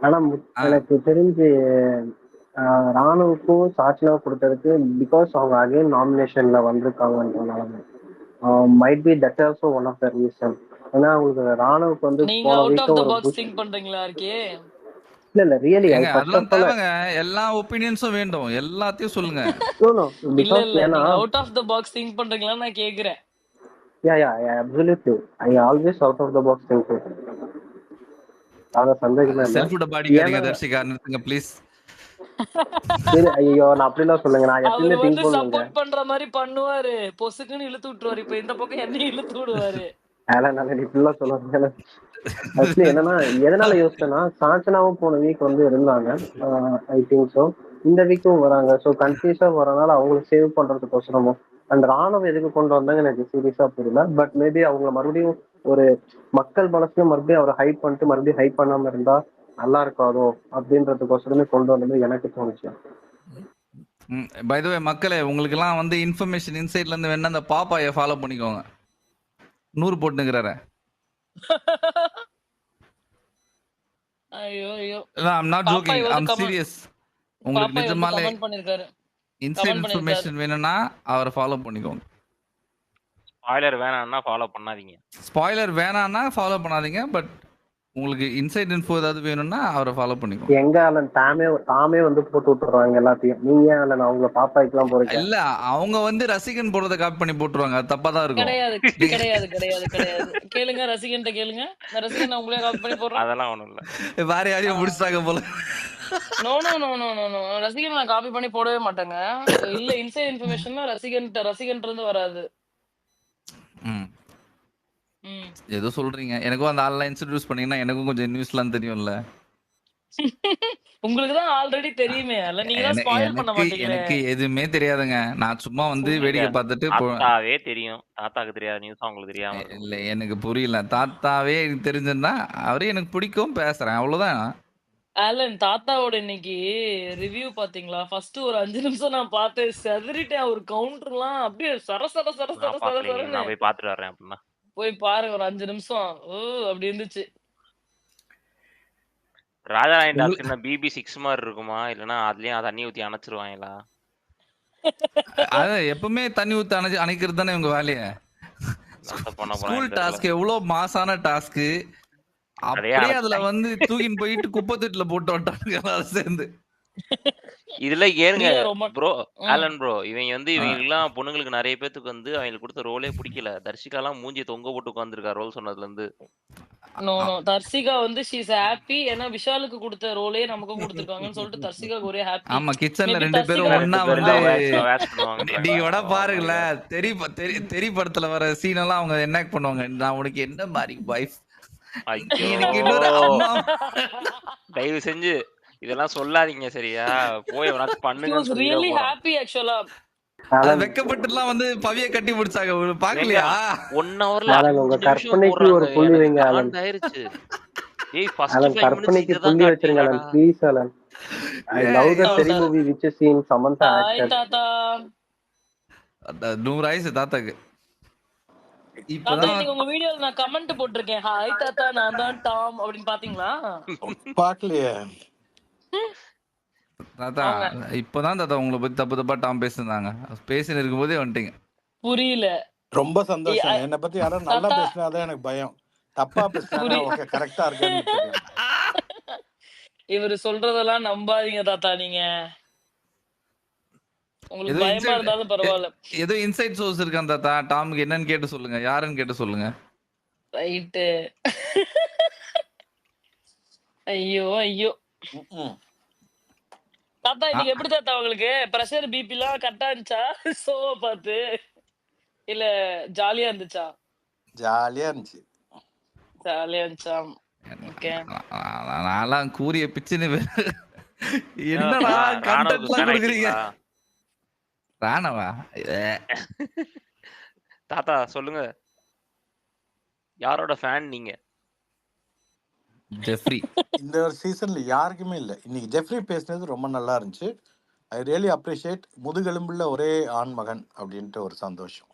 Speaker 1: ஆனா எனக்கு தெரிஞ்சு ராணுவுக்கும் சாச்சனாவும் கொடுத்ததுக்கு பிகாஸ் அவங்க again நாமினேஷன்ல வந்திருக்காங்கன்றனால might be that also one of the reason. ஏன்னா உங்களுக்கு ராணுவுக்கு வந்து
Speaker 2: நீங்க out of the box think பண்றீங்களா இருக்கே?
Speaker 1: இல்ல ரியலி
Speaker 9: அதெல்லாம் தேவைங்க. எல்லா ஒபினியன்ஸும் வேண்டும். எல்லாத்தையும் சொல்லுங்க.
Speaker 2: இல்ல out of the box think பண்றீங்களா நான் கேக்குறேன்.
Speaker 1: Yeah, absolutely. I always out of the box thinking. அத சந்தேகமே இல்ல.
Speaker 9: செல்ஃப் டபாடி கேட்க தர்ஷிகா நிறுத்துங்க ப்ளீஸ்.
Speaker 1: சரி ஐயோ நான் அப்படிலாம் சொல்லுங்க, நான்
Speaker 2: அவரு
Speaker 1: எப்பயுமே திங்க்
Speaker 2: வந்து
Speaker 1: பண்ணுவேங்க.
Speaker 2: சப்போர்ட் பண்ற மாதிரி பண்ணுவாரு, பொசுக்குன்னு இழுத்து விட்டுருவாரு. இப்ப இந்த பக்கம் என்னையும் இழுத்து விடுவாரு.
Speaker 1: அதனால நீ இப்படிலாம் சொல்லுவாங்க. ஆக்சுவலி என்னன்னா எதனால யோசிச்சேன்னா, சாச்சனாவும் போன வீக் வந்து இருந்தாங்க. I think so. இந்த வீக்கும் வராங்க. ஸோ கன்ஃபியூஸா வரனால அவங்களுக்கு சேவ் பண்றதுக்கோசரமோ அண்ட் ராணுவம் எதுக்கு கொண்டு வந்தாங்க எனக்கு சீரியஸா புரியல. பட் மேபி அவங்க மறுபடியும் ஒரு மக்கள் மனசுல மறுபடியும் அவரை ஹைட் பண்ணிட்டு மறுபடியும் ஹைட் பண்ணாம இருந்தா நல்லா இருக்காதோ அப்படின்றதுக்கோசரமே கொண்டு வந்தது எனக்கு தோணுச்சு.
Speaker 9: பை த வே மக்களே, உங்களுக்கெல்லாம் வந்து இன்ஃபர்மேஷன் இன்சைட்ல இருந்து வேணா அந்த பாப்பாயை ஃபாலோ பண்ணிக்கோங்க. 100 போட்டுங்கிறாரு.
Speaker 2: ஐயோ ஐயோ,
Speaker 9: ஐம் நாட்
Speaker 2: பாப்பா
Speaker 9: ஜோக்கிங்,
Speaker 2: வந்து
Speaker 9: ஐம்
Speaker 2: கமெண்ட்
Speaker 9: சீரியஸ். உங்களுக்கு
Speaker 2: பாப்பா வந்து
Speaker 9: நிஜமாலே
Speaker 2: கமெண்ட் பண்ணிருக்காரு.
Speaker 9: இன்சைட்
Speaker 2: கமெண்ட் பண்ணிருக்காரு.
Speaker 9: இன்ஃபர்மேஷன் வேணும்னா அவரை ஃபாலோ பண்ணிக்கோங்க.
Speaker 5: ஸ்பாய்லர் வேணாம்னா ஃபாலோ பண்ணாதீங்க.
Speaker 9: ஸ்பாய்லர் வேணான்னா ஃபாலோ பண்ணாதீங்க. பட் உங்களுக்கு இன்சைட் இன்ஃபோ ஏதாவது வேணும்னா அவரை ஃபாலோ பண்ணிக்கோங்க.
Speaker 1: எங்க அலன் தாமே வந்து போட்டு விட்டுறாங்க எல்லாத்தையும். நீங்க ஏன் அலன் அவங்க பாப்பாய்க்கெல்லாம் போறீங்க?
Speaker 9: இல்ல, அவங்க வந்து ரசிகன் போடுறத காப்பி பண்ணி போட்டுருவாங்க. அது தப்பா தான் இருக்கும்.
Speaker 2: கிடையாது கிடையாது கிடையாது கிடையாது. கேளுங்க, ரசிகன்ட்ட கேளுங்க. இந்த ரசிகன் நான் உங்களே காப்பி பண்ணி போடுறேன்.
Speaker 5: அதெல்லாம் ஒண்ணும் இல்ல.
Speaker 9: வேற யாரையும் முடிச்சிட்டாங்க போல.
Speaker 2: No no no no no no, ரசிகன் நான் காப்பி பண்ணி போடவே மாட்டேங்க. இல்ல, இன்சைட் இன்ஃபர்மேஷன்னா ரசிகன்ட்ட இருந்து வராது.
Speaker 9: ம்.
Speaker 2: ம்.
Speaker 9: ஏதோ சொல்றீங்க. எனக்கும் அந்த ஆள்லாம் இன்ட்ரோடியூஸ் பண்ணீங்கன்னா எனக்கும் கொஞ்சம் நியூஸ்லாம் தெரியும்ல.
Speaker 2: உங்களுக்கு தான் ஆல்ரெடி தெரியுமே. அல்ல நீங்க தான் ஸ்பாயில் பண்ண
Speaker 9: எனக்கு
Speaker 2: மாட்டீங்களே.
Speaker 9: எனக்கு எதுவுமே தெரியாதுங்க. நான் சும்மா வந்து வேடிக்கை பார்த்துட்டு
Speaker 5: தாத்தாவே தெரியும். தாத்தாக்கு தெரியாத நியூஸ் உங்களுக்கு தெரியாம இருக்கும்.
Speaker 9: இல்ல எனக்கு புரியல. தாத்தாவே எனக்கு தெரிஞ்சிருந்தா அவரே எனக்கு பிடிக்கும், பேசுறேன், அவ்வளவுதான்.
Speaker 2: ஆலன், தாத்தாவோட இன்னைக்கு ரிவ்யூ பாத்தீங்களா? ஃபர்ஸ்ட் ஒரு 5 நிமிஷம் நான் பார்த்தேன், செதறிட்டேன். ஒரு கவுண்டர்லாம் அப்படியே சர சர சர சர
Speaker 5: நான்
Speaker 2: சர
Speaker 5: பாக்கலீங்க.
Speaker 2: சரன்னு.
Speaker 5: நான் போய் பாத்துட்டு வரேன் அப்படின்னா.
Speaker 2: போய் பாருங்க ஒரு 5 நிமிஷம். ஓ அப்படி இருந்துச்சு.
Speaker 5: ராஜாராணி டாஸ்க் என்ன BB6 மாதிரி இருக்குமா, இல்லனா அதுலயும் தண்ணி ஊத்தி அணைச்சிருவாங்களா?
Speaker 9: அது எப்பவுமே தண்ணி ஊத்தி அணைக்கிறது தானே உங்க வேலையை. ஸ்கூல் டாஸ்க் எவ்வளவு மாசான டாஸ்க். அப்படியே அதுல வந்து தூக்கின்னு போயிட்டு குப்பை தொட்டில போட்டு வட்டாங்க எல்லாரும் சேர்ந்து.
Speaker 5: இதுல ஏனுங்க ப்ரோ, ஆலன் ப்ரோ, இவங்க வந்து இவங்களுக்குலாம் பொண்ணுங்களுக்கு நிறைய பேத்துக்கு வந்து அவங்களுக்கு கொடுத்த ரோலே பிடிக்கல. தர்ஷிகாலாம் மூஞ்சி தொங்க போட்டு உட்காந்துருக்கா ரோல் சொன்னதுல இருந்து.
Speaker 2: நோ நோ, தர்ஷிகா வந்து ஷீ இஸ் ஹாப்பி. ஏன்னா விஷாலுக்கு கொடுத்த ரோலே நமக்கும் கொடுத்துருக்காங்கன்னு சொல்லிட்டு தர்ஷிகாக்கு ஒரே ஹாப்பி.
Speaker 9: ஆமா, கிச்சன்ல 2 பேரும் ஒண்ணா வந்து நீங்க வட பாருங்களேன். தெரி படத்துல வர சீன் எல்லாம் அவங்க என்ன பண்ணுவாங்க, நான் உனக்கு என்ன மாதிரி வைஃப்.
Speaker 5: தயவு செஞ்சு இதெல்லாம் சொல்லாதீங்க சரியா? போய் எவனாச்சும் பண்ணுங்கன்னு சொல்லி
Speaker 2: ரியலி ஹாப்பி ஆக்சுவலா.
Speaker 9: வெக்கப்பட்டுலாம் வந்து பவிய கட்டி முடிச்சாங்க. பாக்கலையா?
Speaker 5: 1 ஹவர்ல
Speaker 1: உங்க கற்பனைக்கு ஒரு புள்ளி வைங்க அலன்.
Speaker 5: ஆயிருச்சு. ஏய் ஃபர்ஸ்ட்
Speaker 1: அலன்
Speaker 5: 5
Speaker 1: கற்பனைக்கு
Speaker 5: மினிட்ஸ்
Speaker 1: புள்ளி வச்சிருங்க Alan, please Alan. I love the Terry movie which is seen Samantha
Speaker 2: ஹாய்
Speaker 1: acted.
Speaker 2: தாத்தா.
Speaker 9: 100 ஆயிடுச்சு தாத்தாக்கு.
Speaker 2: தாத்தா
Speaker 9: இப்பதான்
Speaker 2: இன்னைக்கு உங்க வீடியோல நான் கமெண்ட் போட்டிருக்கேன். ஹாய் தாத்தா, நான் தான் டாம் அப்படின்னு பாத்தீங்களா?
Speaker 10: பாக்கலையே
Speaker 9: தாத்தா. இப்பதான் தாத்தா உங்களை பத்தி தப்பு தப்பா டாம் பேசினாங்க. பேசின்னு இருக்கும்போதே வந்துட்டீங்க.
Speaker 2: புரியல.
Speaker 10: ரொம்ப சந்தோஷம். என்னை பத்தி யாரும் நல்லா பேசினாதான் எனக்கு பயம். தப்பா பேசினா ஓகே கரெக்டா இருக்கேன்னு தெரியும்.
Speaker 2: இவரு சொல்றதெல்லாம் நம்பாதீங்க தாத்தா. நீங்க உங்களுக்கு பயமா இருந்தாலும் பரவாயில்ல.
Speaker 9: ஏதோ இன்சைட் சோர்ஸ் இருக்கான் தாத்தா. டாமுக்கு என்னன்னு கேட்டு சொல்லுங்க, யாருன்னு கேட்டு சொல்லுங்க.
Speaker 2: ரைட்டு. ஐயோ ஐயோ தாத்தா, இன்னைக்கு எப்படி தாத்தா உங்களுக்கு பிரஷர் பிபி எல்லாம் கரெக்டா இருந்துச்சா? ஷோவை பார்த்து இல்ல ஜாலியா இருந்துச்சா?
Speaker 10: ஜாலியா இருந்துச்சு.
Speaker 2: ஜாலியா இருந்துச்சா? ஓகே.
Speaker 9: நான்லாம் கூறிய பிச்சுன்னு என்னடா கண்டென்ட்லாம் கொடுக்குறீங்க. ராணவா
Speaker 5: தாத்தா சொல்லுங்க, யாரோட ஃபேன் நீங்க?
Speaker 9: ஜெஃப்ரி.
Speaker 10: இந்த ஒரு சீசன்ல யாருக்குமே இல்ல. இன்னைக்கு ஜெஃப்ரி பேசினது ரொம்ப நல்லா இருந்துச்சு. I really appreciate. முதுகெலும்புள்ள ஒரே ஆண் மகன் அப்படின்ட்டு ஒரு சந்தோஷம்.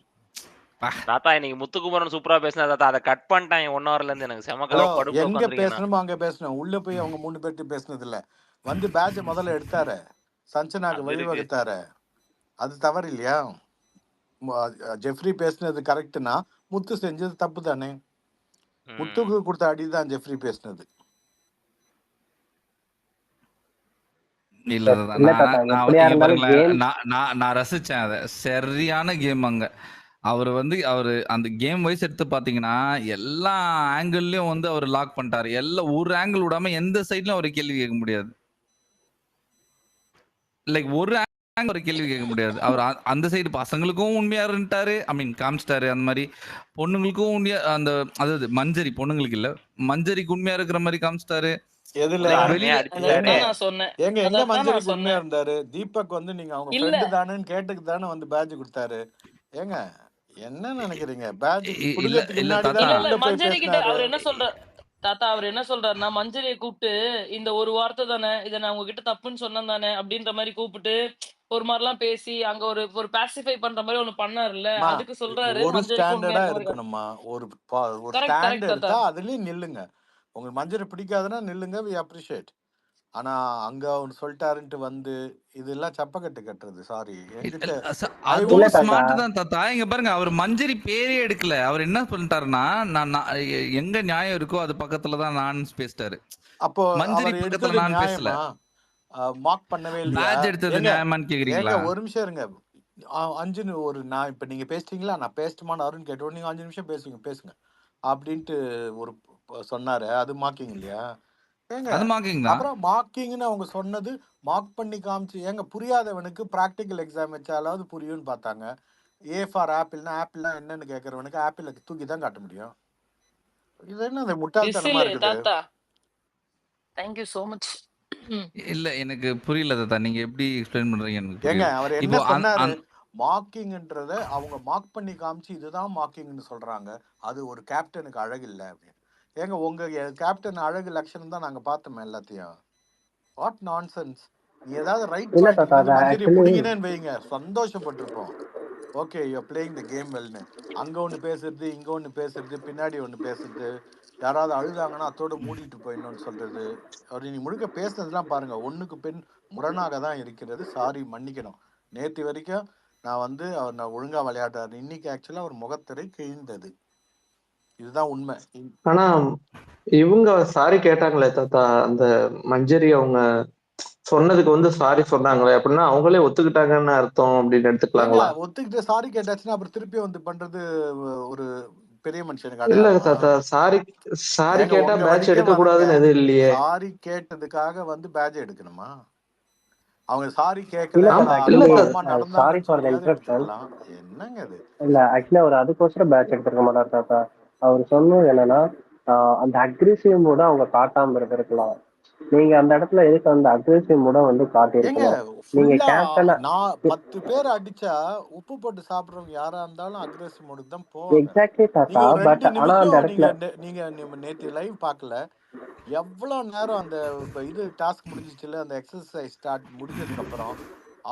Speaker 5: தாத்தா இன்னைக்கு முத்துக்குமரன் சூப்பரா பேசினா தாத்தா. அதை கட் பண்ணிட்டாங்க 1 ஹவர்ல இருந்து. எனக்கு செம கடுப்பு.
Speaker 10: எங்க பேசணுமோ அங்க பேசணும். உள்ள போய் அவங்க 3 பேர்ட்டு பேசினது இல்ல. வந்து பேட்ச் முதல்ல எடுத்தாரு, சஞ்சனாக்கு வழிவகுத்தாரு. அது தவறு இல்லையா? ஜெஃப்ரி பேசினது கரெக்ட்னா முத்து செஞ்சது தப்பு தானே. முத்துக்கு கொடுத்த அடிதான் ஜெஃப்ரி பேசினது.
Speaker 9: இல்ல நான் ரசிச்சேன் அத. சரியான கேம் அங்க. அவரு அந்த கேம் வைஸ் எடுத்து பாத்தீங்கன்னா எல்லா ஆங்கிள்லயும் வந்து அவர் லாக் பண்ணிட்டாரு. எல்லா ஒரு ஆங்கிள் விடாம எந்த சைட்லயும் அவரு கேள்வி கேட்க முடியாது. லைக் ஒரு ஒரு கேள்வி கேட்க முடியாது. அவர் அந்த சைடு பசங்களுக்கும் உண்மையா இருந்துட்டாரு, ஐ மீன் காமிச்சிட்டாரு. அந்த மாதிரி பொண்ணுங்களுக்கும் உண்மையா அந்த அதாவது மஞ்சரி பொண்ணுங்களுக்கு இல்ல மஞ்சரிக்கு உண்மையா இருக்கிற மாதிரி காமிச்சிட்டாரு.
Speaker 10: எதுல
Speaker 9: வெளியில
Speaker 2: நான் சொன்னேன்
Speaker 10: எங்க
Speaker 2: அதான்
Speaker 10: மஞ்சரிக்கு
Speaker 2: நான்
Speaker 10: உண்மையா
Speaker 2: சொன்னேன்
Speaker 10: இருந்தாரு? தீபக் வந்து நீங்க அவங்க
Speaker 2: இல்ல
Speaker 10: ஃப்ரெண்டு தானேன்னு கேட்டுக்கு தானே வந்து பேட்ஜ் கொடுத்தாரு. ஏங்க என்ன நினைக்கிறீங்க? பேட்ஜ்
Speaker 9: இல்ல
Speaker 10: குடுக்கறதுக்கு
Speaker 9: இல்ல
Speaker 10: முன்னாடி
Speaker 9: தாத்தா
Speaker 10: தானே
Speaker 2: இல்ல
Speaker 10: உள்ள போய்
Speaker 2: மஞ்சரி கிட்ட
Speaker 10: பேசினாரு.
Speaker 2: அவர் என்ன சொல்ற தாத்தா அவர் என்ன சொல்றாருன்னா மஞ்சரியை கூப்பிட்டு இந்த ஒரு வார்த்தை தானே இதை நான் உங்ககிட்ட தப்புன்னு சொன்னேன் தானே அப்படின்ற மாதிரி கூப்பிட்டு ஒரு மாதிரிலாம் பேசி அங்க ஒரு ஒரு பாசிஃபை பண்ற மாதிரி ஒண்ணு பண்ணாருல்ல
Speaker 10: மா,
Speaker 2: அதுக்கு சொல்றாரு
Speaker 10: ஒரு
Speaker 2: மஞ்சரிக்கு உண்மையா
Speaker 10: ஸ்டாண்டர்டா
Speaker 2: இருக்க மாதிரி
Speaker 10: இருக்கணுமா? ஒரு ஒரு
Speaker 2: கரெக்ட்
Speaker 10: ஸ்டாண்ட்
Speaker 2: கரெக்ட் தாத்தா
Speaker 10: எடுத்தா அதுலயும் நில்லுங்க. உங்களுக்கு மஞ்சள் பிடிக்காதுன்னா நில்லுங்க, வி அப்ரிஷியேட். ஆனா அங்க அவர் சொல்லிட்டாருன்ட்டு வந்து இதெல்லாம் சப்பக்கட்டு கட்டுறது. சாரி என்கிட்ட ஐ
Speaker 9: அதுவும்
Speaker 1: இல்ல
Speaker 10: ஒன்ட்
Speaker 1: தாத்தா
Speaker 9: ஸ்மார்ட் தான் தாத்தா. இங்க பாருங்க, அவர் மஞ்சரி பேரே எடுக்கல. அவர் என்ன சொல்லிட்டாருன்னா, நான் எங்க நியாயம் இருக்கோ அது பக்கத்துல தான் நான் பேசிட்டாரு.
Speaker 10: அப்போ
Speaker 9: மஞ்சரி
Speaker 10: அவர்
Speaker 9: பக்கத்துல
Speaker 10: எடுத்தது
Speaker 9: நான் பேசல.
Speaker 10: நியாயமா? மார்க் பண்ணவே இல்லையா?
Speaker 9: பேட்ச் எடுத்தது
Speaker 10: ஏங்க
Speaker 9: நியாயமான்னு
Speaker 10: ஏங்க
Speaker 9: கேக்குறீங்களா?
Speaker 10: ஒரு நிமிஷம் இருங்க. அஞ்சுன்னு ஒரு நான் இப்ப நீங்க பேசிட்டீங்களா? நான் பேசட்டுமான்னு அருண் கேட்டோம். நீங்க 5 நிமிஷம் பேசுங்க அப்படின்ட்டு ஒரு சொன்னாரு. அது மார்க்கிங் இல்லையா? ஏங்க
Speaker 9: அது மார்க்கிங் தான்.
Speaker 10: அப்புறம் மார்க்கிங்னு அவங்க சொன்னது மார்க் பண்ணி காமிச்சு. ஏங்க புரியாதவனுக்கு ப்ராக்டிக்கல் எக்ஸாம் வச்சாலாவது புரியும்னு பார்த்தாங்க. ஏ ஃபார் ஆப்பிள்னா ஆப்பிள்னா என்னன்னு கேட்கறவனுக்கு ஆப்பிள தூக்கி தான் காட்ட முடியும். இது என்ன இது முட்டாள்தனமா
Speaker 2: விசிலு
Speaker 10: இருக்குது?
Speaker 2: தாத்தா தேங்க்யூ சோ மச்
Speaker 9: இல்ல எனக்கு புரியல தாத்தா. நீங்க எப்படி எக்ஸ்பிளைன் பண்றீங்க எனக்கு
Speaker 10: ஏங்க
Speaker 9: புரியல.
Speaker 10: அவர் என்ன
Speaker 9: இப்போ
Speaker 10: சொன்னாரு? மார்க்கிங்ன்றத அவங்க மார்க் பண்ணி காமிச்சு இதுதான் மார்க்கிங்னு சொல்றாங்க. அது ஒரு கேப்டனுக்கு அழகு இல்லை அப்படின்னு. ஏங்க உங்க கேப்டன் அழகு லட்சணம் தான் நாங்க பார்த்தோமே எல்லாத்தையும். What nonsense! நீ ஏதாவது ரைட்
Speaker 1: இல்ல
Speaker 10: பாயிண்ட்டுக்கு
Speaker 1: தாத்தா
Speaker 10: வந்து
Speaker 1: அது
Speaker 10: மஞ்சரியை
Speaker 1: ஆக்சுவலி
Speaker 10: பிடிங்கினேன்னு வைங்க, சந்தோஷப்பட்டிருப்போம். Okay you playing the game வெல்னு. அங்க ஒன்று பேசுறது, இங்க ஒன்று பேசுறது, பின்னாடி ஒன்று பேசுறது, யாராவது அழுதாங்கன்னா அத்தோட மூடிட்டு போயிடணும்னு சொல்றது. அவர் நீ முழுக்க பேசுனதுலாம் பாருங்க, ஒண்ணுக்கு பின் முரணாக தான் இருக்கிறது. சாரி, மன்னிக்கணும். நேற்று வரைக்கும் நான் வந்து அவர் நான் ஒழுங்கா விளையாடுறாரு, இன்னைக்கு ஆக்சுவலா அவர் முகத்திரை கிழிந்தது. இதுதான் உண்மை.
Speaker 3: ஆனா இவங்க சாரி கேட்டாங்களே தாத்தா, அந்த மஞ்சரி அவங்க சொன்னதுக்கு வந்து சாரி சொன்னாங்களே அப்படின்னா அவங்களே ஒத்துக்கிட்டாங்கன்னு அர்த்தம் அப்படின்னு
Speaker 10: ஏங்க
Speaker 3: எடுத்துக்கலாங்களா?
Speaker 10: ஒத்துக்கிட்டு சாரி கேட்டாச்சுன்னா அப்புறம் திருப்பி வந்து பண்றது ஒரு பெரிய மனுஷனுக்கு
Speaker 3: இல்ல
Speaker 10: அடையாளமா?
Speaker 3: தாத்தா, சாரி சாரி
Speaker 10: ஏங்க
Speaker 3: கேட்டா
Speaker 10: உங்க
Speaker 3: பேட்ச்
Speaker 10: வழிக்கே
Speaker 3: எடுக்க
Speaker 10: வரங்க.
Speaker 3: கூடாதுன்னு எதுவும் இல்லையே.
Speaker 10: சாரி கேட்டதுக்காக வந்து பேட்ச் எடுக்கணுமா? அவங்க சாரி
Speaker 1: இல்ல
Speaker 10: கேட்கல,
Speaker 1: தாத்தா
Speaker 3: இல்ல
Speaker 10: அப்பா
Speaker 1: ஆக்சுவலி
Speaker 10: அம்மா
Speaker 3: தாத்தா,
Speaker 1: சாரி
Speaker 10: நடந்தாங்கன்னு
Speaker 1: ஃபார் த
Speaker 10: சொல்லியாவது
Speaker 1: இன்ட்ரப்ஷன்.
Speaker 10: எடுத்துக்கலாம். என்னங்க இது?
Speaker 1: இல்ல ஆக்சுவலி அவர் அதுக்கோசரம் பேட்ச் எடுத்திருக்க மாட்டார் தாத்தா. அவர் சொன்னது என்னன்னா அந்த அக்ரெசிவ் மூட அவங்க காட்டாம இருந்திருக்கலாம். நீங்க அந்த இடத்துல எதுக்கு அந்த அக்ரெசிவ் மூட வந்து
Speaker 10: ஏங்க
Speaker 1: காட்டியிருக்கணும்? நீங்க
Speaker 10: ஃபுல்லா
Speaker 1: கேப்டனா
Speaker 10: நான் 10 பேர் அடிச்சா உப்பு போட்டு சாப்பிடுறவங்க யாரா இருந்தாலும் அக்ரெசிவ் மோடுக்கு தான் போவாங்க.
Speaker 1: எக்ஸாக்ட்லி தாத்தா.
Speaker 10: நீங்க ஒரு
Speaker 1: பட்
Speaker 10: 2
Speaker 1: ஆனா அந்த
Speaker 10: நிமிஷம்
Speaker 1: இடத்துல
Speaker 10: நீங்க நேற்று லைவ் பார்க்கல. எவ்வளவு நேரம் அந்த இது டாஸ்க் முடிஞ்சிச்சுல, அந்த எக்ஸசைஸ் ஸ்டார்ட் முடிஞ்சதுக்கு அப்புறம்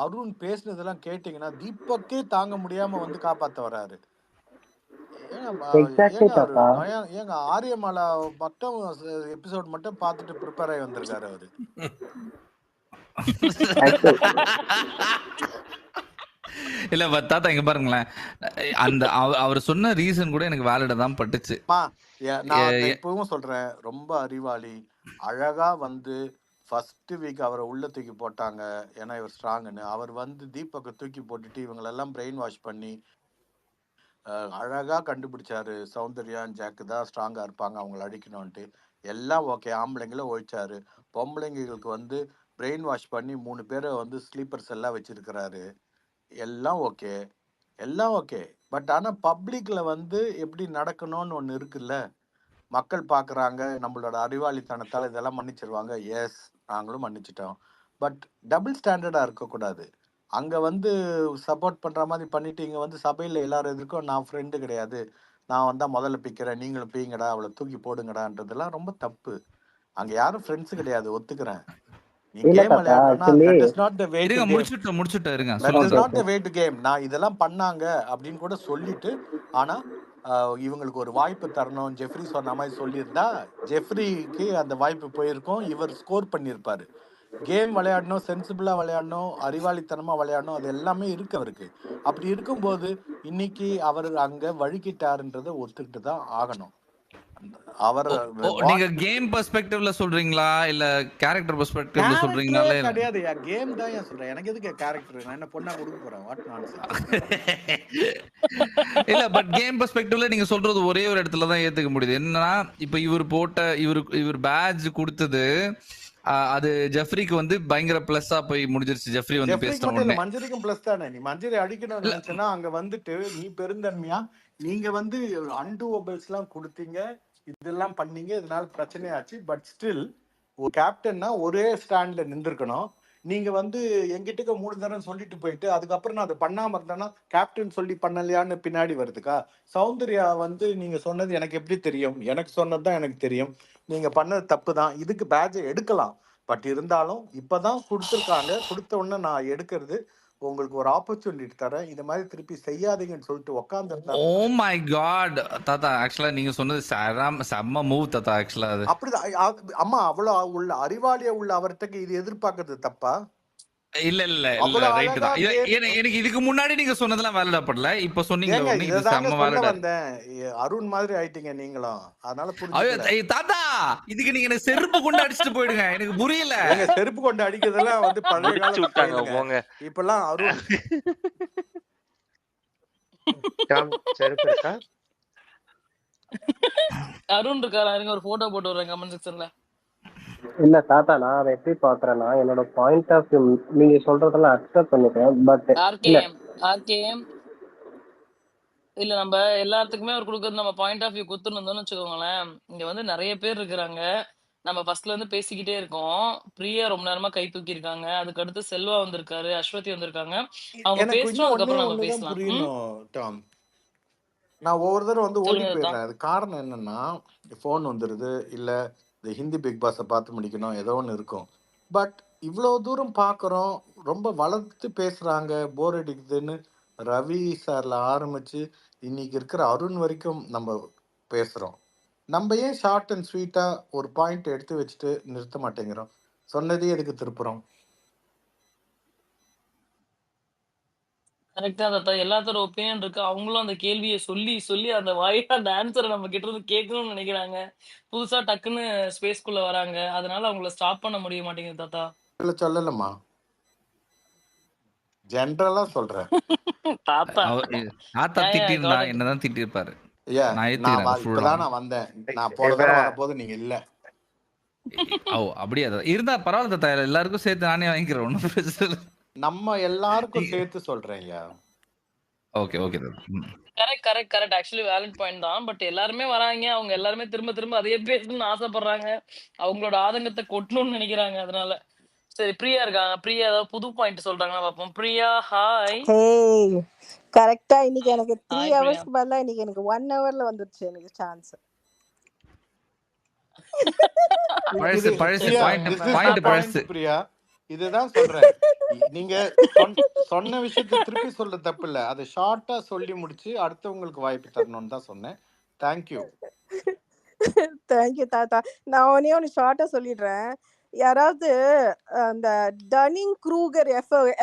Speaker 10: அருண் பேசுனதெல்லாம் கேட்டீங்கன்னா தீபக்கே தாங்க முடியாம வந்து காப்பாத்த வராரு.
Speaker 1: எக்ஸாக்ட்லி
Speaker 10: ஏங்க அவரு
Speaker 1: தாத்தா.
Speaker 10: ஏங்க ஆரியமாலா மட்டும் எபிசோட் மட்டும் பார்த்துட்டு ப்ரிப்பேர் ஆகி வந்திருக்காரு அவரு.
Speaker 1: ஆக்சுவலி
Speaker 9: இல்ல தாத்தா இங்க பாருங்களேன், அந்த அவர் சொன்ன ரீசன் கூட எனக்கு வேலிடா தான் பட்டுச்சு.
Speaker 10: நான் இப்பவும் சொல்றேன், ரொம்ப அறிவாளி. அழகா வந்து ஃபர்ஸ்ட் வீக் அவரை உள்ள தூக்கி போட்டாங்க, ஏன்னா இவர் ஸ்ட்ராங்னு. அவர் வந்து தீபக்கை தூக்கி போட்டுட்டு இவங்களெல்லாம் பிரெயின் வாஷ் பண்ணி அழகா கண்டுபிடிச்சாரு. சௌந்தர்யா ஜாக்கு தான் ஸ்ட்ராங்கா இருப்பாங்க, அவங்களை அடிக்கணும்ட்டு. எல்லாம் ஓகே, ஆம்பளைங்களை ஒழிச்சாரு. பொம்பளைங்களுக்கு வந்து பிரெயின் வாஷ் பண்ணி 3 பேரை வந்து ஸ்லீப்பர்ஸ் எல்லாம் வச்சிருக்கிறாரு. எல்லாம் ஓகே, எல்லாம் ஓகே. பட் ஆனா பப்ளிக்ல வந்து எப்படி நடக்கணும்னு ஒண்ணு இருக்குல்ல. மக்கள் பாக்குறாங்க, நம்மளோட அறிவாளித்தனத்தால இதெல்லாம் மன்னிச்சிருவாங்க. எஸ், நாங்களும் மன்னிச்சிட்டோம். பட் டபுள் ஸ்டாண்டர்டா இருக்கக்கூடாது. அங்க வந்து சப்போர்ட் பண்ற மாதிரி பண்ணிட்டு இங்க வந்து சபையில எல்லாரும் எதிர்க்கும் நான் ஃப்ரெண்டு கிடையாது, நான் வந்தா முதல்ல பிக்கிறேன், நீங்களும் பீங்கடா, அவளை தூக்கி போடுங்கடான்றதெல்லாம் ரொம்ப தப்பு. அங்க யாரும் ஃப்ரெண்ட்ஸ் கிடையாது, ஒத்துக்கிறேன். நீ
Speaker 1: இல்ல
Speaker 10: கேம்
Speaker 1: தாத்தா
Speaker 10: விளையாடுறனா
Speaker 1: actually
Speaker 10: that is not the way to
Speaker 9: இருங்க,
Speaker 10: கேம்.
Speaker 9: முடிச்சுட்டு இருங்க,
Speaker 10: தட்
Speaker 9: சொல்லுங்க
Speaker 10: is
Speaker 1: okay
Speaker 10: not
Speaker 1: okay.
Speaker 10: The way to game. நான் இதெல்லாம் பண்ணாங்க அப்படின்னு கூட சொல்லிட்டு, ஆனா இவங்களுக்கு ஒரு வாய்ப்பு தரணும். ஜெஃப்ரி சொன்ன மாதிரி சொல்லியிருந்தா ஜெஃப்ரிக்கு அந்த வாய்ப்பு போயிருக்கும், இவர் ஸ்கோர் பண்ணியிருப்பாரு. கேம் விளையாடணும், சென்சிபிளா விளையாடணும், அறிவாளித்தனமா விளையாடணும், அது எல்லாமே இருக்கு அவருக்கு. அப்படி இருக்கும்போது இன்னைக்கு அவர் அங்க வழுக்கிட்டாருன்றதை ஒத்துக்கிட்டு தான் ஆகணும். அவர்
Speaker 9: நீங்க கேம் பெர்ஸ்பெக்டிவ்ல சொல்றீங்களா இல்ல கேரக்டர் பெர்ஸ்பெக்டிவ்ல சொல்றீங்களா?
Speaker 10: கேரக்டரே கிடையாது. கேம் தான் சொல்றேன். எனக்கு எதுக்கு கேரக்டர்? நான் என்ன பொண்ணா கொடுக்க போறேன்? What nonsense.
Speaker 9: இல்ல பட் கேம் பெர்ஸ்பெக்டிவ்ல நீங்க சொல்றது ஒரே ஒரு இடத்துல தான் ஏத்துக்க முடியுது. என்னன்னா இப்ப இவர் பேட்ஜ் கொடுத்தது அது ஜெஃப்ரிக்கு வந்து பயங்கர பிளஸ்ஸா போய் முடிஞ்சிருச்சு. ஜெஃப்ரி வந்து
Speaker 10: ஜெஃப்ரிக்கு
Speaker 9: பேசின
Speaker 10: மட்டும் இல்ல,
Speaker 9: உடனே.
Speaker 10: மஞ்சரிக்கும் பிளஸ் தானே. நீ மஞ்சரி அடிக்கணும்னு
Speaker 9: இல்ல
Speaker 10: நினைச்சேன்னா அங்க வந்துட்டு நீ பெருந்தன்மையா நீங்க வந்து அன்டூவபிள்ஸ் எல்லாம் கொடுத்தீங்க, இதெல்லாம் பண்ணீங்க, இதனால பிரச்சனையாச்சு. பட் ஸ்டில் ஒரு கேப்டன்னா ஒரே ஸ்டாண்ட்ல நின்றுக்கணும். நீங்க வந்து எங்கிட்ட 3 தடவை சொல்லிட்டு போயிட்டு அதுக்கப்புறம் நான் அதை பண்ணாம இருந்தேன்னா கேப்டன் சொல்லி பண்ணலையான்னு பின்னாடி வருதுக்கா. சௌந்தர்யா வந்து நீங்க சொன்னது எனக்கு எப்படி தெரியும்? எனக்கு சொன்னதுதான் எனக்கு தெரியும். நீங்க பண்ணது தப்பு தான், இதுக்கு பேட்சை எடுக்கலாம். பட் இருந்தாலும் இப்பதான் கொடுத்துருக்காங்க, கொடுத்த உடனே நான் எடுக்கிறது உங்களுக்கு ஒரு ஆப்பர்ச்சுனிட்டி தரேன், இந்த மாதிரி திருப்பி செய்யாதீங்கன்னு சொல்லிட்டு உட்காந்துருந்தா
Speaker 9: ஓ மை காட் தாத்தா, ஆக்சுவலா நீங்க சொன்னது செம்ம மூவ் தாத்தா. ஆக்சுவலா அது
Speaker 10: அப்படிதான். அம்மா அவ்வளவு உள்ள அறிவாளியா உள்ள அவர்கிட்ட இது எதிர்பார்க்கறது தப்பா?
Speaker 9: இல்ல இல்ல இல்ல
Speaker 10: அவ்வளவு
Speaker 9: ரைட்
Speaker 10: அழகா
Speaker 9: தான்.
Speaker 10: தேடி
Speaker 9: எனக்கு இதுக்கு முன்னாடி நீங்க சொன்னதெல்லாம் வேலிடா படல. இப்ப சொன்னீங்களே
Speaker 10: ஏங்க
Speaker 9: ஒண்ணு, இது
Speaker 10: இததாங்க
Speaker 9: செம்ம
Speaker 10: சொல்ல
Speaker 9: வேலிடா.
Speaker 10: வந்தேன். அருண் மாதிரி ஆயிட்டீங்க நீங்களும், அதனால
Speaker 9: ஐயோ
Speaker 10: புரிஞ்சுக்கல.
Speaker 9: தாத்தா, இதுக்கு நீங்க எனக்கு செருப்பு கொண்டு அடிச்சுட்டு போயிடுங்க, எனக்கு புரியல.
Speaker 10: எங்க செருப்பு கொண்டு அடிக்கிறதெல்லாம் வந்து பழைய
Speaker 5: முடிச்சு
Speaker 10: காலத்து
Speaker 5: விட்டாங்க
Speaker 10: ஸ்டைலுங்க.
Speaker 5: போங்க.
Speaker 10: இப்பெல்லாம் அருண்
Speaker 1: செருப்பு இருக்கா?
Speaker 2: அருண் இருக்காரா? இருங்க ஒரு போட்டோ போட்டு விடுறேன் கமெண்ட் செக்ஷன்ல.
Speaker 1: இல்ல தாத்தா, நான் அதை எப்படி பாக்குறேன்னா, என்னோட பாயிண்ட் ஆஃப் வியூ நீங்க சொல்றதெல்லாம் அக்செப்ட் பண்ணிக்கிறேன். பட் இல்ல
Speaker 2: ஆர்கேஎம் இல்ல, நம்ம எல்லாத்துக்குமே அவர் கொடுக்கறது நம்ம பாயிண்ட் ஆஃப் வியூ குத்துன்னு வச்சுக்கோங்களேன். இங்க வந்து நிறைய பேர் இருக்கிறாங்க. நம்ம ஃபர்ஸ்ட்ல இருந்து பேசிக்கிட்டே இருக்கோம். பிரியா ரொம்ப நேரமா கை தூக்கி இருக்காங்க. அதுக்கு அடுத்து செல்வா வந்திருக்காரு, அஸ்வதி வந்திருக்காங்க. அவங்க
Speaker 10: எனக்கு
Speaker 2: பேசணும்,
Speaker 10: இன்னும் ஒன்னே
Speaker 2: அதுக்கப்புறம் நம்ம
Speaker 10: ஒண்ணுதான்
Speaker 2: பேசலாம்.
Speaker 10: புரியணும் டாம். நான் ஒவ்வொரு தடவை வந்து ஓடி
Speaker 2: சொல்லுங்க தாத்தா.
Speaker 10: போயிடுறேன். அது காரணம் என்னன்னா, ஃபோன் வந்துடுது, இல்ல இந்த ஹிந்தி பிக் பாஸை பார்த்து முடிக்கணும், ஏதோ ஒன்று இருக்கும். பட் இவ்வளோ தூரம் பார்க்குறோம், ரொம்ப வளர்த்து பேசுறாங்க, போர் அடிக்குதுன்னு ரவி சார்ல ஆரம்பிச்சு இன்னைக்கு இருக்கிற அருண் வரைக்கும் நம்ம பேசுறோம். நம்ம ஏன் ஷார்ட் அண்ட் ஸ்வீட்டா ஒரு பாயிண்ட் எடுத்து வச்சுட்டு நிறுத்த மாட்டேங்கிறோம்? சொன்னதே எதுக்கு திருப்புறோம்?
Speaker 2: கரெக்டா தாத்தா, எல்லாத்தோட ஒப்பீனியன் இருக்கு. அவங்களும் அந்த கேள்வியை சொல்லி சொல்லி அந்த வாயில அந்த ஆன்சரை நம்ம கிட்ட இருந்து கேட்கணும்னு நினைக்கிறாங்க. புதுசா டக்குன்னு ஸ்பேஸ்க்குள்ள வராங்க. அதனால அவங்கள ஸ்டாப் பண்ண முடிய மாட்டேங்குது தாத்தா.
Speaker 10: இல்ல சொல்லலம்மா, ஜென்ரலா சொல்றேன்.
Speaker 2: தாத்தா
Speaker 9: தாத்தா
Speaker 2: Yeah, yeah,
Speaker 9: திட்டி
Speaker 2: I
Speaker 9: இருந்தா
Speaker 2: got it.
Speaker 9: என்னதான் திட்டி இருப்பாரு.
Speaker 10: ஐயா
Speaker 9: நான்
Speaker 10: நான்
Speaker 9: ஏத்துக்கிறேன் ஃபுல்லா.
Speaker 10: இப்பதான் நான் வந்தேன். நான் போன தடவை வரப்போது நீங்க இல்ல.
Speaker 9: ஓ அப்படியா தாத்தா? இருந்தா பரவாயில்ல தாத்தா, எல்லாருக்கும் சேர்த்து நானே வாங்கிக்கிறேன், ஒன்றும் பிரச்சனை இல்லை.
Speaker 10: நம்ம எல்லாருக்கும் சேர்த்து சொல்றேன் ஐயா.
Speaker 9: ஓகே ஓகே தாத்தா.
Speaker 2: கரெக்ட். ஆக்சுவலி வேலிட் பாயிண்ட் தான். பட் எல்லாருமே வராங்க. அவங்க எல்லாருமே திரும்ப திரும்ப அதையே பேசணும்னு ஆசைப்படுறாங்க. அவங்களோட ஆதங்கத்தை கொட்டணும்னு நினைக்கிறாங்க. அதனால சரி, பிரியா இருக்காங்க. பிரியா ஏதாவது புது பாயிண்ட் சொல்றாங்களா பாப்போம். பிரியா ஹாய்.
Speaker 11: ஹேய், கரெக்டா இன்னைக்கு எனக்கு 3
Speaker 2: ஹாய் பிரியா.
Speaker 11: ஹவர்ஸ்க்கு பதிலா இன்னைக்கு எனக்கு 1 ஹவர்ல வந்துருச்சு எனக்கு சான்ஸ்.
Speaker 9: பழசு பழசு
Speaker 10: Priya,
Speaker 9: point
Speaker 10: this is the
Speaker 9: point
Speaker 10: point
Speaker 9: பழசு.
Speaker 10: பிரியா. இதுதான் சொல்றேன். நீங்க சொன்ன விஷயத்தை திருப்பி சொல்ல தப்பு இல்ல, அதை ஷார்ட்டா சொல்லி முடிச்சு அடுத்தவங்களுக்கு வாய்ப்பு தரணும்னு தான் சொன்னேன். தேங்க்யூ.
Speaker 11: தேங்க்யூ தாத்தா. நான் ஒண்ணு ஷார்ட்டா சொல்லிடுறேன். யாராவது அந்த டன்னிங் க்ரூகர்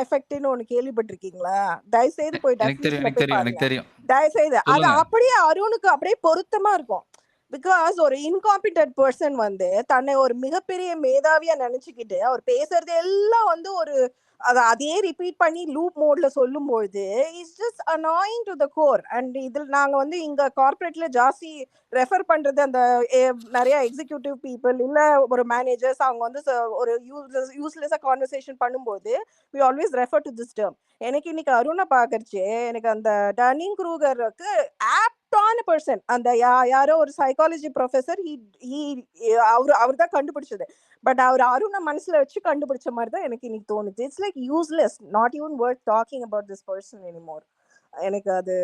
Speaker 11: எஃபெக்ட்னு ஒண்ணு கேள்விப்பட்டிருக்கீங்களா? தயவு செய்து போய்
Speaker 9: எனக்கு தெரியும்
Speaker 11: டெஃபினிஷனை
Speaker 9: எனக்கு
Speaker 11: போய்
Speaker 9: தெரியும்
Speaker 11: பாருங்க.
Speaker 9: எனக்கு தெரியும்.
Speaker 11: தயவு செய்து அது
Speaker 9: சொல்லுங்க.
Speaker 11: அப்படியே அருணுக்கு அப்படியே பொருத்தமா இருக்கும். பிகாஸ் ஒரு இன்காம்பிடன்ட் பர்சன் வந்து தன்னை ஒரு மிகப்பெரிய மேதாவியா நினைச்சுக்கிட்டு அவர் பேசுறது எல்லாம் வந்து ஒரு அதே ரிப்பீட் பண்ணி லூப் மோட்ல சொல்லும்போது it's just annoying to the core. And இதில் நாங்க வந்து இங்க கார்பரேட்ல ஜாஸ்தி ரெஃபர் பண்றது அந்த நிறைய எக்ஸிக்யூட்டிவ் பீப்புள் இல்ல ஒரு மேனேஜர்ஸ் அவங்க வந்து ஒரு யூஸ்லெஸ்ஸா கான்வர்சேஷன் பண்ணும்போது we always refer to this term. எனக்கு இன்னைக்கு அருணை பாக்கறச்சு எனக்கு அந்த டன்னிங் க்ரூகருக்கு ஆப்டான பர்சன், அந்த யாரோ ஒரு சைக்காலஜி ப்ரொஃபஸர் அவர் தான் கண்டுபிடிச்சது. பட் அவர் அருணை மனசுல வச்சு கண்டுபிடிச்ச மாதிரி தான் எனக்கு இன்னைக்கு தோணுது. It's like useless, not even worth talking about this person anymore. எனக்கு அது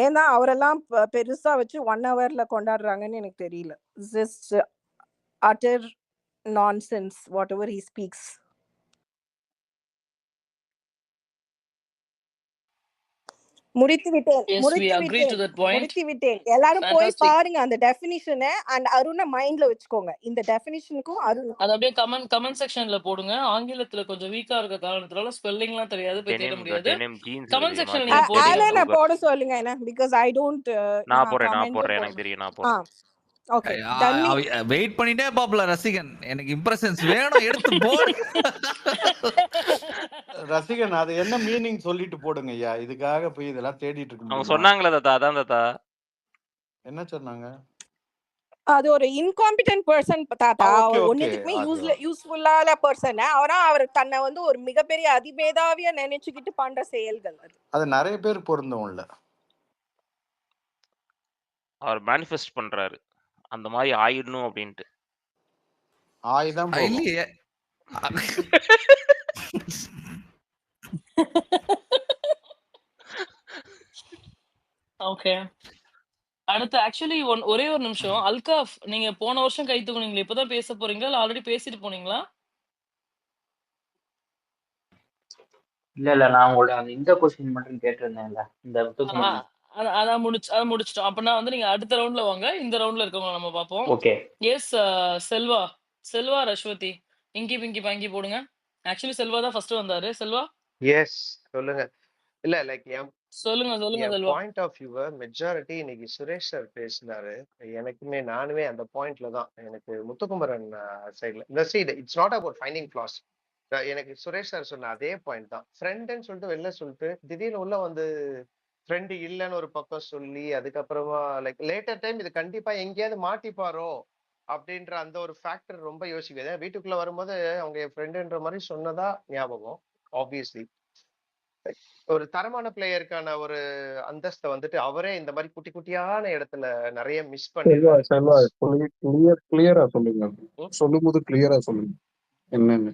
Speaker 11: ஏன்னா அவரெல்லாம் பெருசா வச்சு 1 ஹவர்ல கொண்டாடுறாங்கன்னு எனக்கு தெரியல. Just utter nonsense what ever he speaks. முடித்து விட்டேன். எல்லாரும் போய் பாருங்க அந்த டெஃபினிஷனை அண்ட் அருணை மைண்ட்ல வச்சுக்கோங்க. இந்த டெஃபினிஷனுக்கும் அருண்
Speaker 2: அது அப்படியே கமெண்ட் செக்ஷன்ல போடுங்க. ஆங்கிலத்துல கொஞ்சம் வீக்கா இருக்க காரணத்தினால ஸ்பெல்லிங் எல்லாம் தெரியாது, போய் தேட முடியாது. கமெண்ட் செக்ஷன்ல நீங்க போடுங்க.
Speaker 11: போட சொல்லுங்க என்ன, பிகாஸ் ஐ டோன்ட்.
Speaker 5: நான் போடுறேன் எனக்கு தெரியும், நான் போடுறேன்.
Speaker 11: ஓகே,
Speaker 9: வெயிட் பண்ணிட்டே பாப்பல ரசிகன், எனக்கு இம்ப்ரெஷன்ஸ் வேணும், எடுத்து போடு.
Speaker 10: ரசிகன் அது என்ன மீனிங் சொல்லிட்டு போடுங்க ஐயா, இதுக்காக போய் இதெல்லாம் தேடிட்டு இருக்கு.
Speaker 5: அவங்க சொன்னாங்களே தாத்தா, அதான் தாத்தா.
Speaker 10: என்ன சொன்னாங்க?
Speaker 11: அது ஒரு இன்காம்பிடன்ட் பர்சன் தாத்தா.
Speaker 10: ஓகே
Speaker 11: அவர்
Speaker 10: ஓகே
Speaker 11: ஒன்னுத்துக்குமே
Speaker 10: அது
Speaker 11: யூஸ்ஃபுல்லான பர்சன். அவர் தன்னை வந்து ஒரு மிகப்பெரிய அதிமேதாவியா நினைச்சுக்கிட்டு பண்ற செயல்கள் அது.
Speaker 10: அது நிறைய பேர் பொருந்தும் இல்ல.
Speaker 5: அவர் மேனிஃபெஸ்ட் பண்றாரு அந்த மாதிரி ஆயிடணும் அப்படின்ட்டு.
Speaker 10: ஆயுதம் போகும்.
Speaker 9: இல்லையே
Speaker 2: ஓகே. அடுத்து ஆக்சுவலி ஒரே ஒரு நிமிஷம். அல்காஃப், நீங்க போன வருஷம் கை தூக்குனீங்களே, இப்பதான் பேச போறீங்களா இல்ல ஆல்ரெடி பேசிட்டு போனீங்களா?
Speaker 8: இல்ல நான் உங்களோட அந்த இந்த கொஸ்டின் மட்டும் கேட்டிருந்தேன்ல, இந்த
Speaker 2: ஆ,
Speaker 8: முத்துக்குமரன்.
Speaker 2: அதான் முடிச்சிட்டோம். அப்படின்னா வந்து நீங்க அடுத்த ரவுண்ட்ல வாங்க. இந்த ரவுண்ட்ல இருக்கவங்க நம்ம பார்ப்போம்.
Speaker 8: ஓகே.
Speaker 2: எஸ் செல்வா ரஷ்வதி, இங்கி பிங்கி பாங்கி போடுங்க. ஆக்சுவலி செல்வா தான் ஃபர்ஸ்ட் வந்தாரு. செல்வா
Speaker 1: எஸ் சொல்லுங்க. இல்ல லைக்
Speaker 2: சொல்லுங்க
Speaker 1: என்
Speaker 2: செல்வா.
Speaker 1: பாயிண்ட் ஆஃப் வியூவை மெஜாரிட்டி இன்னைக்கு சுரேஷ் சார் பேசினாரு. நானுமே அந்த பாயிண்ட்ல தான். எனக்கு முத்துக்குமரன் சைட்ல இந்த side it's not about finding flaws. எனக்கு சுரேஷ் சார் சொன்ன அதே பாயிண்ட் தான். ஃப்ரெண்டுன்னு சொல்லிட்டு வெளில சொல்லிட்டு திடீர்னு உள்ள வந்து ஃப்ரெண்டு இல்லைன்னு ஒரு பக்கம் சொல்லி அதுக்கப்புறமா லைக் லேட்டர் டைம் இது கண்டிப்பா எங்கேயாவது மாட்டிப்பாரோ அப்படின்ற அந்த ஒரு ஃபேக்டர் ரொம்ப யோசிக்குது. வீட்டுக்குள்ள வரும்போது அவங்க என் ஃப்ரெண்டுன்ற மாதிரி சொன்னதா ஞாபகம். ஆப்வியஸ்லி ஒரு தரமான பிளேயருக்கான ஒரு அந்தஸ்தை வந்துட்டு அவரே இந்த மாதிரி குட்டி குட்டியான இடத்துல நிறைய மிஸ்
Speaker 12: செல்வா
Speaker 1: பண்ணிடுறாரு.
Speaker 12: செல்வா கிளியரா சொல்லுங்க. சொல்லும்போது கிளியரா சொல்லுங்க என்னன்னு.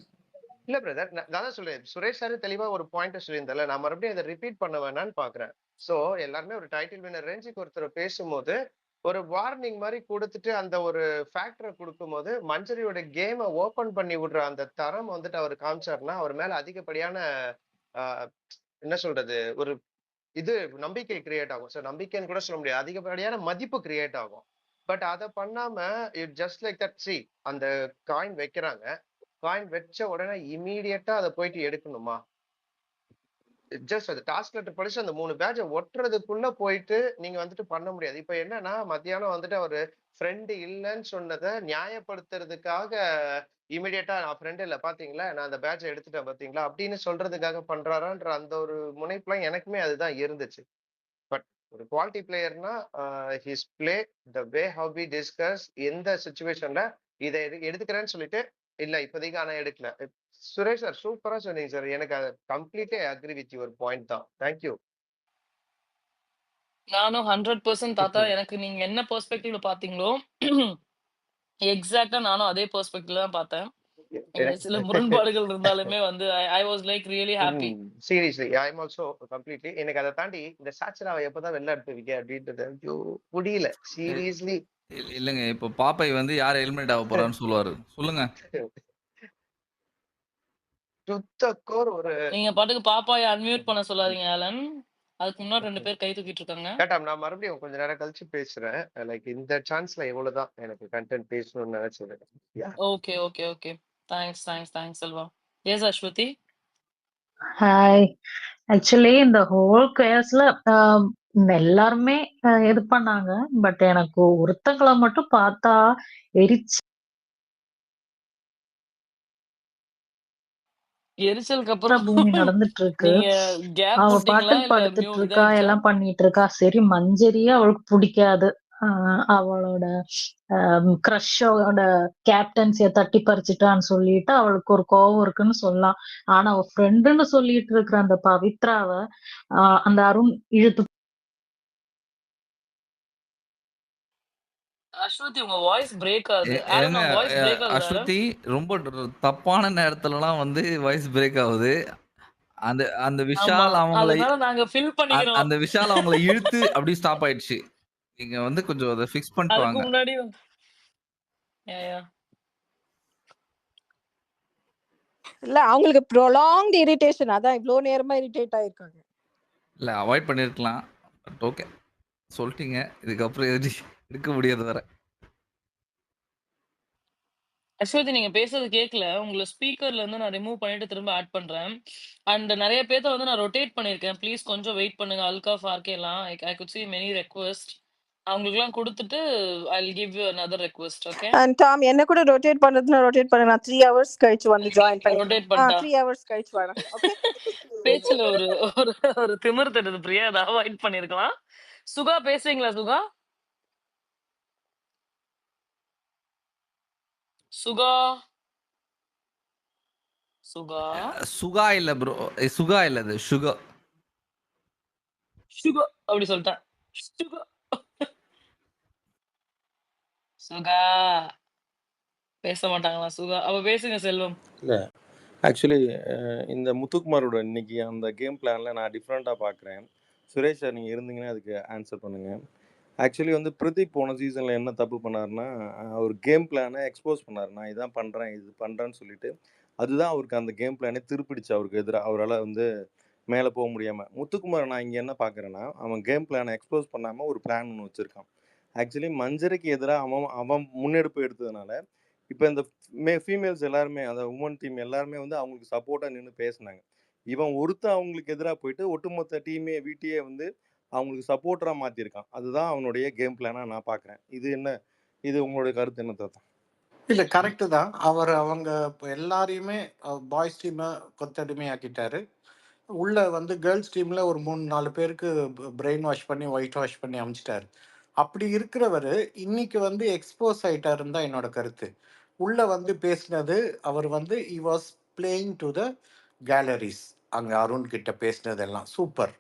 Speaker 1: இல்ல பிரதர், நான் தான் சொல்றேன். சுரேஷ் சார் தெளிவா ஒரு பாயிண்ட் சொல்லியிருந்தால, நான் மறுபடியும் அதை ரிப்பீட் பண்ண வேணான்னு பாக்குறேன். சோ எல்லாருமே ஒரு டைட்டில் வின்னர் ரேஞ்சுக்கு ஒருத்தர் பேசும்போது ஒரு வார்னிங் மாதிரி கொடுத்துட்டு அந்த ஒரு ஃபேக்டரை கொடுக்கும்போது மஞ்சரியோட கேமை ஓபன் பண்ணி விடுற அந்த தரம் வந்துட்டு அவர் காமிச்சாருன்னா அவர் மேல அதிகப்படியான என்ன சொல்றது ஒரு இது நம்பிக்கை கிரியேட் ஆகும். ஸோ நம்பிக்கைன்னு கூட சொல்ல முடியாது, அதிகப்படியான மதிப்பு கிரியேட் ஆகும். பட் அதை பண்ணாம it just like that. C அந்த காயின் வைக்கிறாங்க, காயின் வச்ச உடனே இமீடியட்டா அதை போயிட்டு எடுக்கணுமா? ஜஸ்ட் அது டாஸ்க் லெட்டர் படிச்சு அந்த 3 பேட்சை ஒட்டுறதுக்குள்ள போயிட்டு நீங்க வந்துட்டு பண்ண முடியாது. இப்ப என்னன்னா மத்தியானம் வந்துட்டு அவரு ஃப்ரெண்டு இல்லைன்னு சொன்னதை நியாயப்படுத்துறதுக்காக இமீடியட்டா நான் ஃப்ரெண்டு இல்லை பாத்தீங்களா, நான் அந்த பேட்சை எடுத்துட்டேன் பாத்தீங்களா அப்படின்னு சொல்றதுக்காக பண்றாரான்ற அந்த ஒரு முனைப்புலாம் எனக்குமே அதுதான் இருந்துச்சு. பட் ஒரு குவாலிட்டி பிளேயர்னா his play the way how we discuss எந்த சுச்சுவேஷன்ல இதை எடுத்துக்கிறேன்னு சொல்லிட்டு இல்ல இப்போதைக்கு ஆனா எடுக்கல. சுரேஷ் சார் சூப்பரா சொன்னீங்க சார். எனக்கு அதை completely agree with your point தான். தேங்க்யூ.
Speaker 2: நானும் 100% தாத்தா. எனக்கு நீங்க என்ன பெர்ஸ்பெக்டிவ்ல பாத்தீங்களோ எக்ஸாக்ட்டா நானும் அதே பெர்ஸ்பெக்டிவ்ல தான் பார்த்தேன். சில முரண்பாடுகள் இருந்தாலுமே வந்து I was like really happy.
Speaker 1: Seriously I am also completely. எனக்கு அதை தாண்டி இந்த சாச்சராவை எப்பதான் வெளில எடுத்துவீங்க அப்படின்றது ஐயோ முடியல சீரியஸ்லி.
Speaker 9: இல்லங்க இப்போ பாப்பை வந்து யார் எலிமினேட் ஆக போறான்னு சொல்லுவாரு. சொல்லுங்க.
Speaker 1: ஒரு
Speaker 2: நீங்க பாட்டுக்கு பாப்பாயை அன்மியூட் பண்ண சொல்லாதீங்க ஆலன். அதுக்கு முன்னாடி 2 பேர் கை தூக்கிட்டு இருக்காங்க.
Speaker 1: கேட்டாம், நான் மறுபடியும் கொஞ்ச நேரம் கழிச்சு பேசுறேன். லைக் இந்த சான்ஸ்ல எவ்வளவுதான் எனக்கு கண்டென்ட் பேசணும்னு நினைச்சிருக்கேன்.
Speaker 2: Okay okay okay. Thanks Selva. Yes Aswathi.
Speaker 13: Hi. Actually இந்த ஹோல் கேஸ்ல எல்லாருமே இது பண்ணாங்க. பட் எனக்கு ஒருத்தங்களை மட்டும் பார்த்தா எரிச்சு
Speaker 2: எரிச்சலுக்கு அப்புறம்
Speaker 13: பூமி நடந்துட்டு இருக்கு.
Speaker 2: நீங்க கேப்
Speaker 13: அவ
Speaker 2: விட்டீங்களா
Speaker 13: பாட்டுக்கு
Speaker 2: இல்ல
Speaker 13: படுத்துட்டு இருக்கா,
Speaker 2: இதாயிடுச்சா?
Speaker 13: எல்லாம் பண்ணிட்டு இருக்கா. சரி மஞ்சரியே அவளுக்கு பிடிக்காது. அவளோட கிரஷோட கேப்டன்சிய தட்டி பறிச்சுட்டான்னு சொல்லிட்டு அவளுக்கு ஒரு கோவம் இருக்குன்னு சொல்லலாம். ஆனா அவ ஃப்ரெண்டுன்னு சொல்லிட்டு இருக்கிற அந்த பவித்ராவ அந்த அருண் இழுத்து
Speaker 2: அஸ்வதி உங்க வாய்ஸ் பிரேக் ஆகுது. ஆலன்
Speaker 9: ஏங்க
Speaker 2: உங்க வாய்ஸ் பிரேக் ஆகுது ஆலன்.
Speaker 9: அஸ்வதி ரொம்ப தப்பான நேரத்துலலாம் வந்து வாய்ஸ் பிரேக் ஆகுது. அந்த அந்த
Speaker 2: ஆமா.
Speaker 9: விஷால் அவங்கள
Speaker 2: அதனால நாங்க ஃபில் பண்ணிக்கிறோம்.
Speaker 9: அந்த விஷால் அவங்கள இழுத்து அப்படி ஸ்டாப் ஆயிடுச்சு. நீங்க வந்து கொஞ்சம் அதை ஃபிக்ஸ் பண்ணிட்டு
Speaker 2: அதுக்கு
Speaker 9: வாங்க.
Speaker 2: முன்னாடி யா
Speaker 11: இல்ல அவங்களுக்கு ப்ரொலாங்ட் இரிட்டேஷன், அதான் இவ்வளவு நேரமா இரிட்டேட் ஆயிருக்காங்க.
Speaker 9: இல்ல அவாய்ட் பண்ணிருக்கலாம். பட் ஓகே சொல்லிட்டீங்க. இதுக்கப்புறம் இருக்க முடியாது வேற.
Speaker 2: அஸ்வதி நீங்க பேசுறது கேட்கல. உங்களை ஸ்பீக்கர்ல இருந்து நான் ரிமூவ் பண்ணிட்டு திரும்ப ஆட் பண்றேன். அண்ட் நிறைய பேர்த்த வந்து நான் ரொட்டேட் பண்ணிருக்கேன். ப்ளீஸ் கொஞ்சம் வெயிட் பண்ணுங்க. அல்காஃப் ஆர்கே எல்லாம் I could see many request. அவங்களுக்குலாம் கொடுத்துட்டு I will give you another request. Okay.
Speaker 11: And Tom என்ன கூட ரொட்டேட் பண்றதுன்னா ரொட்டேட் பண்ண. நான் 3 hours கழிச்சு வந்து ஜாயின் பண்ணிக்கிறேன்.
Speaker 2: ரொட்டேட் பண்ணிட்டா
Speaker 11: 3 hours கழிச்சு வரேன். ஓகே.
Speaker 2: பேச்சுல ஒரு ஒரு ஒரு திமிர் தட்டுது பிரியா. அதை அவாய்ட் பண்ணிருக்கலாம். சுகா பேசுறீங்களா சுகா? சுகா சுகா
Speaker 9: சுகா இல்ல ப்ரோ, சுகா இல்ல, அது சுகா.
Speaker 2: சுகா அப்படி சொல்லிட்டேன். சுகா சுகா பேச மாட்டாங்களா சுகா? அப்ப பேசுங்க செல்வம்.
Speaker 14: இல்ல ஆக்சுவலி இந்த முத்துக்குமாரோட இன்னைக்கு அந்த கேம் பிளான்ல நான் டிஃப்ரெண்ட்டாக பார்க்குறேன். சுரேஷ் சார் நீங்கள் இருந்தீங்கன்னா அதுக்கு ஆன்சர் பண்ணுங்க. ஆக்சுவலி வந்து பிரதீப் போன சீசனில் என்ன தப்பு பண்ணாருன்னா, அவர் கேம் பிளானை எக்ஸ்போஸ் பண்ணார். நான் இதான் பண்ணுறேன், இது பண்ணுறேன்னு சொல்லிட்டு அதுதான் அவருக்கு அந்த கேம் பிளானே திருப்பிடுச்சு அவருக்கு எதிராக. அவரால் வந்து மேலே போக முடியாமல். முத்துக்குமார் நான் இங்கே என்ன பார்க்குறேன்னா, அவன் கேம் பிளானை எக்ஸ்போஸ் பண்ணாமல் ஒரு பிளான் ஒன்று வச்சுருக்கான். ஆக்சுவலி மஞ்சரிக்கு எதிராக அவன் அவன் முன்னெடுப்பு எடுத்ததுனால இப்போ இந்த ஃபீமேல்ஸ் எல்லாருமே, அந்த உமன் டீம் எல்லாருமே வந்து அவங்களுக்கு சப்போர்ட்டாக நின்று பேசினாங்க. இவன் ஒருத்தன் அவங்களுக்கு எதிராக போயிட்டு ஒட்டுமொத்த டீமே வீட்டையே வந்து அவங்களுக்கு சப்போர்ட்டராக மாற்றிருக்கான். அதுதான் அவனுடைய கேம் பிளானாக நான் பார்க்குறேன். இது உங்களுடைய கருத்து என்ன தாத்தா?
Speaker 10: இல்லை, கரெக்டு தான். அவங்க எல்லாரையுமே பாய்ஸ் டீமை கொத்தடிமையாக்கிட்டாரு. உள்ள வந்து கேர்ள்ஸ் டீமில் ஒரு 3-4 பேருக்கு பிரெயின் வாஷ் பண்ணி ஒயிட் வாஷ் பண்ணி அமிச்சிட்டாரு. அப்படி இருக்கிறவர் இன்னைக்கு வந்து எக்ஸ்போஸ் ஆயிட்டாருன்னு தான் என்னோட கருத்து. உள்ள வந்து பேசினது அவர் வந்து he was playing to the galleries. அங்கே அருண் கிட்ட பேசினதெல்லாம் சூப்பர்.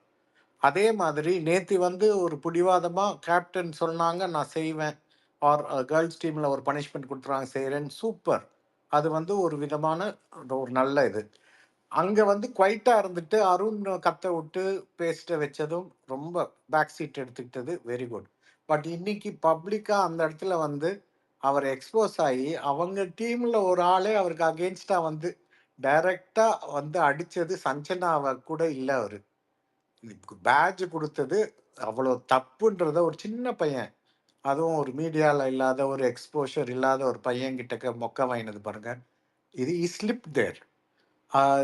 Speaker 10: அதே மாதிரி நேத்தி வந்து ஒரு பிடிவாதமாக கேப்டன் சொன்னாங்க நான் செய்வேன், ஆர் கேர்ள்ஸ் டீமில் ஒரு பனிஷ்மெண்ட் கொடுத்துறாங்க செய்கிறேன்னு, சூப்பர். அது வந்து ஒரு விதமான ஒரு நல்ல இது. அங்கே வந்து குவைட்டாக இருந்துட்டு அருண் கத்த விட்டு பேசிட்டு வச்சதும் ரொம்ப பேக் சீட் எடுத்துக்கிட்டது வெரி குட். பட் இன்னைக்கு பப்ளிக்காக அந்த இடத்துல வந்து அவர் எக்ஸ்போஸ் ஆகி அவங்க டீமில் ஒரு ஆளே அவருக்கு அகெயின்ஸ்டாக வந்து டைரக்டாக வந்து அடித்தது சஞ்சனாவை கூட இல்லை. அவர் பேட்ஜ் கொடுத்தது அவ்வளோ தப்புன்றத ஒரு சின்ன பையன், அதுவும் ஒரு மீடியாவில் இல்லாத ஒரு எக்ஸ்போஷர் இல்லாத ஒரு பையன்கிட்ட மொக்க வாங்கினது பாருங்க. இது ஸ்லிப் தேர்.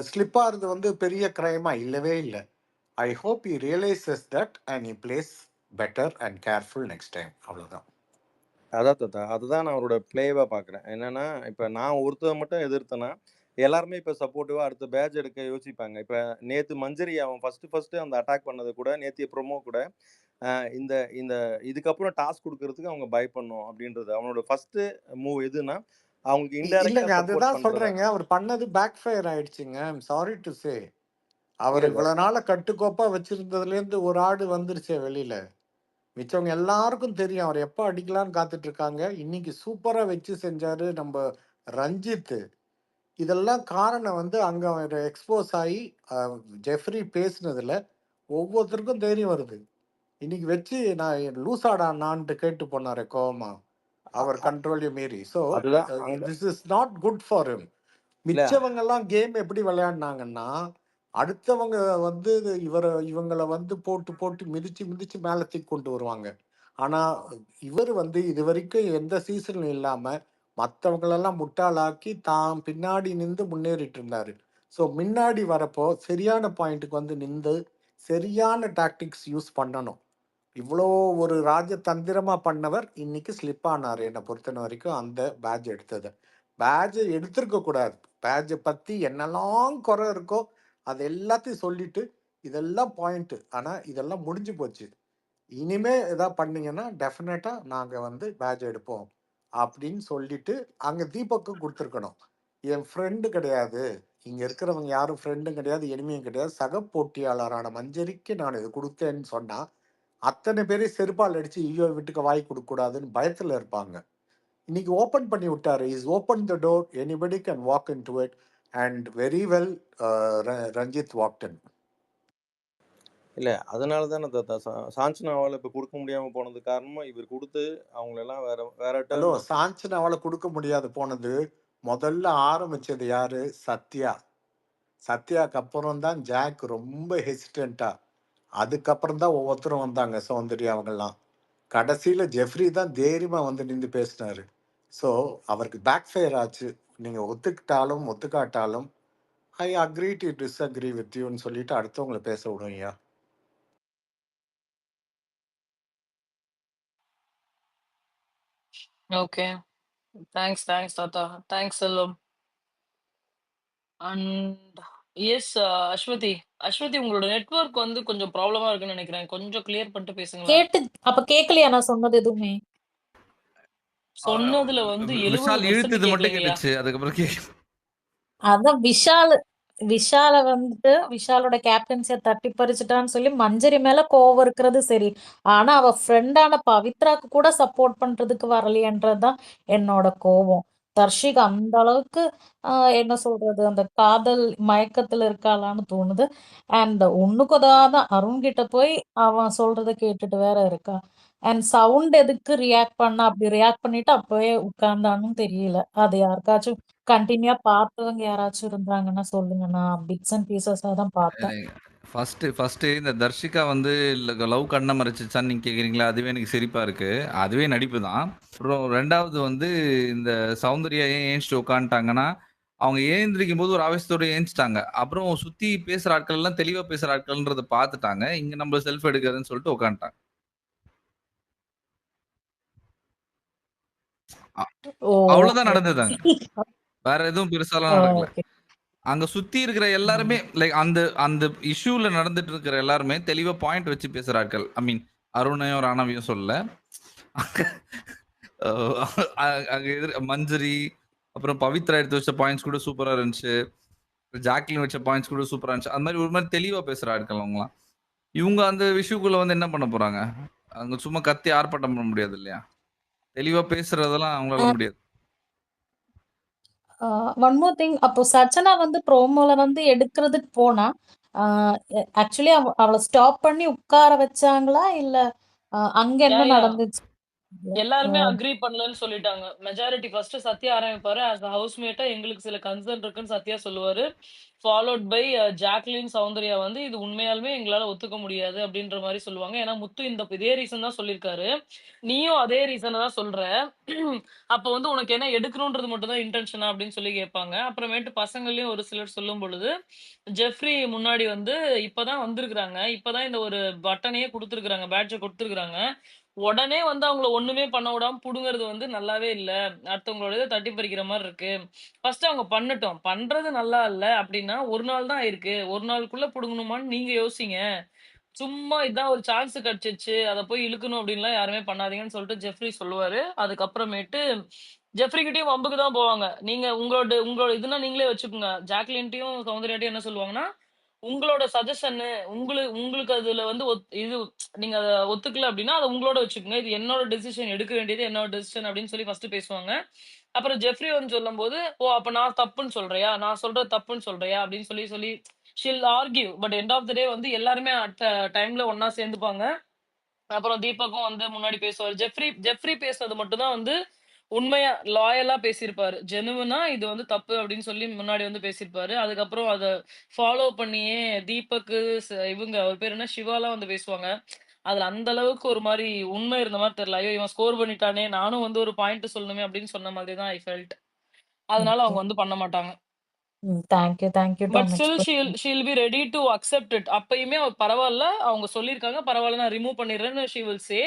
Speaker 10: ஸ்லிப்பாகிறது வந்து பெரிய கிரைமாக இல்லவே இல்லை. I hope he realizes that and he plays better and careful next time. அவ்வளோதான்.
Speaker 14: அதான் தாத்தா, அதுதான் நான் அவரோட பிளேவாக பார்க்குறேன். என்னன்னா இப்போ நான் ஒருத்தர் மட்டும் எதிர்த்தேன்னா எல்லாருமே இப்போ சப்போர்ட்டிவாக அடுத்த பேட்ச் எடுக்க யோசிப்பாங்க. இப்போ நேற்று மஞ்சரி அவன் ஃபஸ்ட்டு அந்த அட்டாக் பண்ணது கூட நேற்றைய ப்ரோமோ கூட இந்த இந்த இதுக்கப்புறம் டாஸ்க் கொடுக்கறதுக்கு அவங்க பயப்படணும் அப்படின்றது அவனோட ஃபர்ஸ்ட் மூவ். எதுனா அவங்களுக்கு
Speaker 10: இல்லைங்க,
Speaker 14: இன்டைரக்டா
Speaker 10: அதுதான்
Speaker 14: சப்போர்ட்
Speaker 10: சொல்றேங்க. அவர் பண்ணது பேக் ஃபயர் ஆயிடுச்சுங்க. I'm sorry to say. அவர் இவ்வளவு நாள கட்டுக்கோப்பா வச்சிருந்ததுலேருந்து ஒரு ஆடு வந்துருச்சே வெளியில. மிச்சவங்க எல்லாருக்கும் தெரியும் அவர் எப்போ அடிக்கலான்னு காத்துட்டு இருக்காங்க. இன்னைக்கு சூப்பரா வச்சு செஞ்சாரு நம்ம ரஞ்சித். இதெல்லாம் காரணம் வந்து அங்க அவர் எக்ஸ்போஸ் ஆகி ஜெஃப்ரி பேசினதுல ஒவ்வொருத்தருக்கும் தைரியம் வருது. இன்னைக்கு வச்சு நான் லூசாடா நான்ட்டு கேட்டு போனாரு கோவமா, அவர் கண்ட்ரோலையும் மீறி. So this is not good for him. மிச்சவங்கெல்லாம் கேம் எப்படி விளையாடினாங்கன்னா, அடுத்தவங்க வந்து இவங்களை வந்து போட்டு போட்டு மிதிச்சு மிதிச்சு மேலே தூக்கி கொண்டு வருவாங்க. ஆனால் இவர் வந்து இது வரைக்கும் எந்த சீசனும் இல்லாமல் மற்றவங்களெல்லாம் முட்டாளாக்கி தான் பின்னாடி நின்று முன்னேறிட்டு இருந்தார். ஸோ முன்னாடி வரப்போ சரியான பாயிண்ட்டுக்கு வந்து நின்று சரியான டாக்டிக்ஸ் யூஸ் பண்ணணும். இவ்வளோ ஒரு ராஜதந்திரமாக பண்ணவர் இன்னைக்கு ஸ்லிப் ஆனார். என்னை பொறுத்தன வரைக்கும் அந்த பேட்ச் எடுத்தது. பேட்சை எடுத்திருக்க கூடாது. பேட்சை பற்றி என்னெல்லாம் குறை இருக்கோ அது எல்லாத்தையும் சொல்லிட்டு இதெல்லாம் பாயிண்ட்டு, ஆனால் இதெல்லாம் முடிஞ்சு போச்சு, இனிமே எதாவது பண்ணீங்கன்னா டெஃபினட்டாக நாங்கள் வந்து பேட்ச் எடுப்போம் அப்படின்னு சொல்லிட்டு அங்கே தீபக்கும் கொடுத்துருக்கணும். என் ஃப்ரெண்டு கிடையாது, இங்கே இருக்கிறவங்க யாரும் ஃப்ரெண்டும் கிடையாது, எனிமையும் கிடையாது, சக போட்டியாளரான மஞ்சரிக்கு நான் இது கொடுத்தேன்னு சொன்னால் அத்தனை பேரையும் செருப்பால் அடித்து ஐயோ வீட்டுக்கு வாய் கொடுக்கக்கூடாதுன்னு பயத்தில் இருப்பாங்க. இன்னைக்கு ஓப்பன் பண்ணி விட்டாரு. Is open the door, anybody can walk in to it and very well Ranjith walked in.
Speaker 14: இல்லை, அதனால தானே தாத்தா சாஞ்சனாவால் இப்போ கொடுக்க முடியாமல் போனது காரணமும் இவர் கொடுத்து அவங்களெல்லாம் வேற
Speaker 10: ஹலோ, சாஞ்சனாவால் கொடுக்க முடியாது போனது முதல்ல ஆரம்பிச்சது யாரு? சத்யா. சத்யாவுக்கு அப்புறம் தான் ஜாக் ரொம்ப ஹெசிடென்ட்டா, அதுக்கப்புறம் தான் ஒவ்வொருத்தரும் வந்தாங்க, சௌந்தர்யா அவங்கெல்லாம். கடைசியில் ஜெஃப்ரி தான் தைரியமாக வந்து நின்று பேசினாரு. ஸோ அவருக்கு பேக் ஃபயர் ஆச்சு. நீங்கள் ஒத்துக்கிட்டாலும் ஒத்துக்காட்டாலும் I agree to disagree with யூன்னு சொல்லிட்டு அடுத்தவங்களை பேச விடுவீங்க.
Speaker 2: ஓகே, தேங்க்ஸ் தாத்தா. Thanks Selvam. And yes Aswathi. Aswathi, உங்களோட நெட்வொர்க் வந்து கொஞ்சம் ப்ராப்ளமா இருக்குன்னு நினைக்கிறேன். கொஞ்சம் கிளியர் பண்ணிட்டு பேசுங்களேன்.
Speaker 13: அப்ப கேக்கலையா நான் சொன்னது எதுவுமே? இல்ல, இல்ல. கேக்குது. கேக்குது. கேக்குது.
Speaker 2: கொஞ்சம் கிளியர் பண்ணிட்டு பேசுங்களேன்.
Speaker 13: கேக்குது. கேக்குது. கேக்குது. கேக்குது. கேக்குது. கேக்குது. கேக்குது. கேக்குது. கேக்குது. கேக்குது.
Speaker 2: சொன்னதுல வந்து 70%
Speaker 9: விஷால் இழுத்தது மட்டும்
Speaker 2: கேட்கலைங்கய்யா.
Speaker 9: கேட்டுச்சு, அதுக்கப்புறம்
Speaker 13: அதான் விஷால வந்துட்டு விஷாலோட கேப்டன்சியை தட்டி பறிச்சுட்டான்னு சொல்லி மஞ்சரி மேல கோவம் இருக்கிறது சரி. ஆனா அவ ஃப்ரெண்டான பவித்ராக்கு கூட சப்போர்ட் பண்றதுக்கு வரலையன்றதுதான் என்னோட கோவம். தர்ஷிக் அந்த அளவுக்கு என்ன சொல்றது, அந்த காதல் மயக்கத்துல இருக்காளான்னு தோணுது. அண்ட் ஒண்ணுக்குதான் அருண் கிட்ட போய் அவன் சொல்றத கேட்டுட்டு வேற இருக்கா. அண்ட் சவுண்ட் எதுக்கு ரியாக்ட் பண்ண, அப்படி ரியாக்ட் பண்ணிட்டு அப்பவே உட்கார்ந்தான்னு தெரியல. அது யாருக்காச்சும் கண்டினியூவா பார்த்தவங்க யாராச்சும் இருந்தாங்கன்னா சொல்லுங்க. நான் பிட்ஸ் அண்ட் பீசஸா தான் பார்த்தேன்.
Speaker 9: ஃபர்ஸ்ட் இந்த தர்ஷிகா வந்து லவ் கண்ணை மறைச்சிச்சான்னு நீங்க கேக்குறீங்களா, அதுவே எனக்கு சிரிப்பா இருக்கு. அதுவே நடிப்பு தான். அப்புறம் ரெண்டாவது வந்து இந்த சௌந்தர்யா ஏன் ஏஞ்சிட்டு உட்காந்துட்டாங்கன்னா, அவங்க ஏந்திரிக்கும் போது ஒரு ஆவேசத்தோட ஏஞ்சிட்டாங்க. அப்புறம் சுத்தி பேசுற ஆட்கள் எல்லாம் தெளிவா பேசுற ஆட்கள்ன்றத பார்த்துட்டாங்க. இங்க நம்ம செல்ஃப் எடுக்கிறதுன்னு சொல்லிட்டு உட்காந்துட்டாங்க. அவ்வளவுதான் நடந்ததாங்க. வேற எதுவும் பெருசாலாம் நடக்கல. அங்க சுத்தி இருக்கிற எல்லாருமே லைக் அந்த அந்த இஷ்யூல நடந்துட்டு இருக்கிற எல்லாருமே தெளிவா பாயிண்ட் வச்சு பேசுற ஆட்கள். ஐ மீன் அருணையும் ராணவியும் சொல்லல. அங்க மஞ்சரி அப்புறம் பவித்ரா எடுத்து வச்ச பாயிண்ட்ஸ் கூட சூப்பரா இருந்துச்சு. ஜாக்லின் வச்ச பாயிண்ட்ஸ் கூட சூப்பரா இருந்துச்சு. அந்த மாதிரி ஒரு மாதிரி தெளிவா பேசுற ஆட்கள் அவங்களாம். இவங்க அந்த விஷயக்குள்ள வந்து என்ன பண்ண போறாங்க? அங்க சும்மா கத்தி ஆர்ப்பாட்டம் பண்ண முடியாது இல்லையா? தெளிவா பேசுறதெல்லாம் அவங்களால முடியாது.
Speaker 13: ஒன் மோர் திங், அப்போ சச்சனா வந்து ப்ரோமோல வந்து எடுக்கிறதுக்கு போனா ஆக்சுவலி அவளை ஸ்டாப் பண்ணி உட்கார வச்சாங்களா இல்ல அங்க என்ன நடந்துச்சு?
Speaker 2: எல்லாருமே அக்ரி பண்ணலன்னு சொல்லிட்டாங்க. மெஜாரிட்டி ஃபர்ஸ்ட் சத்யா ஆரம்பிப்பாரு. ஆஸ் அ ஹவுஸ்மேட்டா எங்களுக்கு சில கன்சர்ன் இருக்குன்னு சத்யா சொல்லுவாரு. ஃபாலோட் பை ஜாக்லின், சௌந்தர்யா வந்து இது உண்மையாலுமே எங்களால ஒத்துக்க முடியாது அப்படின்ற மாதிரி சொல்லுவாங்க. ஏன்னா முத்து இதே ரீசன் தான் சொல்லியிருக்காரு. நீயும் அதே ரீசனை தான் சொல்ற. அப்ப வந்து உனக்கு என்ன எடுக்கணும்ன்றது மட்டும் தான் இன்டென்ஷனா அப்படின்னு சொல்லி கேட்பாங்க. அப்புறமேட்டு பசங்களையும் ஒரு சிலர் சொல்லும் பொழுது ஜெஃப்ரி முன்னாடி வந்து இப்பதான் வந்திருக்கிறாங்க. இப்பதான் இந்த ஒரு பட்டனையே கொடுத்துருக்காங்க, பேட்சை கொடுத்துருக்காங்க. உடனே வந்து அவங்கள ஒண்ணுமே பண்ண விடாம புடுங்குறது வந்து நல்லாவே இல்ல. அடுத்தவங்களோட இதை தட்டி பறிக்கிற மாதிரி இருக்கு. ஃபர்ஸ்ட் அவங்க பண்ணட்டும். பண்றது நல்லா இல்ல அப்படின்னா ஒரு நாள் தான் இருக்கு. ஒரு நாளுக்குள்ள புடுங்கணுமான்னு நீங்க யோசிங்க. சும்மா இதான் ஒரு சான்ஸ் கிடைச்சிச்சு, அதை போய் இழுக்கணும் அப்படின்லாம் யாருமே பண்ணாதீங்கன்னு சொல்லிட்டு ஜெஃப்ரி சொல்லுவாரு. அதுக்கப்புறமேட்டு ஜெஃப்ரி கிட்டயும் வம்புக்கு தான் போவாங்க. நீங்க உங்களோட உங்களோட இதுனா நீங்களே வச்சுக்கோங்க. ஜாக்லின்ட்டையும் சௌந்தர்யாட்டையும் என்ன சொல்லுவாங்கன்னா, உங்களோட சஜஷன்னு உங்களுக்கு உங்களுக்கு அதுல வந்து இது நீங்க அத ஒத்துக்கல அப்படின்னா அதை உங்களோட வச்சுக்கோங்க. இது என்னோட டெசிஷன், எடுக்க வேண்டியது என்னோட டெசிஷன் அப்படின்னு சொல்லி ஃபர்ஸ்ட் பேசுவாங்க. அப்புறம் ஜெஃப்ரி வந்து சொல்லும்போது, ஓ அப்ப நான் தப்புன்னு சொல்றியா, நான் சொல்றது தப்புன்னு சொல்றியா அப்படின்னு சொல்லி சொல்லி she'll argue. But end of the day வந்து எல்லாருமே அட் டைம்ல ஒன்னா சேர்ந்துப்பாங்க. அப்புறம் தீபக்கும் வந்து முன்னாடி பேசுவார். ஜெஃப்ரி பேசுறது மட்டும் தான் வந்து உண்மையா லாயலா பேசியிருப்பாரு. ஜெனுவினா இது வந்து தப்பு அப்படின்னு சொல்லி முன்னாடி வந்து பேசியிருப்பாரு. அதுக்கப்புறம் அதை ஃபாலோ பண்ணியே தீபக்கு இவங்க அவர் பேர் என்ன சிவாலாம் வந்து பேசுவாங்க. அதுல அந்த அளவுக்கு ஒரு மாதிரி உண்மை இருந்த மாதிரி தெரியல. ஐயோ இவன் ஸ்கோர் பண்ணிட்டானே, நானும் வந்து ஒரு பாயிண்ட் சொல்லணுமே அப்படின்னு சொன்ன மாதிரி தான் ஐ ஃபெல்ட். அதனால அவங்க வந்து பண்ண மாட்டாங்க.
Speaker 13: Thank you
Speaker 2: but still she'll be ready to accept it. அப்பயுமே பரவாயில்ல, அவங்க சொல்லியிருக்காங்க பரவாயில்ல நான் ரிமூவ் பண்ணிடுறேன்னு she will say.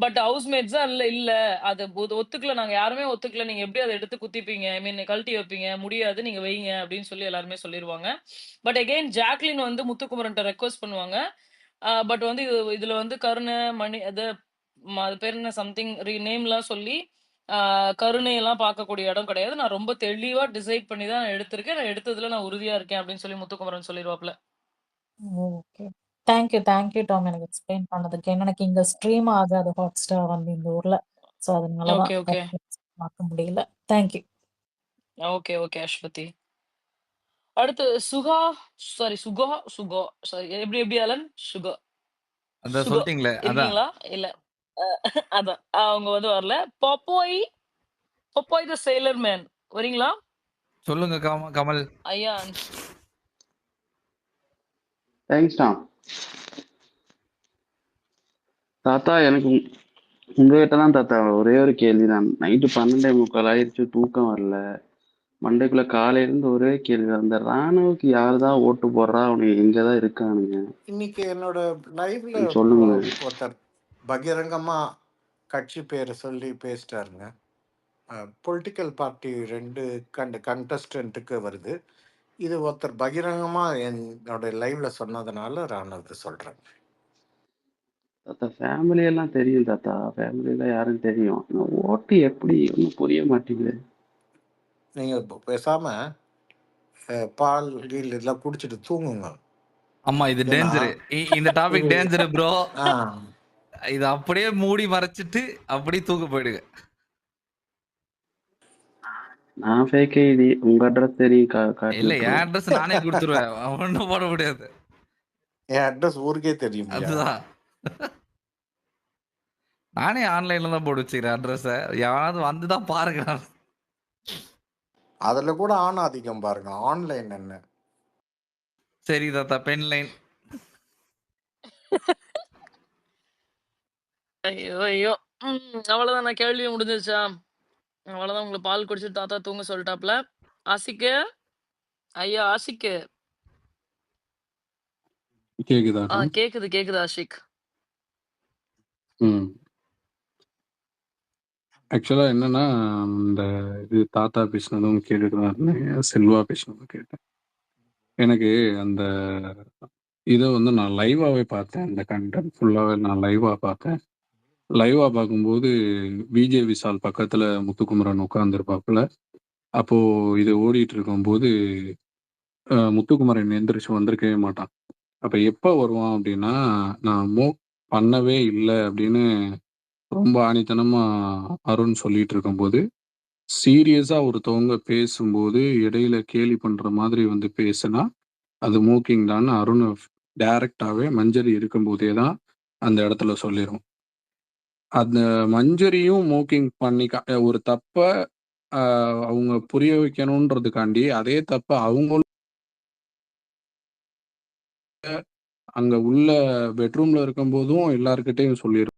Speaker 2: But housemates தான் இல்ல அது ஒத்துக்கல, நாங்க யாருமே ஒத்துக்கல, நீங்க எப்படி அதை எடுத்து குத்திப்பீங்க, ஐ மீன் கழட்டி வைப்பீங்க, முடியாது நீங்க வைங்க அப்படின்னு சொல்லி எல்லாருமே சொல்லிடுவாங்க. பட் அகெயின் ஜாக்லின் வந்து முத்துக்குமரன்ட்ட ரெக்வஸ்ட் பண்ணுவாங்க. பட் வந்து இதுல வந்து கருணை மணி அது பேர் என்ன சம்திங் நேம்லாம் சொல்லி கருணையெல்லாம் பார்க்கக்கூடிய இடம் கிடையாது. நான் ரொம்ப தெளிவா டிசைட் பண்ணி தான் எடுத்திருக்கேன். நான் எடுத்ததுல நான் உறுதியா இருக்கேன் அப்படின்னு சொல்லி முத்துக்குமரன் சொல்லிருவாப்ல.
Speaker 13: ஓகே. தேங்க்யூ டாம் எனக்கு எக்ஸ்பிளைன் பண்ணதுக்கு. எனக்கு இங்க ஸ்ட்ரீம் ஆகாது ஹாட்ஸ்டார் வந்து இந்த ஊர்ல. ஸோ அதனால தான்
Speaker 2: ஓகே
Speaker 13: பார்க்க முடியல. தேங்க்யூ.
Speaker 2: ஓகே அஸ்வதி. அடுத்து சுகா சாரி எப்படி அலன் சுகா
Speaker 9: அதான் சொல்லிட்டீங்களே, அதான்.
Speaker 2: இருக்கீங்களா? இல்ல அதான் அவங்க வந்து வரல. பொப்பாய் த சேலர் மேன் வரீங்களா?
Speaker 9: சொல்லுங்க கமல்.
Speaker 2: ஐயா
Speaker 15: தேங்க்ஸ் டாம். தாத்தா எனக்கு உங்ககிட்ட தான் தாத்தா ஒரே ஒரு கேள்வி தான். நைட்டு 12:45 ஆயிடுச்சு, தூக்கம் வரல. மண்டைக்குள்ள காலையில இருந்து ஒரே கேள்வி தான். அந்த ராணுவுக்கு யாரு தான் ஓட்டு போடுறா, அவனுக்கு எங்கதான் இருக்கானுங்க?
Speaker 10: இன்னைக்கு என்னோட லைவ்ல
Speaker 15: சொல்லுங்க.
Speaker 10: ஒருத்தர் பகிரங்கமா கட்சி பேரை சொல்லி பேசிட்டாருங்க. பொலிட்டிக்கல் பார்ட்டி 2 கண்டஸ்டன்ட்டுக்கு வருது. இது ஒருத்தர் பகிரங்கமா என்னோட லைவ்ல சொன்னதுனால நான் அது சொல்றேன்.
Speaker 15: தாத்தா ஃபேமிலி எல்லாம் தெரியும் தாத்தா. ஃபேமிலியில யாரும் தெரியும். ஆனா ஓட்டு எப்படி ஒன்றும் புரிய மாட்டேங்குது.
Speaker 10: நீங்க பேசாம பால் கீழ் எல்லாம் குடிச்சிட்டு தூங்குங்க.
Speaker 9: ஆமா இது
Speaker 10: ஏன்னா
Speaker 9: டேஞ்சரு. இந்த
Speaker 10: இது
Speaker 9: டாபிக் டேஞ்சரு ப்ரோ.
Speaker 10: ஆ,
Speaker 9: இது அப்படியே மூடி மறைச்சிட்டு அப்படியே தூக்க போயிடுங்க.
Speaker 15: நான் ஃபேக் ஐடி. உங்க அட்ரஸ் தெரியும், காட்டி
Speaker 9: இல்ல என்
Speaker 15: விட்டுருவேன்.
Speaker 9: அட்ரஸ் நானே கொடுத்துருவேன். ஒன்றும் போட முடியாது.
Speaker 10: என் அட்ரஸ் ஊருக்கே தெரியும்யா.
Speaker 9: அதுதான். நானே ஆன்லைன்ல தான் போட்டு வச்சுக்கிறேன் அட்ரஸை. யாராவது வந்து தான் பாருங்க.
Speaker 10: அதுல கூட ஆணாதிக்கம் பாருங்க. ஆன்லைன் என்ன?
Speaker 9: சரி தாத்தா பென் லைன்.
Speaker 2: ஐயோ ஐயோ. அவ்வளவுதான், நான் கேள்வி முடிஞ்சிருச்சா? அவ்வளவுதான், உங்களுக்கு பால் குடிச்சிட்டு தாத்தா தூங்க சொல்லிட்டாப்ல. ஆசிக்கு, ஐயா ஆசிக்கு.
Speaker 12: கேக்குதாடா?
Speaker 2: கேக்குது கேக்குது ஆஷிக்.
Speaker 12: ம். ஆக்சுவலா என்னன்னா, இந்த இது தாத்தா பேசினதும் கேட்டுட்டு தான் இருந்தேன். செல்வா பேசினதும் கேட்டேன். எனக்கு அந்த இதை வந்து நான் லைவாவே பார்த்தேன். இந்த கண்டென்ட் ஃபுல்லாவே நான் லைவா பார்த்தேன். லைவா பார்க்கும்போது விஜய் விஷால் பக்கத்துல முத்துக்குமரன் உட்கார்ந்துருப்பாப்புல. அப்போ இது ஓடிட்டு இருக்கும்போது முத்துக்குமரன் எந்திரிச்சு வந்திருக்கவே மாட்டான். அப்ப எப்ப வருவான் அப்படின்னா, நான் பண்ணவே இல்லை அப்படின்னு ரொம்ப ஆணித்தனமா அருண் சொல்லிட்டு இருக்கும்போது, சீரியஸா ஒருத்தவங்க பேசும்போது இடையில கேலி பண்ற மாதிரி வந்து பேசுனா அது மூக்கிங் தான் அருண் டைரக்டாவே மஞ்சரி இருக்கும்போதே தான் அந்த இடத்துல சொல்லிடும். அந்த மஞ்சரியும் மூக்கிங் பண்ணி ஒரு தப்ப அவங்க புரிய வைக்கணும்ன்றதுக்காண்டி அதே தப்ப அவங்களும் அங்க உள்ள பெட்ரூம்ல இருக்கும்போதும் எல்லார்கிட்டையும் சொல்லிடும்.